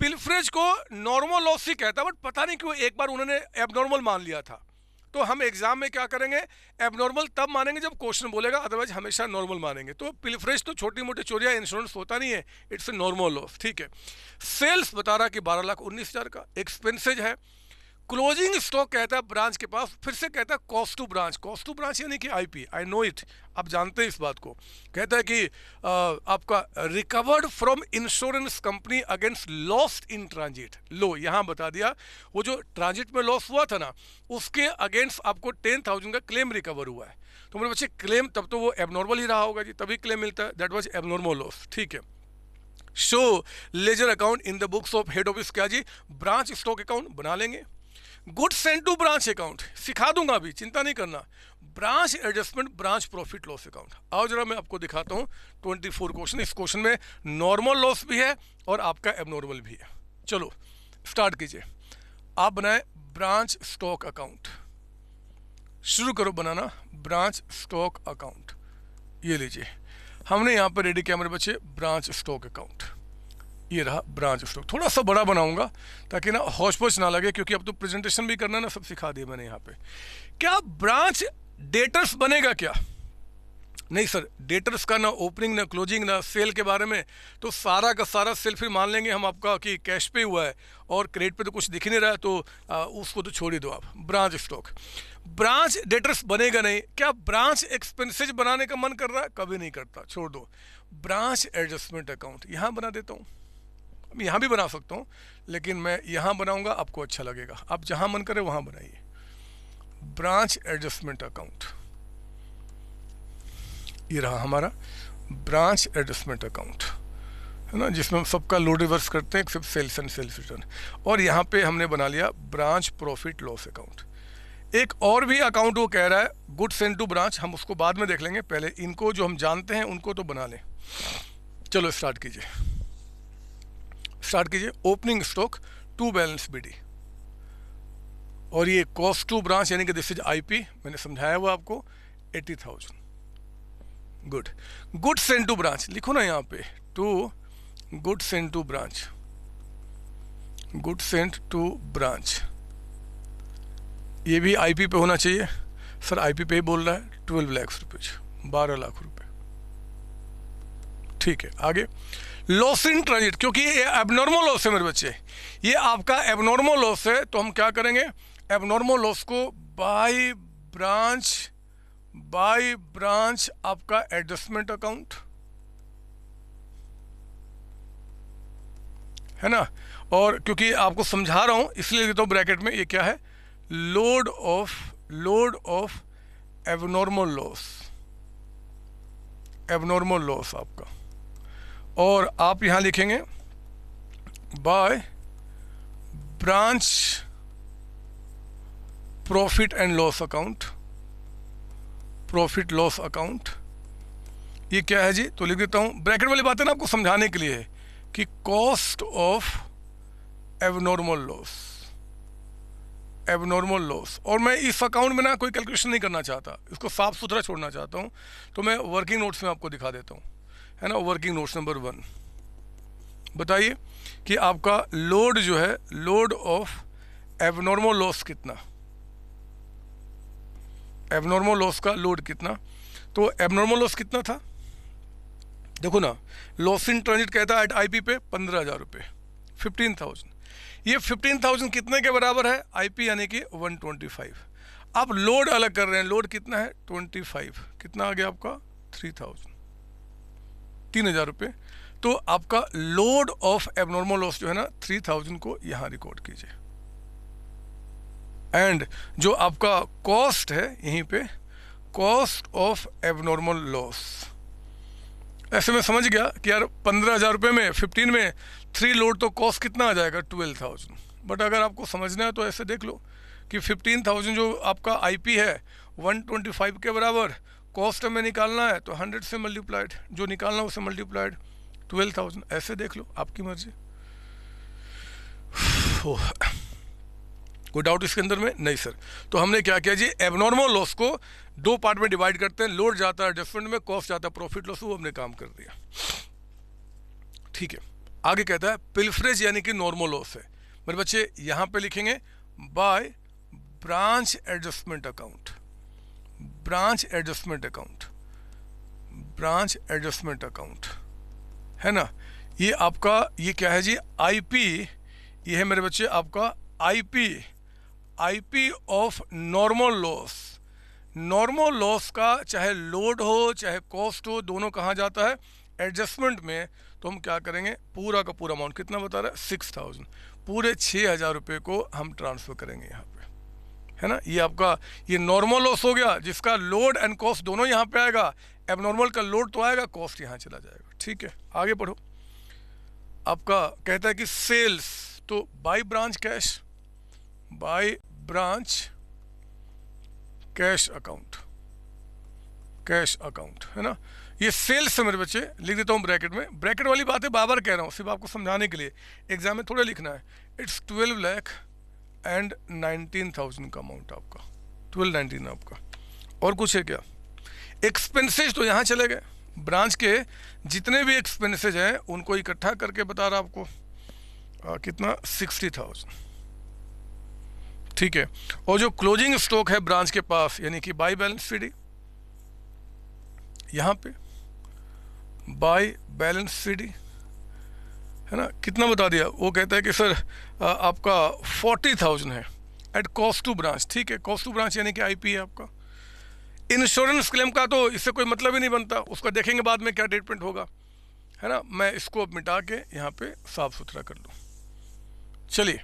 पिलफ्रेज को नॉर्मल लॉस ही कहता है, बट पता नहीं क्यों एक बार उन्होंने एबनॉर्मल मान लिया था। तो हम एग्जाम में क्या करेंगे, एबनॉर्मल तब मानेंगे जब क्वेश्चन बोलेगा, अदरवाइज हमेशा नॉर्मल मानेंगे। तो पिलफ्रेज तो छोटी मोटी चोरियां, इंश्योरेंस होता नहीं है, इट्स ए नॉर्मल लॉस। ठीक है, सेल्स बता रहा कि 12,19,000 का। एक्सपेंसेज है, क्लोजिंग स्टॉक कहता है ब्रांच के पास, फिर से कहता है cost to branch. Cost to branch यानी कि आईपी, आई नो इट, आप जानते हैं इस बात को। कहता है कि आपका recovered from insurance company against lost in transit. लो यहाँ बता दिया, वो जो ट्रांजिट में लॉस हुआ था ना, उसके अगेंस्ट आपको 10,000 का क्लेम रिकवर हुआ है। तो मेरे बच्चे क्लेम तब तो वो एबनॉर्मल ही रहा होगा जी, तभी क्लेम मिलता है, दैट वाज एबनॉर्मल लॉस। ठीक है, show ledger account in the books of head office, क्या जी, ब्रांच स्टॉक अकाउंट बना लेंगे। Goods send to branch account सिखा दूंगा अभी, चिंता नहीं करना। Branch adjustment, branch profit loss account. आओ जरा मैं आपको दिखाता हूँ 24 क्वेश्चन। इस क्वेश्चन में नॉर्मल लॉस भी है और आपका एबनॉर्मल भी है। चलो स्टार्ट कीजिए, आप बनाए ब्रांच स्टॉक अकाउंट, शुरू करो बनाना ब्रांच स्टॉक अकाउंट। ये लीजिए, हमने यहाँ पर रेडी किया मेरे बच्चे ब्रांच स्टॉक अकाउंट। ये रहा ब्रांच स्टॉक, थोड़ा सा बड़ा बनाऊंगा ताकि ना हौच पौच ना लगे, क्योंकि अब तो प्रेजेंटेशन भी करना ना, सब सिखा दिया मैंने यहाँ पे। क्या ब्रांच डेटर्स बनेगा क्या? नहीं सर, डेटर्स का ना ओपनिंग ना क्लोजिंग ना सेल के बारे में तो सारा का सारा सेल फिर मान लेंगे हम आपका कि कैश पे हुआ है और क्रेडिट पे तो कुछ दिख ही नहीं रहा है, तो उसको तो छोड़ ही दो आप। ब्रांच स्टॉक, ब्रांच डेटर्स बनेगा नहीं। क्या ब्रांच एक्सपेंसेज बनाने का मन कर रहा है? कभी नहीं करता, छोड़ दो। ब्रांच एडजस्टमेंट अकाउंट यहाँ बना देता हूँ, यहाँ भी बना सकता हूँ लेकिन मैं यहाँ बनाऊंगा, आपको अच्छा लगेगा। आप जहाँ मन करे वहाँ बनाइए। ब्रांच एडजस्टमेंट अकाउंट, ये रहा हमारा ब्रांच एडजस्टमेंट अकाउंट, है ना, जिसमें हम सबका लोड रिवर्स करते हैं except sales and sales return. और यहाँ पे हमने बना लिया ब्रांच प्रॉफिट लॉस अकाउंट। एक और भी अकाउंट वो कह रहा है गुड्स सेंड टू ब्रांच, हम उसको बाद में देख लेंगे, पहले इनको जो हम जानते हैं उनको तो बना लें। चलो स्टार्ट कीजिए, स्टार्ट कीजिए। Opening stock to balance BD, और ये कॉस्ट टू ब्रांच यानी कि दिस इज आईपी, मैंने समझाया हुआ आपको, 80,000। Good. Good send to branch लिखो ना यहाँ पे, to good send to branch, good send to branch, ये भी आईपी पे होना चाहिए। सर आईपी पे ही बोल रहा है, 12 लाख रुपये, 12 लाख रुपए। ठीक है, आगे। लॉस इन ट्रांजिट, क्योंकि ये एबनॉर्मल लॉस है मेरे बच्चे, ये आपका एबनॉर्मल लॉस है, तो हम क्या करेंगे, एबनॉर्मल लॉस को बाय ब्रांच आपका एडजस्टमेंट अकाउंट, है ना। और क्योंकि आपको समझा रहा हूं इसलिए तो ब्रैकेट में, ये क्या है, लोड ऑफ एबनॉर्मल लॉस आपका। और आप यहां लिखेंगे by branch profit and loss account, profit loss account. ये क्या है जी, तो लिख देता हूं, ब्रैकेट वाली बातें ना आपको समझाने के लिए है कि कॉस्ट ऑफ एबनॉर्मल लॉस। और मैं इस अकाउंट में ना कोई कैलकुलेशन नहीं करना चाहता, इसको साफ सुथरा छोड़ना चाहता हूं, तो मैं वर्किंग नोट्स में आपको दिखा देता हूं, है ना। वर्किंग नोट्स नंबर 1 बताइए कि आपका लोड जो है, लोड ऑफ एबनॉर्मल लॉस कितना, एबनॉर्मल लॉस का लोड कितना। तो एबनॉर्मल लॉस कितना था, देखो ना, लॉस इन ट्रांजिट कहता है एट आईपी पे 15,000 रुपये, 15,000। ये 15,000 कितने के बराबर है, आईपी यानी कि 125। आप लोड अलग कर रहे हैं, लोड कितना है 25, कितना आ गया आपका 3,000 रुपये। तो आपका लोड ऑफ एबनॉर्मल लॉस जो है ना 3,000 को यहां रिकॉर्ड कीजिए। एंड जो आपका कॉस्ट है यहीं पे, कॉस्ट ऑफ एबनॉर्मल लॉस। ऐसे में समझ गया कि यार 15,000 रुपये में 15 में 3 लोड, तो कॉस्ट कितना आ जाएगा 12,000। बट अगर आपको समझना है तो ऐसे देख लो कि 15,000 जो आपका आईपी है 125 के बराबर, कॉस्ट में निकालना है तो 100 से मल्टीप्लाइड, जो निकालना है उसे मल्टीप्लाइड 12,000, ऐसे देख लो, आपकी मर्जी। कोई डाउट इसके अंदर में? नहीं सर। तो हमने क्या किया जी, एबनॉर्मल लॉस को 2 पार्ट में डिवाइड करते हैं, लोड जाता है एडजस्टमेंट में, कॉस्ट जाता है प्रॉफिट लॉस, वो हमने काम कर दिया। ठीक है, आगे कहता है पिल्फरेज यानी कि नॉर्मल लॉस है मेरे बच्चे, यहां पे लिखेंगे by branch adjustment account, branch adjustment account, branch adjustment account, है ना। ये आपका, ये क्या है जी, आईपी, ये है मेरे बच्चे आपका IP of normal loss. Normal loss का चाहे लोड हो चाहे कॉस्ट हो, दोनों कहाँ जाता है, एडजस्टमेंट में। तो हम क्या करेंगे, पूरा का पूरा अमाउंट कितना बता रहा है 6,000, पूरे 6,000 रुपये को हम ट्रांसफर करेंगे यहाँ पे, है ना। ये आपका ये नॉर्मल लॉस हो गया जिसका लोड एंड कॉस्ट दोनों यहाँ पे आएगा, एबनॉर्मल का लोड तो आएगा, कॉस्ट यहाँ चला जाएगा। ठीक है, आगे पढ़ो। आपका कहता है कि सेल्स, तो by branch cash, by branch cash account, cash account, है ना। ये सेल्स है मेरे बच्चे, लिख देता हूँ ब्रैकेट में। ब्रैकेट वाली बातें बार कह रहा हूँ सिर्फ आपको समझाने के लिए, एग्जाम में थोड़ा लिखना है। इट्स 12 लाख एंड 19,000 का अमाउंट आपका, 1219 आपका। और कुछ है क्या, एक्सपेंसेज तो यहाँ चले गए, ब्रांच के जितने भी एक्सपेंसेज हैं उनको इकट्ठा करके बता रहा आपको कितना 60,000। ठीक है, और जो क्लोजिंग स्टॉक है ब्रांच के पास यानी कि बाय बैलेंस सीडी, यहाँ पे बाय बैलेंस सीडी, है ना, कितना बता दिया, वो कहता है कि सर आपका 40,000 है एट कॉस्ट टू ब्रांच। ठीक है, कॉस्ट टू ब्रांच यानी कि आईपी है आपका। इंश्योरेंस क्लेम का तो इससे कोई मतलब ही नहीं बनता, उसका देखेंगे बाद में क्या ट्रीटमेंट होगा, है ना। मैं इसको अब मिटा के यहाँ पे साफ सुथरा कर लूँ। चलिए,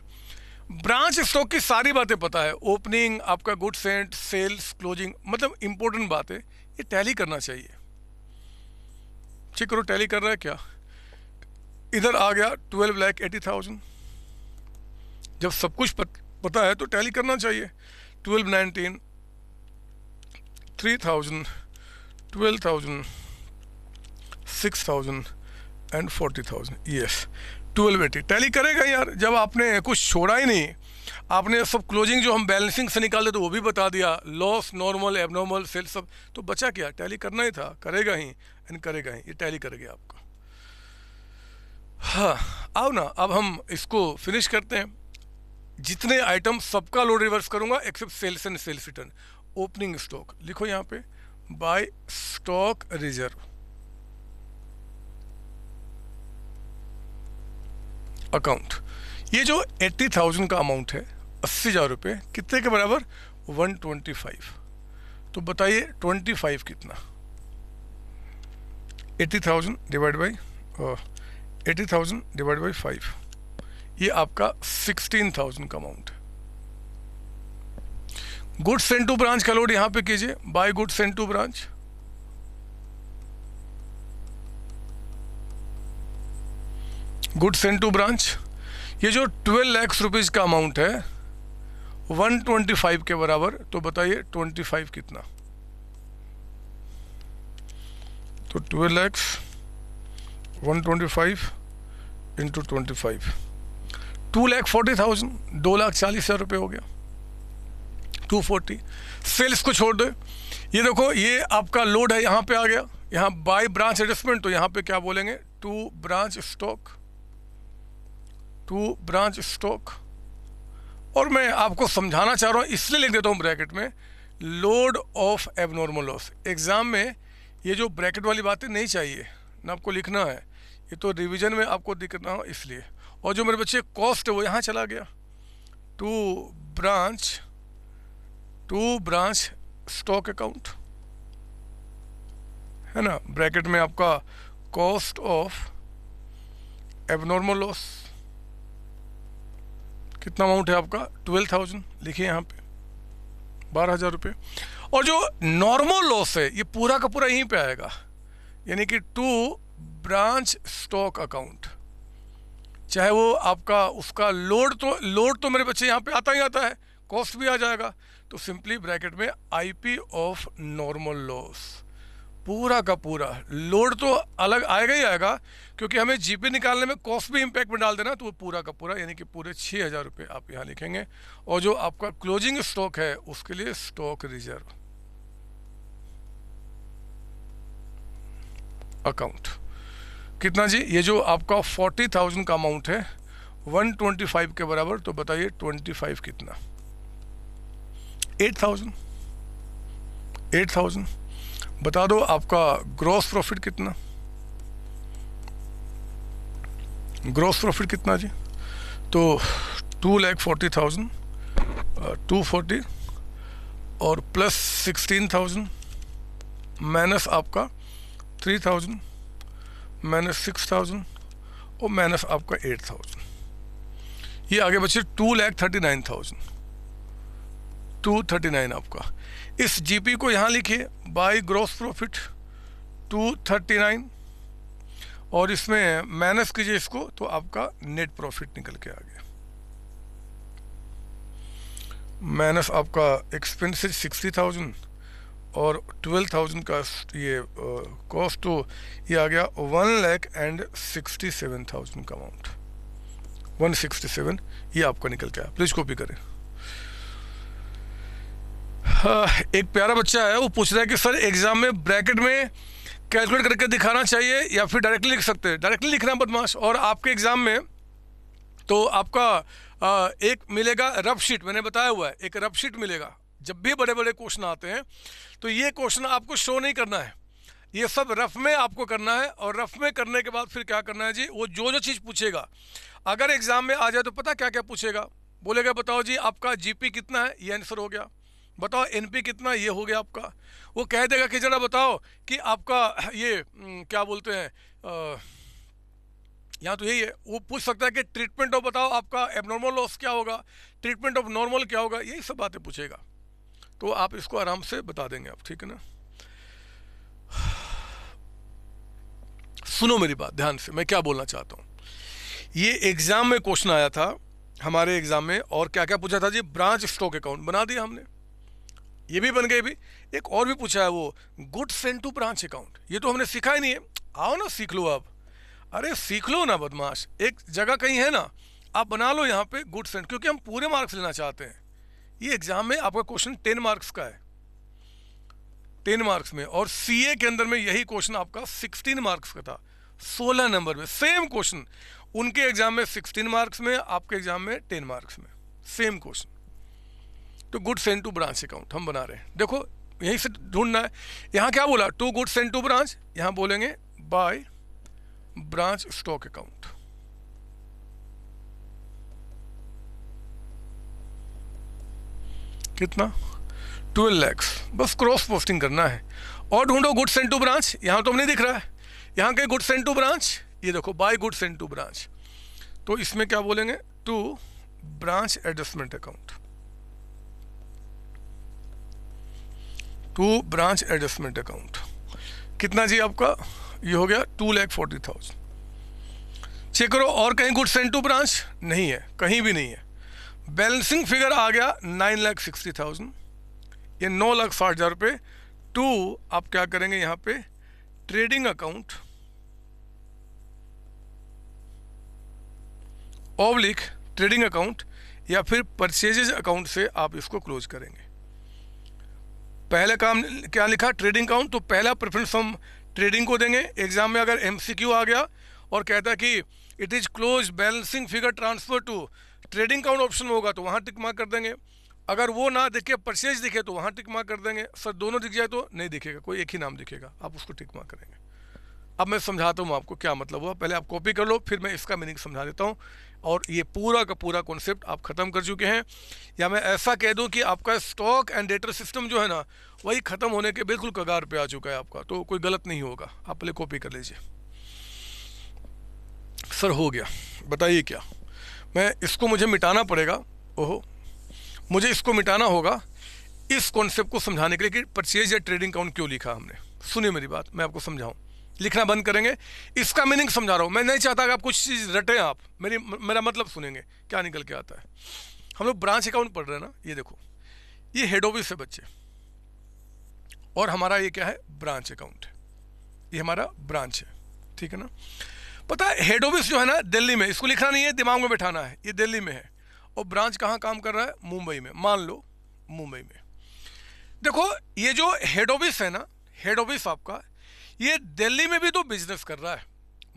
ब्रांच स्टॉक की सारी बातें पता है, ओपनिंग, आपका गुड सेंट, सेल्स, क्लोजिंग, मतलब इंपॉर्टेंट बात है, ये टैली करना चाहिए। चेक करो टैली कर रहा है क्या। इधर आ गया 12,80,000, जब सब कुछ पता है तो टैली करना चाहिए। 12,19, 3,000, 12,000, 6,000 एंड 40,000। यस, 1280 टैली करेगा यार, जब आपने कुछ छोड़ा ही नहीं। आपने सब क्लोजिंग जो हम बैलेंसिंग से निकाले तो वो भी बता दिया, लॉस, नॉर्मल, एबनॉर्मल, सेल, सब तो बचा क्या, टैली करना ही था, करेगा ही एंड करेगा ही, ये टैली करेगा आपका। हाँ, आओ ना, अब हम इसको फिनिश करते हैं। जितने आइटम सबका लोड रिवर्स करूंगा except sales and sales return. Opening stock लिखो यहाँ पे, बाय स्टॉक रिजर्व, अकाउंट। ये जो 80,000 का अमाउंट है, 80,000 रुपये, कितने के बराबर, 125। तो बताइए 25 कितना, 80,000 डिवाइड बाई 80,000 डिवाइड बाई 5, ये आपका 16,000 का अमाउंट है। गुड्स सेंट टू ब्रांच का लोड यहां पे कीजिए, by goods sent to branch, goods sent to branch. ये जो 12 लाख रुपीज का अमाउंट है 125 के बराबर, तो बताइए 25 कितना। तो 12 लाख 125 इंटू 25, 2,40,000, 2,40,000 रुपये हो गया, 240। सेल्स को छोड़ दो, ये देखो ये आपका लोड है, यहाँ पे आ गया, यहाँ बाय ब्रांच एडजस्टमेंट, तो यहाँ पे क्या बोलेंगे, to branch stock, to branch stock. और मैं आपको समझाना चाह रहा हूँ इसलिए लिख देता हूँ ब्रैकेट में, load of abnormal loss. Exam में ये जो ब्रैकेट वाली बातें नहीं चाहिए ना, आपको लिखना है, ये तो रिवीजन में आपको दिखना हो इसलिए। और जो मेरे बच्चे कॉस्ट है वो यहाँ चला गया, टू ब्रांच स्टॉक अकाउंट, है ना, ब्रैकेट में आपका कॉस्ट ऑफ एबनॉर्मल लॉस, कितना अमाउंट है आपका, 12,000 लिखिए यहाँ पे, 12,000 रुपये। और जो नॉर्मल लॉस है ये पूरा का पूरा यहीं पे आएगा, यानी कि टू ब्रांच स्टॉक अकाउंट, चाहे वो आपका उसका लोड तो मेरे बच्चे यहाँ पे आता ही आता है, कॉस्ट भी आ जाएगा, तो सिंपली ब्रैकेट में आईपी ऑफ नॉर्मल लॉस, पूरा का पूरा। लोड तो अलग आएगा ही आएगा, क्योंकि हमें जीपी निकालने में कॉस्ट भी इम्पैक्ट में डाल देना, तो वो पूरा का पूरा यानी कि पूरे 6,000 रुपये आप यहाँ लिखेंगे। और जो आपका क्लोजिंग स्टॉक है उसके लिए स्टॉक रिजर्व अकाउंट, कितना जी, ये जो आपका 40,000 का अमाउंट है 125 के बराबर, तो बताइए 25 कितना, 8,000। बता दो आपका ग्रॉस प्रॉफिट कितना, ग्रॉस प्रॉफिट कितना जी, तो 2,40,000, 240 और प्लस 16,000 माइनस आपका 3,000 माइनस 6,000 और माइनस आपका 8,000, ये आगे बचे 2,39,000, 239 आपका। इस जीपी को यहाँ लिखिए, बाय ग्रॉस प्रॉफिट 239, और इसमें माइनस कीजिए इसको, तो आपका नेट प्रॉफिट निकल के आ गया, माइनस आपका एक्सपेंसेस 60,000 और 12,000 का ये कॉस्ट, तो ये आ गया 1,67,000 का अमाउंट, 167 ये आपका निकल के आया। प्लीज़ कॉपी करें। एक प्यारा बच्चा है, वो पूछ रहा है कि सर एग्जाम में ब्रैकेट में कैलकुलेट करके दिखाना चाहिए या फिर डायरेक्टली लिख सकते हैं। डायरेक्टली लिखना बदमाश। और आपके एग्जाम में तो आपका एक मिलेगा रफ शीट, मैंने बताया हुआ है, एक रफ शीट मिलेगा। जब भी बड़े बड़े क्वेश्चन आते हैं तो ये क्वेश्चन आपको शो नहीं करना है, ये सब रफ में आपको करना है, और रफ में करने के बाद फिर क्या करना है जी, वो जो चीज़ पूछेगा, अगर एग्जाम में आ जाए तो पता क्या क्या पूछेगा, बोलेगा बताओ जी आपका जीपी कितना है, ये आंसर हो गया। बताओ एनपी कितना, ये हो गया आपका। वो कह देगा कि जरा बताओ कि आपका ये क्या बोलते हैं, यहाँ तो यही है। वो पूछ सकता है कि ट्रीटमेंट ऑफ बताओ आपका एबनॉर्मल लॉस क्या होगा, ट्रीटमेंट ऑफ नॉर्मल क्या होगा, यही सब बातें पूछेगा। तो आप इसको आराम से बता देंगे आप, ठीक है ना। सुनो मेरी बात ध्यान से, मैं क्या बोलना चाहता हूँ। ये एग्जाम में क्वेश्चन आया था हमारे एग्जाम में, और क्या क्या पूछा था जी, ब्रांच स्टॉक अकाउंट बना दिया हमने, ये भी बन गए भी। एक और भी पूछा है वो goods sent to branch account, ये तो हमने सीखा ही नहीं है। आओ ना सीख लो आप, अरे सीख लो ना बदमाश, एक जगह कहीं है ना, आप बना लो यहाँ पे गुड्स सेंट, क्योंकि हम पूरे मार्क्स लेना चाहते हैं। ये एग्जाम में आपका क्वेश्चन 10 मार्क्स का है, 10 मार्क्स में, और सीए के अंदर में यही क्वेश्चन आपका 16 मार्क्स का था, 16 नंबर में। सेम क्वेश्चन उनके एग्जाम में 16 मार्क्स में, आपके एग्जाम में 10 मार्क्स में, सेम क्वेश्चन। तो good send to branch account हम बना रहे हैं, देखो यहीं से ढूंढना है। यहाँ क्या बोला, to good send to branch, यहाँ बोलेंगे बाय ब्रांच स्टॉक अकाउंट। कितना, 12 lakhs, बस क्रॉस पोस्टिंग करना है। और ढूंढो गुड सेंड टू ब्रांच, यहाँ तो हम नहीं दिख रहा है, यहाँ के गुड सेंड टू ब्रांच, ये देखो by goods send to branch. तो इसमें क्या बोलेंगे, to branch adjustment account, to branch adjustment account. कितना जी आपका, ये हो गया 2,40,000। चेक करो और कहीं गुड सेंड टू ब्रांच नहीं है, कहीं भी नहीं है। बैलेंसिंग फिगर आ गया 9,60,000, ये 9,60,000 रुपये। टू आप क्या करेंगे यहाँ पे, trading account oblique trading account, या फिर परचेजेज अकाउंट से आप इसको क्लोज करेंगे। पहले काम क्या लिखा, ट्रेडिंग अकाउंट, तो पहला प्रेफरेंस हम ट्रेडिंग को देंगे। एग्जाम में अगर एमसीक्यू आ गया और कहता है कि it is close balancing figure transfer to trading account option होगा तो वहाँ टिक मार्क कर देंगे। अगर वो ना दिखे, परचेज दिखे तो वहाँ टिक मार्क कर देंगे। सर दोनों दिख जाए तो नहीं दिखेगा, कोई एक ही नाम दिखेगा, आप उसको टिक मार्क करेंगे। अब मैं समझाता हूँ आपको क्या मतलब हुआ, पहले आप कॉपी कर लो, फिर मैं इसका मीनिंग समझा देता हूँ। और ये पूरा का पूरा कॉन्सेप्ट आप ख़त्म कर चुके हैं, या मैं ऐसा कह दूं कि आपका स्टॉक एंड डेटर सिस्टम जो है ना, वही ख़त्म होने के बिल्कुल कगार पे आ चुका है आपका। तो कोई गलत नहीं होगा, आप पहले कॉपी कर लीजिए। सर हो गया, बताइए क्या, मैं इसको मुझे मिटाना पड़ेगा। ओहो, मुझे इसको मिटाना होगा इस कॉन्सेप्ट को समझाने के लिए कि परचेज या ट्रेडिंग अकाउंट क्यों लिखा हमने। सुनिए मेरी बात, मैं आपको समझाऊं, लिखना बंद करेंगे, इसका मीनिंग समझा रहा हूँ। मैं नहीं चाहता कि आप कुछ चीज़ रटें, आप मेरा मतलब सुनेंगे क्या निकल के आता है। हम लोग ब्रांच अकाउंट पढ़ रहे हैं ना, ये देखो, ये हेड ऑफिस है बच्चे, और हमारा ये क्या है, ब्रांच अकाउंट, ये हमारा ब्रांच है, ठीक है ना। पता है हेड ऑफिस जो है ना दिल्ली में, इसको लिखना नहीं है, दिमाग में बैठाना है, ये दिल्ली में है। और ब्रांच कहाँ काम कर रहा है, मुंबई में, मान लो मुंबई में। देखो ये जो हेड ऑफिस है ना, हेड ऑफिस आपका ये दिल्ली में भी तो बिजनेस कर रहा है।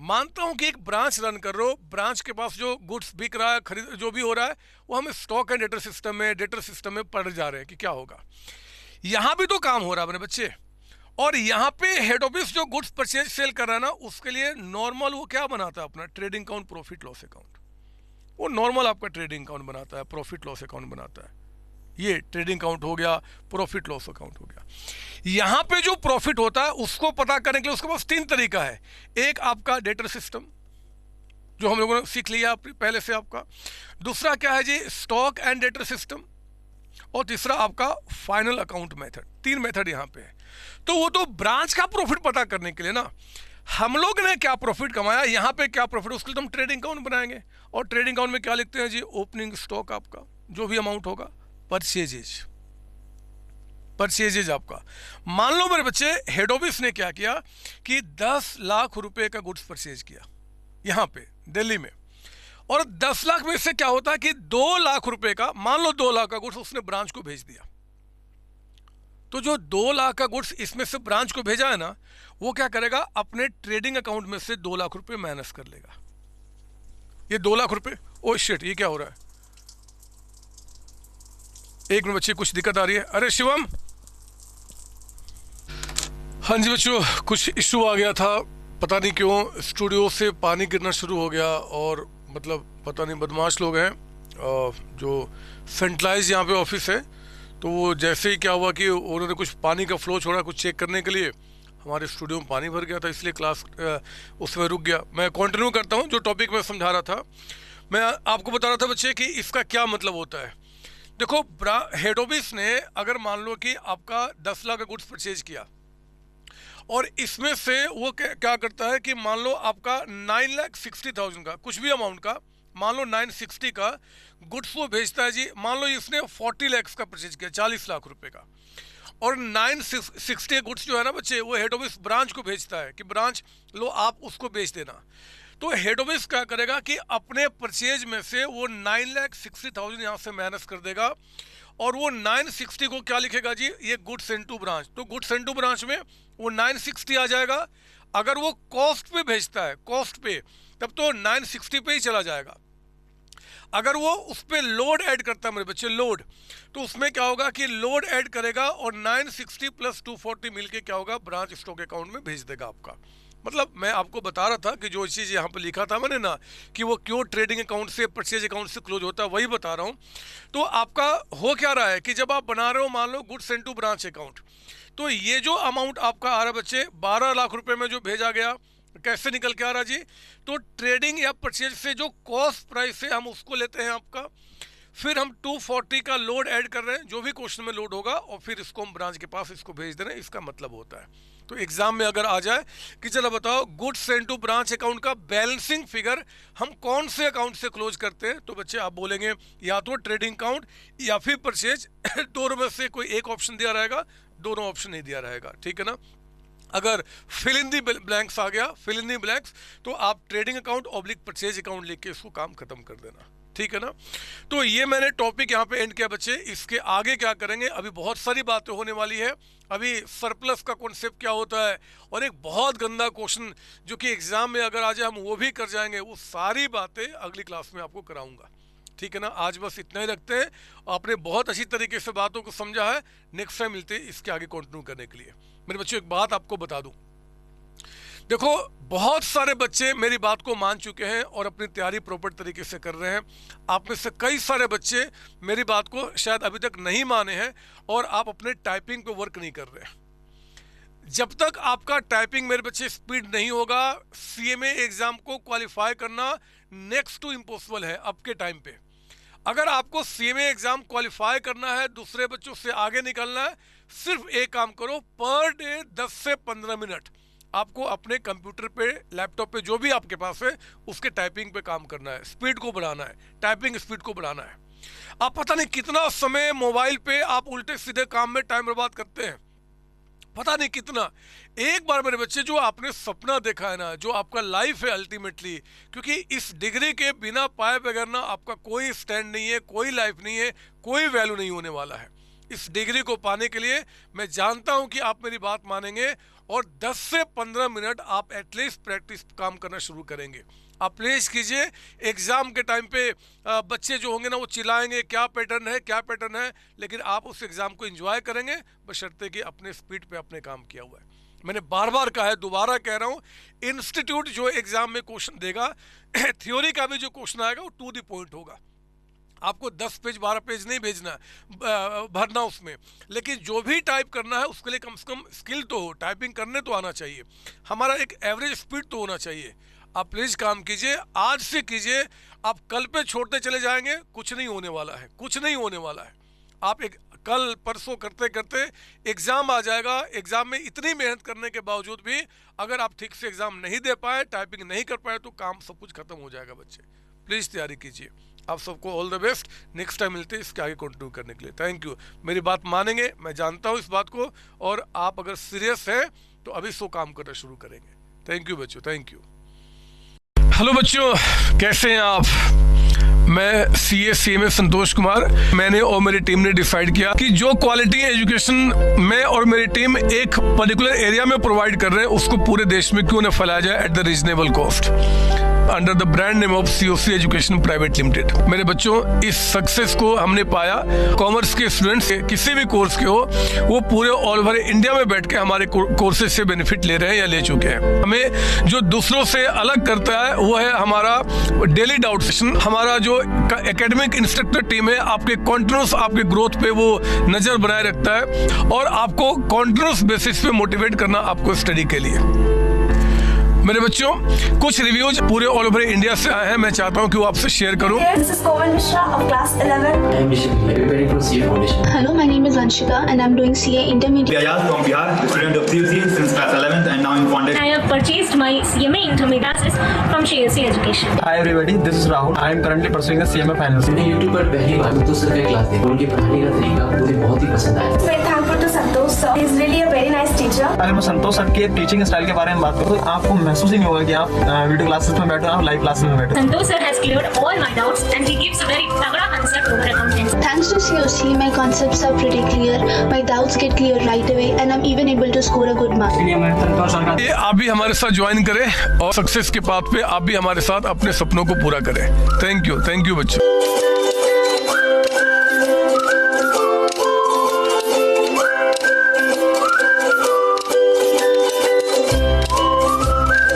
मानता हूं कि एक ब्रांच रन कर रहे हो, ब्रांच के पास जो गुड्स बिक रहा है, खरीद जो भी हो रहा है, वो हम स्टॉक एंड डेटर सिस्टम में पढ़ जा रहे हैं कि क्या होगा। यहां भी तो काम हो रहा है अपने बच्चे, और यहाँ पे हेड ऑफिस जो गुड्स परचेज सेल कर रहा है ना, उसके लिए नॉर्मल वो क्या बनाता है अपना, trading account, profit loss account. वो नॉर्मल आपका ट्रेडिंग अकाउंट बनाता है, प्रॉफिट लॉस अकाउंट बनाता है। ये ट्रेडिंग अकाउंट हो गया, प्रॉफिट लॉस अकाउंट हो गया। यहाँ पे जो प्रॉफिट होता है उसको पता करने के लिए उसके पास 3 तरीका है। एक आपका डेटर सिस्टम जो हम लोगों ने सीख लिया पहले से आपका, दूसरा क्या है जी, स्टॉक एंड डेटर सिस्टम, और तीसरा आपका फाइनल अकाउंट मेथड। 3 मेथड यहाँ पे है। तो वो तो ब्रांच का प्रॉफिट पता करने के लिए ना, हम लोग ने क्या प्रॉफिट कमाया, यहाँ पे क्या प्रॉफिट, उसके लिए तो हम ट्रेडिंग अकाउंट बनाएंगे। और ट्रेडिंग अकाउंट में क्या लिखते हैं जी, ओपनिंग स्टॉक आपका जो भी अमाउंट होगा, परचेजेज आपका। मान लो मेरे बच्चे हेड ऑफिस ने क्या किया कि 10 लाख रुपए का गुड्स परचेज किया यहाँ पे दिल्ली में, और 10 लाख में से क्या होता है कि 2 लाख रुपए का, मान लो 2 लाख का गुड्स उसने ब्रांच को भेज दिया। तो जो 2 लाख का गुड्स इसमें से ब्रांच को भेजा है ना, वो क्या करेगा, अपने ट्रेडिंग अकाउंट में से 2 लाख रुपए माइनस कर लेगा। ये 2 लाख रुपए, ओ शिट, ये क्या हो रहा है, एक मिनट बच्चे, कुछ दिक्कत आ रही है। अरे शिवम, हाँ जी बच्चों, कुछ इशू आ गया था, पता नहीं क्यों स्टूडियो से पानी गिरना शुरू हो गया। और मतलब पता नहीं बदमाश लोग हैं जो सेंट्रलाइज यहाँ पे ऑफिस है, तो वो जैसे ही क्या हुआ कि उन्होंने कुछ पानी का फ्लो छोड़ा कुछ चेक करने के लिए, हमारे स्टूडियो में पानी भर गया था, इसलिए क्लास उसमें रुक गया। मैं कंटिन्यू करता हूँ जो टॉपिक मैं समझा रहा था। मैं आपको बता रहा था बच्चे कि इसका क्या मतलब होता है। देखो, हेड ऑफिस ने अगर मान लो कि आपका 10 लाख का गुड्स परचेज किया और इसमें से वो क्या करता है कि मान लो आपका 9,60,000 का कुछ भी अमाउंट का, मान लो 960 का गुड्स वो भेजता है जी। मान लो इसने 40 लाख का परचेज किया, 40 लाख रुपए का, और 960 गुड्स जो है ना बच्चे, वो हेड ऑफिस ब्रांच को भेजता है कि ब्रांच लो आप उसको बेच देना। तो हेड ऑफिस क्या करेगा कि अपने परचेज में से वो 9,60,000 यहाँ से माइनस कर देगा और वो 960 को क्या लिखेगा जी, ये गुड्स इनटू ब्रांच। तो गुड्स इनटू ब्रांच में वो 960 आ जाएगा। अगर वो कॉस्ट पे भेजता है, कॉस्ट पे, तब तो 960 पे ही चला जाएगा। अगर वो उस पर लोड ऐड करता है मेरे बच्चे, लोड, तो उसमें क्या होगा कि लोड ऐड करेगा और 960 प्लस 240 मिलके क्या होगा, ब्रांच स्टॉक अकाउंट में भेज देगा आपका। मतलब मैं आपको बता रहा था कि जो चीज़ यहाँ पर लिखा था मैंने ना कि वो क्यों ट्रेडिंग अकाउंट से परचेज अकाउंट से क्लोज होता है, वही बता रहा हूँ। तो आपका हो क्या रहा है कि जब आप बना रहे हो मान लो गुड्स इनटू ब्रांच अकाउंट, तो ये जो अमाउंट आपका आ रहा है बच्चे 12 लाख रुपए में जो भेजा गया, कैसे निकल के आ रहा जी, तो ट्रेडिंग या परचेज से जो कॉस्ट प्राइस है हम उसको लेते हैं आपका, फिर हम 240 का लोड ऐड कर रहे हैं, जो भी क्वेश्चन में लोड होगा, और फिर इसको हम ब्रांच के पास इसको भेज दे रहे हैं। इसका मतलब होता है। तो एग्जाम में अगर आ जाए कि चलो बताओ गुड्स इनटू ब्रांच अकाउंट का बैलेंसिंग फिगर हम कौन से अकाउंट से क्लोज करते हैं, तो बच्चे आप बोलेंगे या तो ट्रेडिंग अकाउंट या फिर परचेज दोनों में से कोई एक ऑप्शन दिया रहेगा, दोनों ऑप्शन नहीं दिया रहेगा, ठीक है ना। अगर फिल इन दी ब्लैंक्स आ गया, फिल इन दी ब्लैंक्स, तो आप trading account oblique purchase account लिख के इसको काम खत्म कर देना, ठीक है ना। तो ये मैंने टॉपिक यहाँ पे एंड किया बच्चे। इसके आगे क्या करेंगे, अभी बहुत सारी बातें होने वाली है। अभी सरप्लस का कॉन्सेप्ट क्या होता है, और एक बहुत गंदा क्वेश्चन जो कि एग्जाम में अगर आ जाए हम वो भी कर जाएंगे, वो सारी बातें अगली क्लास में आपको कराऊंगा, ठीक है ना। आज बस इतना ही रखते हैं। आपने बहुत अच्छी तरीके से बातों को समझा है, नेक्स्ट टाइम मिलते हैं इसके आगे कंटिन्यू करने के लिए। मेरे बच्चों एक बात आपको बता दूं, देखो बहुत सारे बच्चे मेरी बात को मान चुके हैं और अपनी तैयारी प्रॉपर तरीके से कर रहे हैं। आप में से कई सारे बच्चे मेरी बात को शायद अभी तक नहीं माने हैं और आप अपने टाइपिंग पे वर्क नहीं कर रहे हैं। जब तक आपका टाइपिंग मेरे बच्चे स्पीड नहीं होगा, सीएमए एग्जाम को क्वालिफाई करना नेक्स्ट टू इम्पॉसिबल है अब के टाइम पे। अगर आपको सीएमए एग्जाम क्वालिफाई करना है, दूसरे बच्चों से आगे निकलना है, सिर्फ एक काम करो, पर डे 10 से 15 मिनट आपको अपने कंप्यूटर पे, लैपटॉप पे, जो भी आपके पास है, उसके टाइपिंग पे काम करना है, स्पीड को बढ़ाना है, टाइपिंग स्पीड को बढ़ाना है। आप पता नहीं कितना समय मोबाइल पे आप उल्टे सीधे काम में टाइम बर्बाद करते हैं, पता नहीं कितना। एक बार मेरे बच्चे जो आपने सपना देखा है ना, जो आपका लाइफ है अल्टीमेटली, क्योंकि इस डिग्री के बिना पाए बगैर ना आपका कोई स्टैंड नहीं है, कोई लाइफ नहीं है, कोई वैल्यू नहीं होने वाला है। इस डिग्री को पाने के लिए मैं जानता हूं कि आप मेरी बात मानेंगे और 10 से 15 मिनट आप एटलीस्ट प्रैक्टिस काम करना शुरू करेंगे। आप प्लीज कीजिए। एग्जाम के टाइम पे बच्चे जो होंगे ना वो चिल्लाएंगे क्या पैटर्न है, क्या पैटर्न है, लेकिन आप उस एग्जाम को एंजॉय करेंगे बशर्ते कि अपने स्पीड पे आपने काम किया हुआ है। मैंने बार बार कहा है, दोबारा कह रहा हूँ, इंस्टीट्यूट जो एग्जाम में क्वेश्चन देगा, थ्योरी का भी जो क्वेश्चन आएगा वो टू द पॉइंट होगा। आपको 10 पेज 12 पेज नहीं भेजना, भरना उसमें, लेकिन जो भी टाइप करना है उसके लिए कम से कम स्किल तो हो, टाइपिंग करने तो आना चाहिए, हमारा एक एवरेज स्पीड तो होना चाहिए। आप प्लीज़ काम कीजिए, आज से कीजिए। आप कल पे छोड़ते चले जाएंगे, कुछ नहीं होने वाला है, कुछ नहीं होने वाला है। आप एक कल परसों करते करते एग्ज़ाम आ जाएगा। एग्ज़ाम में इतनी मेहनत करने के बावजूद भी अगर आप ठीक से एग्ज़ाम नहीं दे पाए, टाइपिंग नहीं कर पाए, तो काम सब कुछ खत्म हो जाएगा। बच्चे प्लीज़ तैयारी कीजिए। आप सबको all the best. Next time मिलते हैं इसके आगे कंटिन्यू करने के लिए। Thank you. मेरी बात मानेंगे, मैं जानता हूँ इस बात को, और आप अगर सीरियस हैं तो अभी सो काम करना शुरू करेंगे। थैंक यू बच्चों, थैंक यू। हेलो बच्चों, कैसे हैं आप? मैं CA संतोष कुमार। मैंने और मेरी टीम ने डिसाइड किया कि जो क्वालिटी एजुकेशन मैं और मेरी टीम एक पर्टिकुलर एरिया में प्रोवाइड कर रहे हैं, उसको पूरे देश में क्यों न फैलाया जाए at the reasonable cost. Under the brand name of COC education private limited. मेरे बच्चों, इस सक्सेस को हमने पाया, कॉमर्स के स्टूडेंट्स किसी भी कोर्स के हो, वो पूरे ऑल ओवर इंडिया में बैठ के हमारे कोर्सेज से बेनिफिट ले रहे हैं या ले चुके हैं। हमें जो दूसरों से अलग करता है वो है हमारा डेली डाउट सेशन। हमारा जो एकेडमिक इंस्ट्रक्टर टीम है, आपके कॉन्टिन्यूस आपके ग्रोथ पे वो नजर बनाए रखता है और आपको कॉन्टिन्यूस बेसिस पे मोटिवेट करना आपको स्टडी के लिए। मेरे बच्चों, कुछ रिव्यूज पूरे ऑल ओवर इंडिया से आए हैं, मैं चाहता हूं कि वो आपसे शेयर करूं। This is Komal Mishra of class 11. I am Rishik, preparing for CA Foundation. Hello, my name is Anshika and I'm doing CA Intermediate. Ayaz from Bihar, student of COC since class 11th and now in Foundation. I have purchased my CMA Intermediate classes from COC Education. Hi everybody, this is Rahul. I am currently pursuing the CMA Finance. मैंने YouTube पर पहली बार तो sir का class देखा, उनके पढ़ाने का तरीका मुझे बहुत ही पसंद आया। Very thankful to Santosh sir. He is really a very nice teacher. अगर मैं संतोष सर के टीचिंग स्टाइल के बारे में बात करूँ तो आपको महसूस ही नहीं होगा कि आप वीडियो क्लासेस में बैठे हो, आप लाइव क्लासेस में बैठे हो। Santosh sir has cleared all my doubts and he gives a very तगड़ा concept over accounting. Thanks to COC, my concepts are pretty clear, my doubts get clear right away and I'm even able to score a good mark. ये आप भी हमारे साथ join करें और success के path पे आप भी हमारे साथ अपने सपनों को पूरा करें। थैंक यू बच्चों।